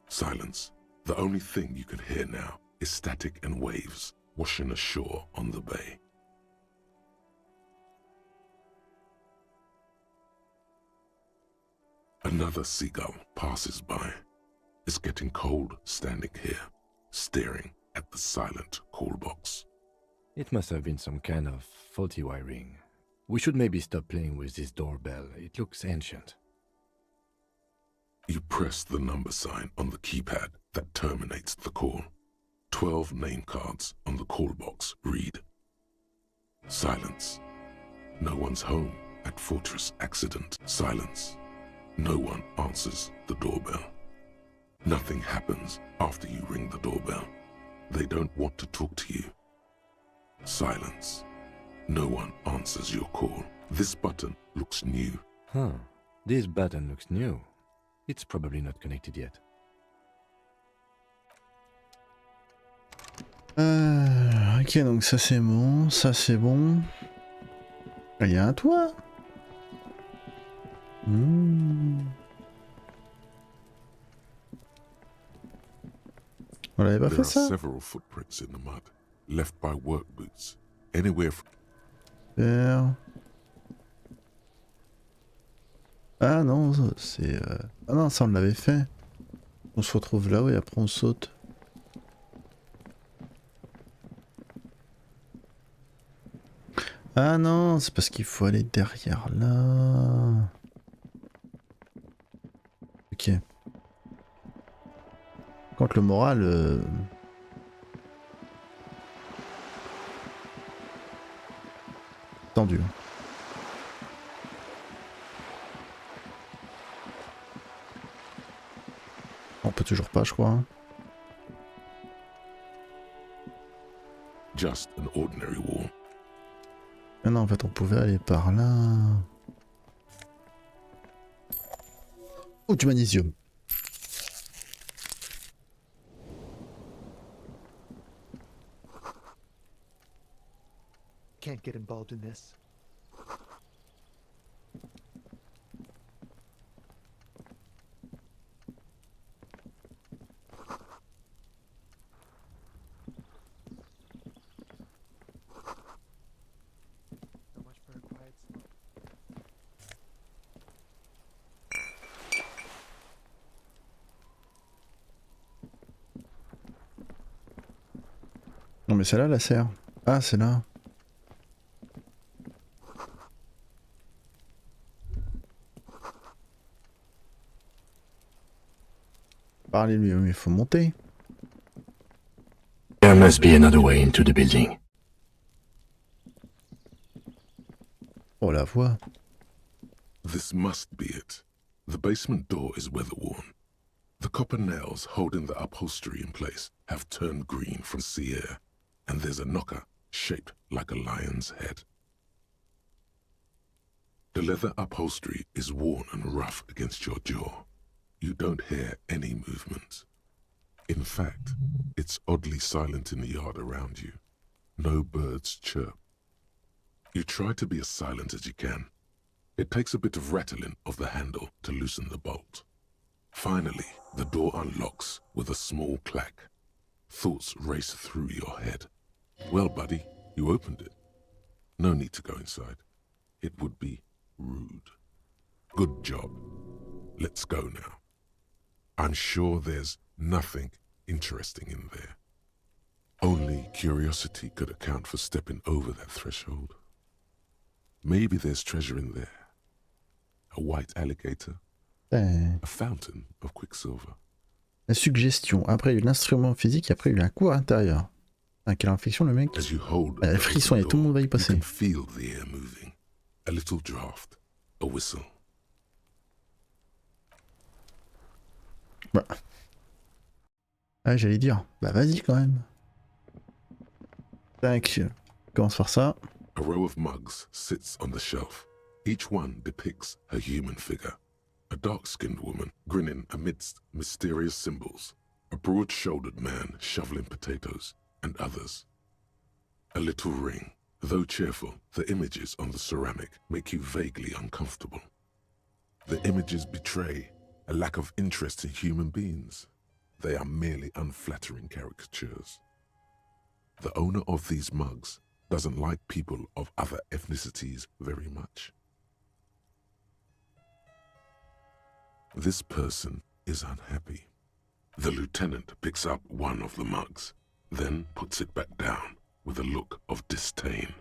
Silence. The only thing you can hear now is static and waves washing ashore on the bay. Another seagull passes by. It's getting cold standing here, staring at the silent call box. It must have been some kind of faulty wiring. We should maybe stop playing with this doorbell. It looks ancient. You press the number sign on the keypad that terminates the call. 12 name cards on the call box read. Silence. No one's home at Fortress Accident. Silence. No one answers the doorbell. Nothing happens after you ring the doorbell. They don't want to talk to you. Silence. No one answers your call. This button looks new. Huh. This button looks new. It's probably not connected yet. Ok, donc ça c'est bon, ça c'est bon. Il y a un toit. On l'avait pas There fait are ça? several footprints in the mud, left by work boots, anywhere from... Faire. Ah non, c'est... Ah non, ça on l'avait fait. On se retrouve là-haut et après on saute. Ah non, c'est parce qu'il faut aller derrière là. Ok. Quand le moral... tendu. On peut toujours pas, je crois. Hein. Just an ordinary wall. Ah non, en fait, on pouvait aller par là. Oh, du magnésium. Can't get involved in this. Non mais celle-là, la serre. Ah, c'est là. Parlez-lui, mais il faut monter. There must be another way into the building. Oh, la voix. This must be it. The basement door is weather-worn. The copper nails holding the upholstery in place have turned green from sea air, and there's a knocker shaped like a lion's head. The leather upholstery is worn and rough against your jaw. You don't hear any movement. In fact, it's oddly silent in the yard around you. No birds chirp. You try to be as silent as you can. It takes a bit of rattling of the handle to loosen the bolt. Finally, the door unlocks with a small clack. Thoughts race through your head. Well, buddy, you opened it. No need to go inside. It would be rude. Good job. Let's go now. I'm sure there's nothing interesting in there. Only curiosity could account for stepping over that threshold. Maybe there's treasure in there. A white alligator. A fountain of quicksilver. La suggestion. Après, il y a eu l'instrument physique et après, il y a eu un cours intérieur. Ah, quelle infection, le mec. Ah, le frisson, et tout le monde va y passer. You can feel the air moving. A little draft. A whistle. Bah. Ah, j'allais dire. Bah, vas-y quand même. Tac. Commence par ça. A row of mugs sits on the shelf. Each one depicts a human figure. A dark-skinned woman grinning amidst mysterious symbols. A broad-shouldered man shoveling potatoes, and others. A little ring. Though cheerful, the images on the ceramic make you vaguely uncomfortable. The images betray a lack of interest in human beings. They are merely unflattering caricatures. The owner of these mugs doesn't like people of other ethnicities very much. This person is unhappy. The lieutenant picks up one of the mugs, then puts it back down with a look of disdain.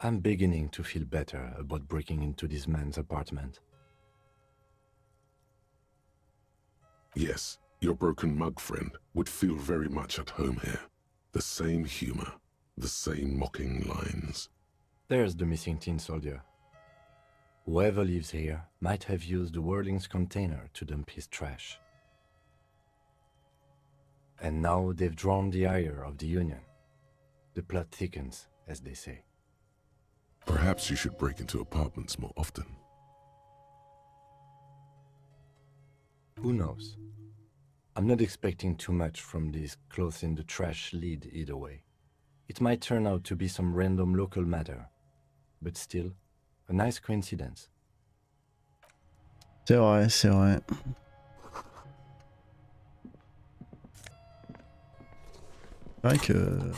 I'm beginning to feel better about breaking into this man's apartment. Yes, your broken mug friend would feel very much at home here. The same humor, the same mocking lines. There's the missing tin soldier. Whoever lives here might have used the Whirling's container to dump his trash. And now they've drawn the ire of the Union. The plot thickens, as they say. Perhaps you should break into apartments more often. Who knows? I'm not expecting too much from this clothes in the trash lead either way. It might turn out to be some random local matter, but still, a nice coincidence. C'est vrai, c'est vrai. C'est vrai que...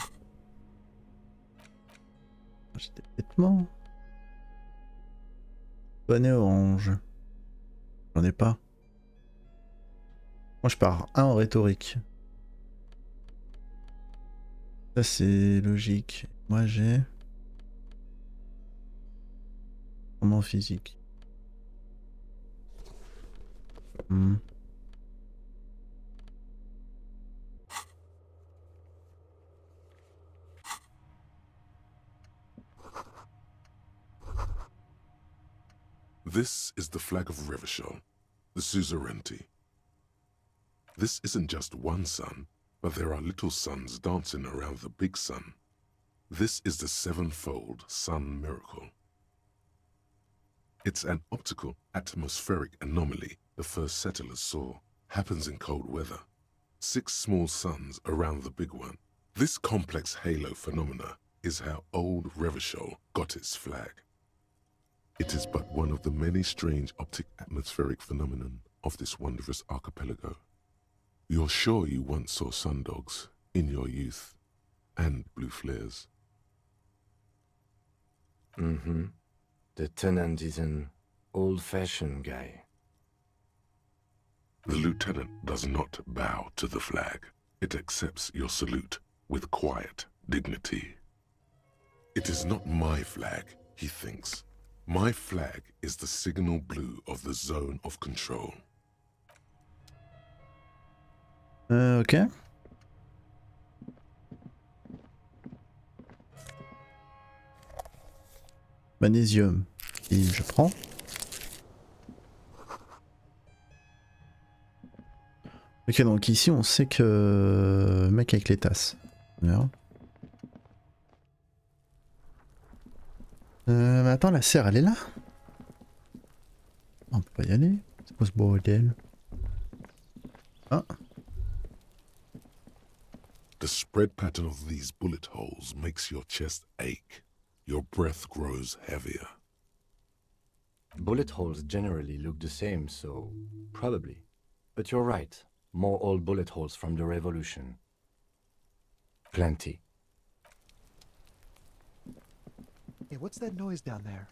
J'ai des vêtements. Bonnet orange. J'en ai pas. Moi je pars 1 en rhétorique. Ça c'est logique. Moi j'ai... Comment physique. This is the flag of Revachol, the suzerainty. This isn't just one sun, but there are little suns dancing around the big sun. This is the sevenfold sun miracle. It's an optical atmospheric anomaly the first settlers saw. Happens in cold weather. 6 small suns around the big one. This complex halo phenomena is how old Revachol got its flag. It is but one of the many strange optic atmospheric phenomenon of this wondrous archipelago. You're sure you once saw sundogs in your youth, and blue flares. Mm-hmm. The tenant is an old-fashioned guy. The lieutenant does not bow to the flag. It accepts your salute with quiet dignity. It is not my flag, he thinks. My flag is the signal blue of the zone of control. Ok. Magnésium. Et je prends. Ok, donc ici on sait que... Mec avec les tasses. Bien. Mais attends, la serre elle est là. On peut pas y aller. C'est quoi ce bordel? Ah. The spread pattern of these bullet holes makes your chest ache. Your breath grows heavier. Bullet holes generally look the same, so probably. But you're right. More old bullet holes from the revolution. Plenty. Hey, what's that noise down there?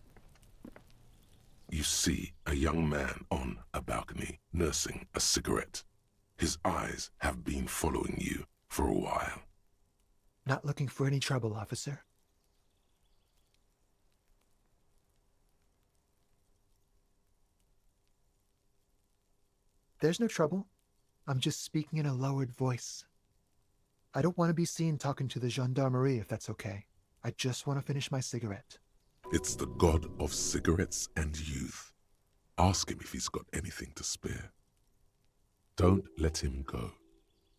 You see a young man on a balcony nursing a cigarette. His eyes have been following you for a while. Not looking for any trouble, officer. There's no trouble. I'm just speaking in a lowered voice. I don't want to be seen talking to the gendarmerie if that's okay. I just want to finish my cigarette. It's the god of cigarettes and youth. Ask him if he's got anything to spare. Don't let him go.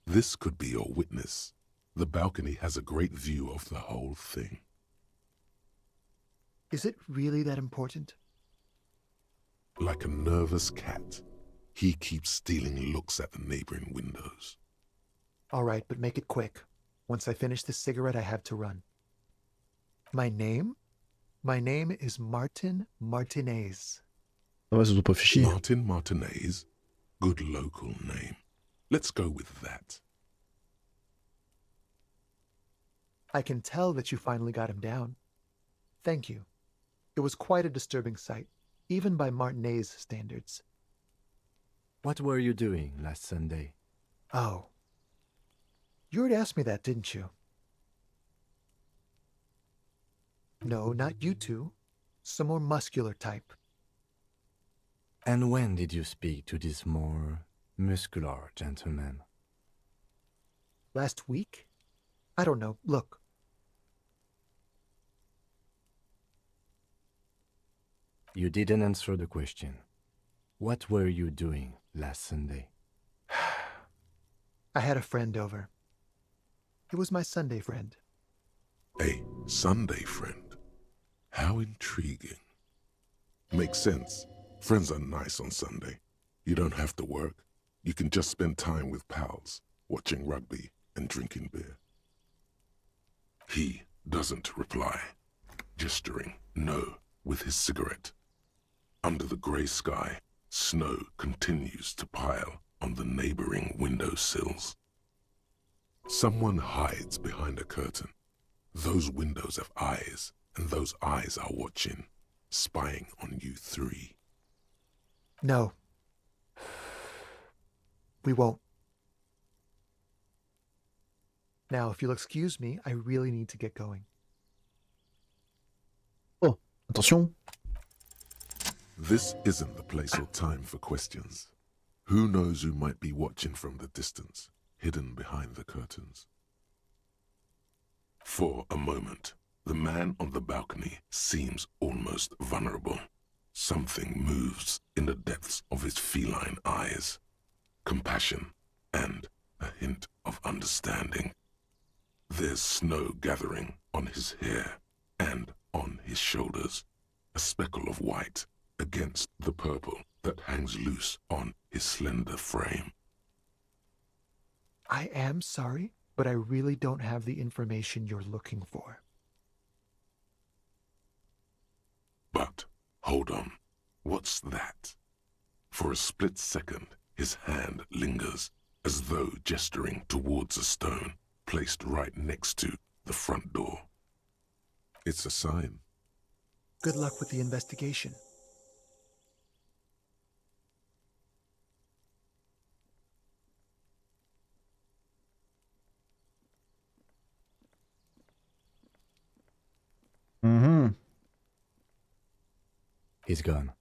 This could be your witness. The balcony has a great view of the whole thing. Is it really that important? Like a nervous cat, he keeps stealing looks at the neighboring windows. All right, but make it quick. Once I finish this cigarette, I have to run. My name? My name is Martin Martinez. Martin Martinez? Good local name. Let's go with that. I can tell that you finally got him down. Thank you. It was quite a disturbing sight, even by Martinez standards. What were you doing last Sunday? Oh. You already asked me that, didn't you? No, not you two. Some more muscular type. And when did you speak to this more muscular gentleman? Last week? I don't know. Look. You didn't answer the question. What were you doing last Sunday? I had a friend over. It was my Sunday friend. A Sunday friend? How intriguing. Makes sense. Friends are nice on Sunday. You don't have to work. You can just spend time with pals, watching rugby and drinking beer. He doesn't reply, gesturing no with his cigarette. Under the grey sky, snow continues to pile on the neighboring windowsills. Someone hides behind a curtain. Those windows have eyes, and those eyes are watching, spying on you three. No. We won't. Now, if you'll excuse me, I really need to get going. Oh, attention. This isn't the place or time for questions. Who knows who might be watching from the distance, hidden behind the curtains? For a moment, the man on the balcony seems almost vulnerable. Something moves in the depths of his feline eyes. Compassion and a hint of understanding. There's snow gathering on his hair and on his shoulders. A speckle of white against the purple that hangs loose on his slender frame. I am sorry, but I really don't have the information you're looking for. But, hold on, what's that? For a split second, his hand lingers, as though gesturing towards a stone placed right next to the front door. It's a sign. Good luck with the investigation. Mm-hmm. He's gone.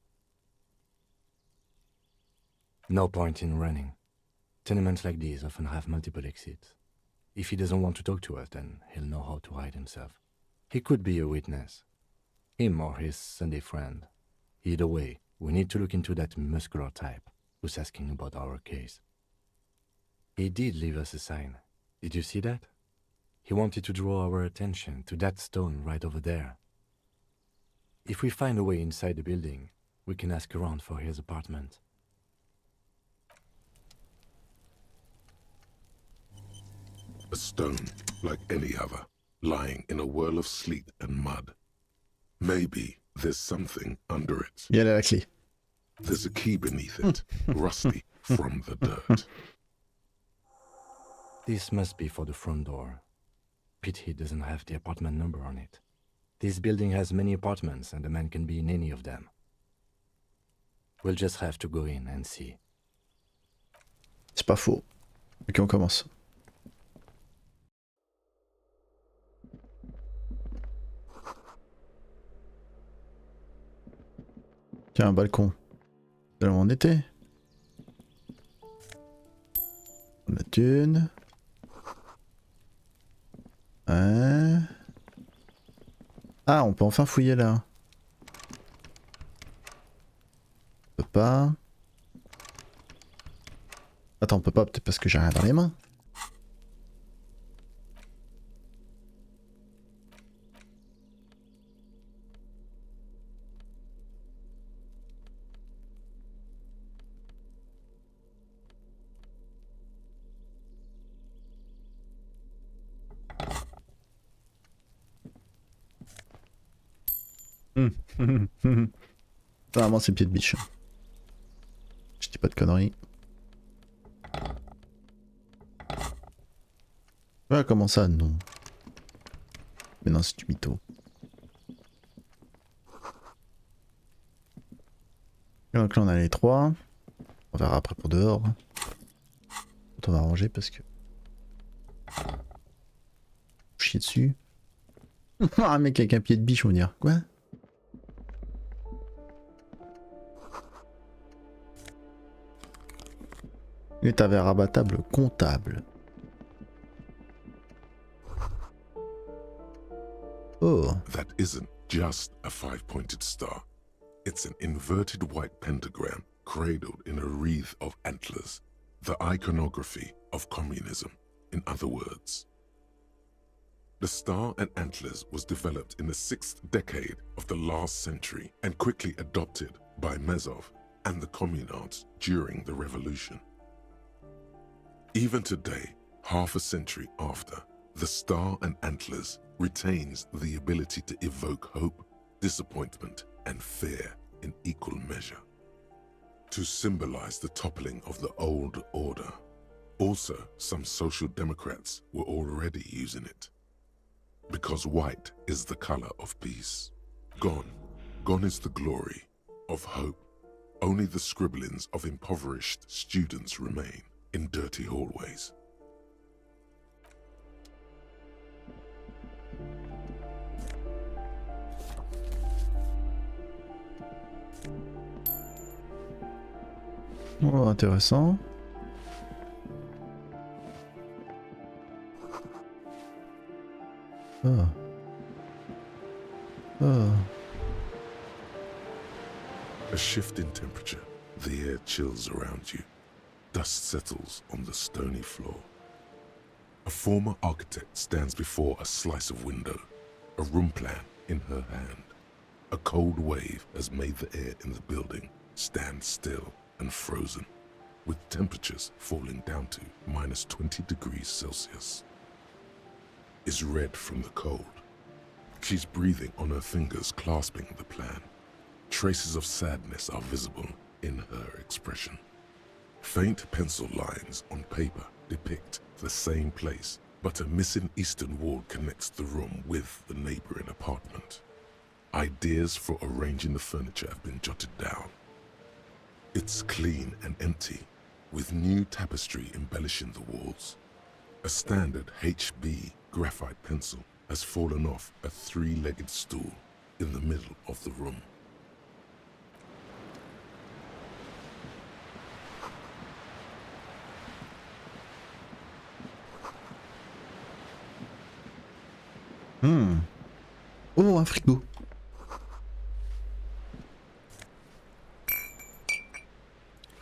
No point in running. Tenements like these often have multiple exits. If he doesn't want to talk to us, then he'll know how to hide himself. He could be a witness. Him or his Sunday friend. Either way, we need to look into that muscular type who's asking about our case. He did leave us a sign. Did you see that? He wanted to draw our attention to that stone right over there. If we find a way inside the building, we can ask around for his apartment. A stone like any other, lying in a whirl of sleet and mud. Maybe there's something under it. Il y a la clé. There's a key beneath it, rusty from the dirt. This must be for the front door. Pity doesn't have the apartment number on it. This building has many apartments and the man can be in any of them. We'll just have to go in and see. C'est pas faux. Ok, on commence. Tiens, un balcon. C'est là où on était. On a une. Ouais. Ah, on peut enfin fouiller là. On peut pas. Attends, on peut pas, peut-être parce que j'ai rien dans les mains. Vraiment c'est pieds de biche. Je dis pas de conneries. Ouais, comment ça, non? Mais non, c'est du mytho. Donc là on a les trois. On verra après pour dehors. On va ranger parce que... Chier dessus. Un mec avec un pied de biche, on va dire. Quoi? Et t'avais un rabattable comptable. Oh. That isn't just a five-pointed star. It's an inverted white pentagram cradled in a wreath of antlers. The iconography of communism, in other words. The star and antlers was developed in the 6th decade of the last century and quickly adopted by Mezov and the communards during the revolution. Even today, half a century after, the star and antlers retains the ability to evoke hope, disappointment, and fear in equal measure. To symbolize the toppling of the old order, Also, some social democrats were already using it. Because white is the color of peace. Gone is the glory of hope. Only the scribblings of impoverished students remain in dirty hallways. Oh, intéressant. Ah. Ah. A shift in temperature, the air chills around you. Dust settles on the stony floor. A former architect stands before a slice of window, a room plan in her hand. A cold wave has made the air in the building stand still and frozen, with temperatures falling down to minus 20 degrees Celsius. Is red from the cold. She's breathing on her fingers, clasping the plan. Traces of sadness are visible in her expression. Faint pencil lines on paper depict the same place, but a missing eastern wall connects the room with the neighboring apartment. Ideas for arranging the furniture have been jotted down. It's clean and empty, with new tapestry embellishing the walls. A standard HB graphite pencil has fallen off a three-legged stool in the middle of the room. Oh, un frigo.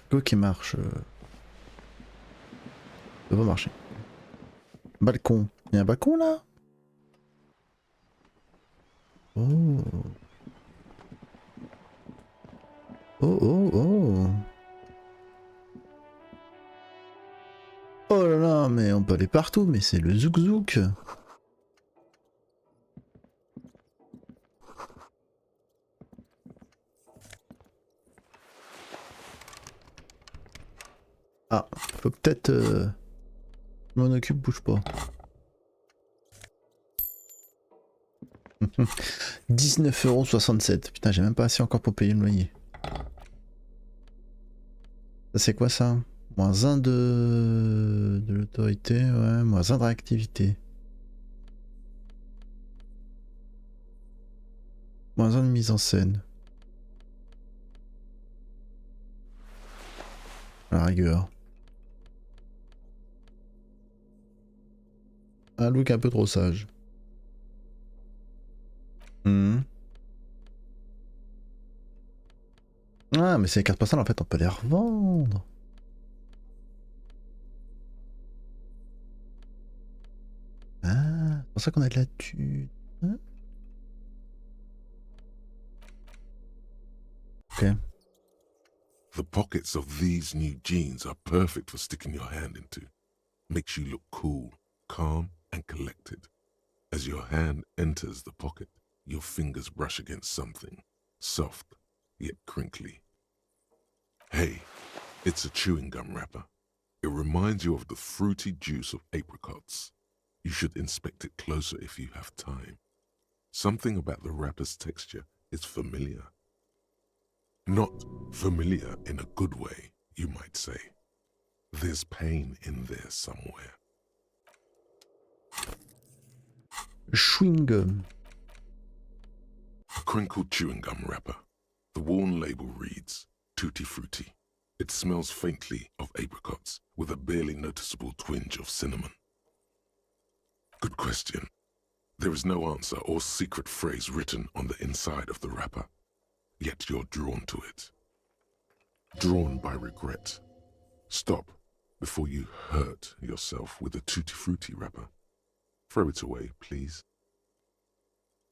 Frigo qui marche. Ça va marcher. Balcon. Il y a un balcon là? Oh. Oh oh oh. Oh là là, mais on peut aller partout, mais c'est le zouk zouk. Ah, faut peut-être... Je m'en occupe, bouge pas. 19,67 €. Putain, j'ai même pas assez encore pour payer le loyer. Ça c'est quoi ça? Moins 1 de l'autorité, ouais, moins 1 de réactivité. Moins 1 de mise en scène. À la rigueur. Un look un peu trop sage. Ah, mais ces cartes postales en fait on peut les revendre. Ah, c'est pour ça qu'on a de la thune. Hein? Ok. The pockets of these new jeans are perfect for sticking your hand into. Makes you look cool, calm, and collected. As your hand enters the pocket, your fingers brush against something, soft, yet crinkly. Hey, it's a chewing gum wrapper. It reminds you of the fruity juice of apricots. You should inspect it closer if you have time. Something about the wrapper's texture is familiar. Not familiar in a good way, you might say. There's pain in there somewhere. Chewing gum. A crinkled chewing gum wrapper. The worn label reads, Tutti Frutti. It smells faintly of apricots with a barely noticeable twinge of cinnamon. Good question. There is no answer or secret phrase written on the inside of the wrapper, yet you're drawn to it. Drawn by regret. Stop before you hurt yourself with a Tutti Frutti wrapper. Throw it away, please.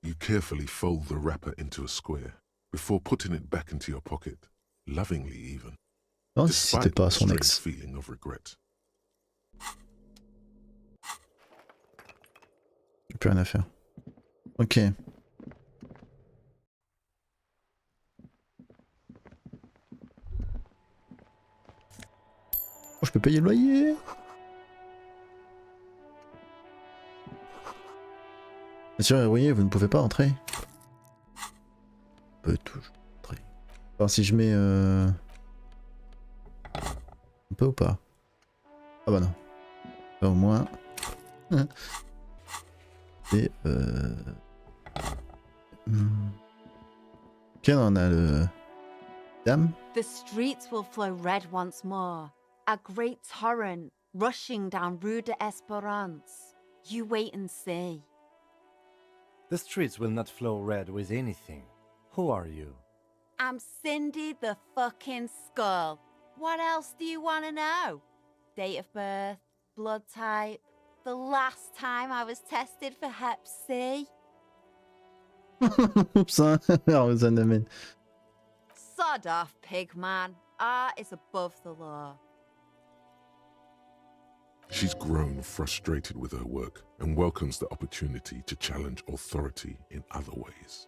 You carefully fold the wrapper into a square before putting it back into your pocket, lovingly even. Despite the strange feeling of regret. J'ai plus rien à faire. Ok. Oh, je peux payer le loyer. Monsieur Héroïer, vous ne pouvez pas entrer. On peut toujours entrer. Alors si je mets... On peut ou pas? Ah bah non. Là, au moins... Et Ok, on a le... Dame. The streets will flow red once more. A great torrent rushing down Rue de Espérance. You wait and see. The streets will not flow red with anything. Who are you? I'm Cindy the fucking Skull. What else do you want to know? Date of birth, blood type, the last time I was tested for Hep C. Oups, hein. Alors, ça n'amène. Sod off, pig man. Art is above the law. She's grown frustrated with her work and welcomes the opportunity to challenge authority in other ways.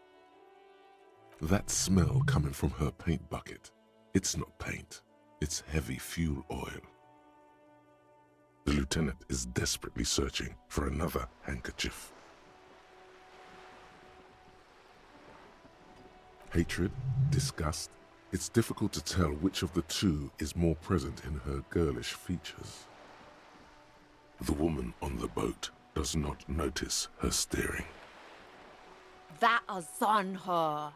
That smell coming from her paint bucket, it's not paint, it's heavy fuel oil. The lieutenant is desperately searching for another handkerchief. Hatred, disgust, it's difficult to tell which of the two is more present in her girlish features. The woman on the boat does not notice her staring. That is on her.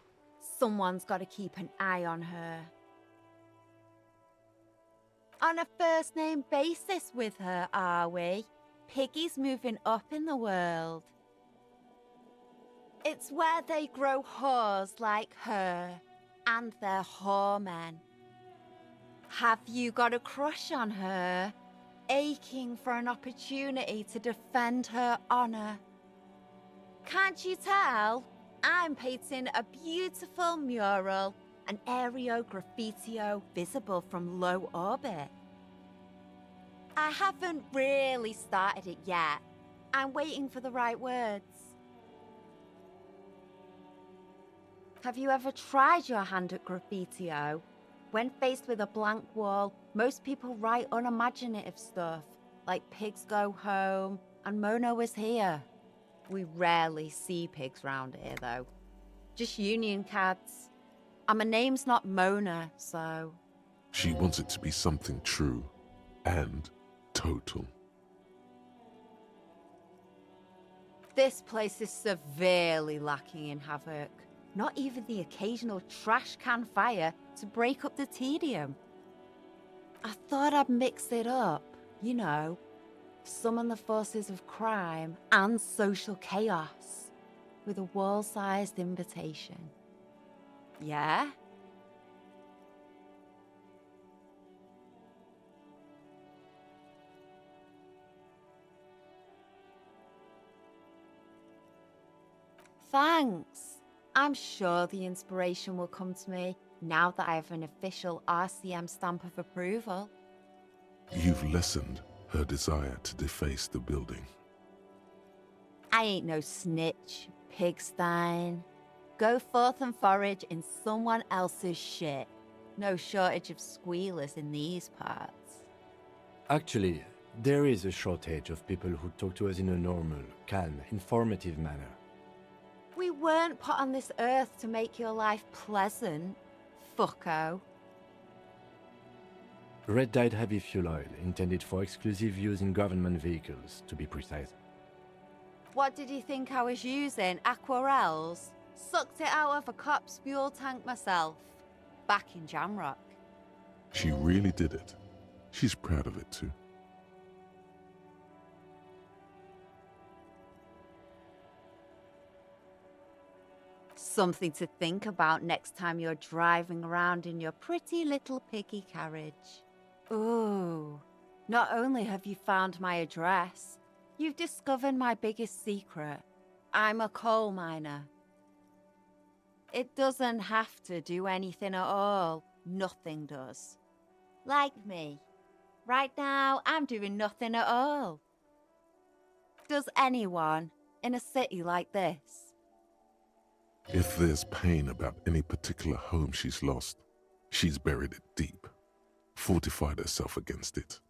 Someone's got to keep an eye on her. On a first-name basis with her, are we? Piggy's moving up in the world. It's where they grow whores like her, and they're whoremen. Have you got a crush on her? Aching for an opportunity to defend her honor. Can't you tell? I'm painting a beautiful mural, an aereo graffitio visible from low orbit. I haven't really started it yet. I'm waiting for the right words. Have you ever tried your hand at graffitio? When faced with a blank wall, most people write unimaginative stuff, like pigs go home and Mona was here. We rarely see pigs round here, though. Just union cads. And my name's not Mona, so... She wants it to be something true and total. This place is severely lacking in havoc. Not even the occasional trash can fire to break up the tedium. I thought I'd mix it up, you know, summon the forces of crime and social chaos with a wall-sized invitation. Yeah? Thanks. I'm sure the inspiration will come to me now that I have an official RCM stamp of approval. You've lessened her desire to deface the building. I ain't no snitch, pigstein. Go forth and forage in someone else's shit. No shortage of squealers in these parts. Actually, there is a shortage of people who talk to us in a normal, calm, informative manner. We weren't put on this earth to make your life pleasant, fucko. Red dyed heavy fuel oil, intended for exclusive use in government vehicles, to be precise. What did you think I was using? Aquarels? Sucked it out of a cop's fuel tank myself. Back in Jamrock. She really did it. She's proud of it too. Something to think about next time you're driving around in your pretty little piggy carriage. Ooh, not only have you found my address, you've discovered my biggest secret. I'm a coal miner. It doesn't have to do anything at all. Nothing does. Like me. Right now, I'm doing nothing at all. Does anyone in a city like this? If there's pain about any particular home she's lost, she's buried it deep, fortified herself against it.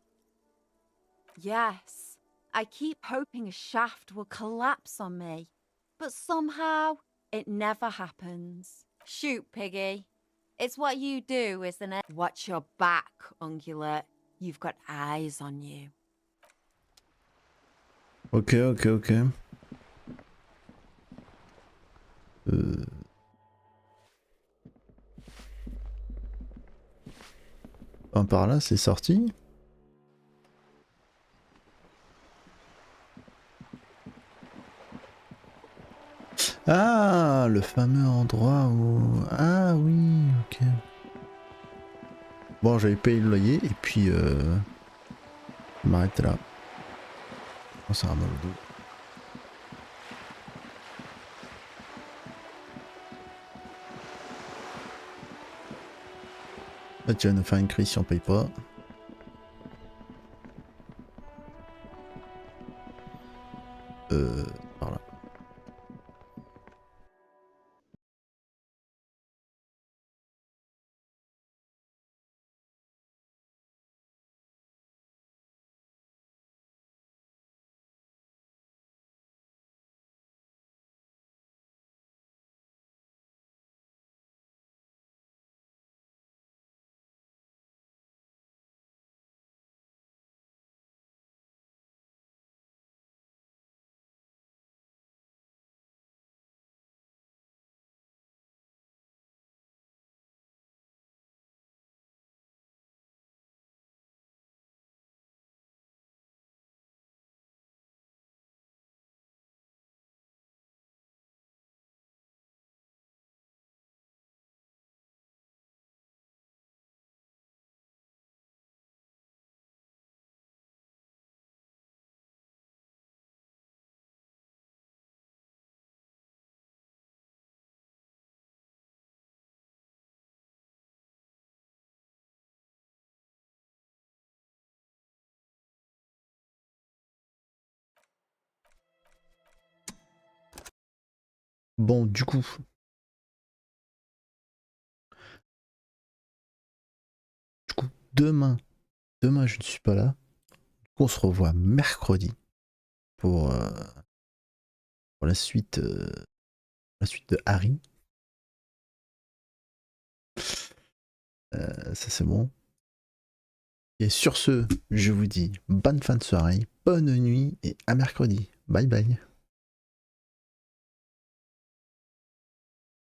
Yes, I keep hoping a shaft will collapse on me, but But somehow, it never happens. Shoot, Piggy. It's what you do, isn't it? Watch your back, Ungulate. You've got eyes on you. Ok. Par là, c'est sorti. Ah, le fameux endroit où... Ah oui, ok. Bon, j'avais payé le loyer et puis... Je m'arrête là. Oh, ça a mal au dos. Là, tu vas nous faire une crise si on paye pas. Par là. Bon, du coup, demain je ne suis pas là. On se revoit mercredi pour la suite de Harry. Ça c'est bon. Et sur ce, je vous dis bonne fin de soirée, bonne nuit et à mercredi. Bye bye.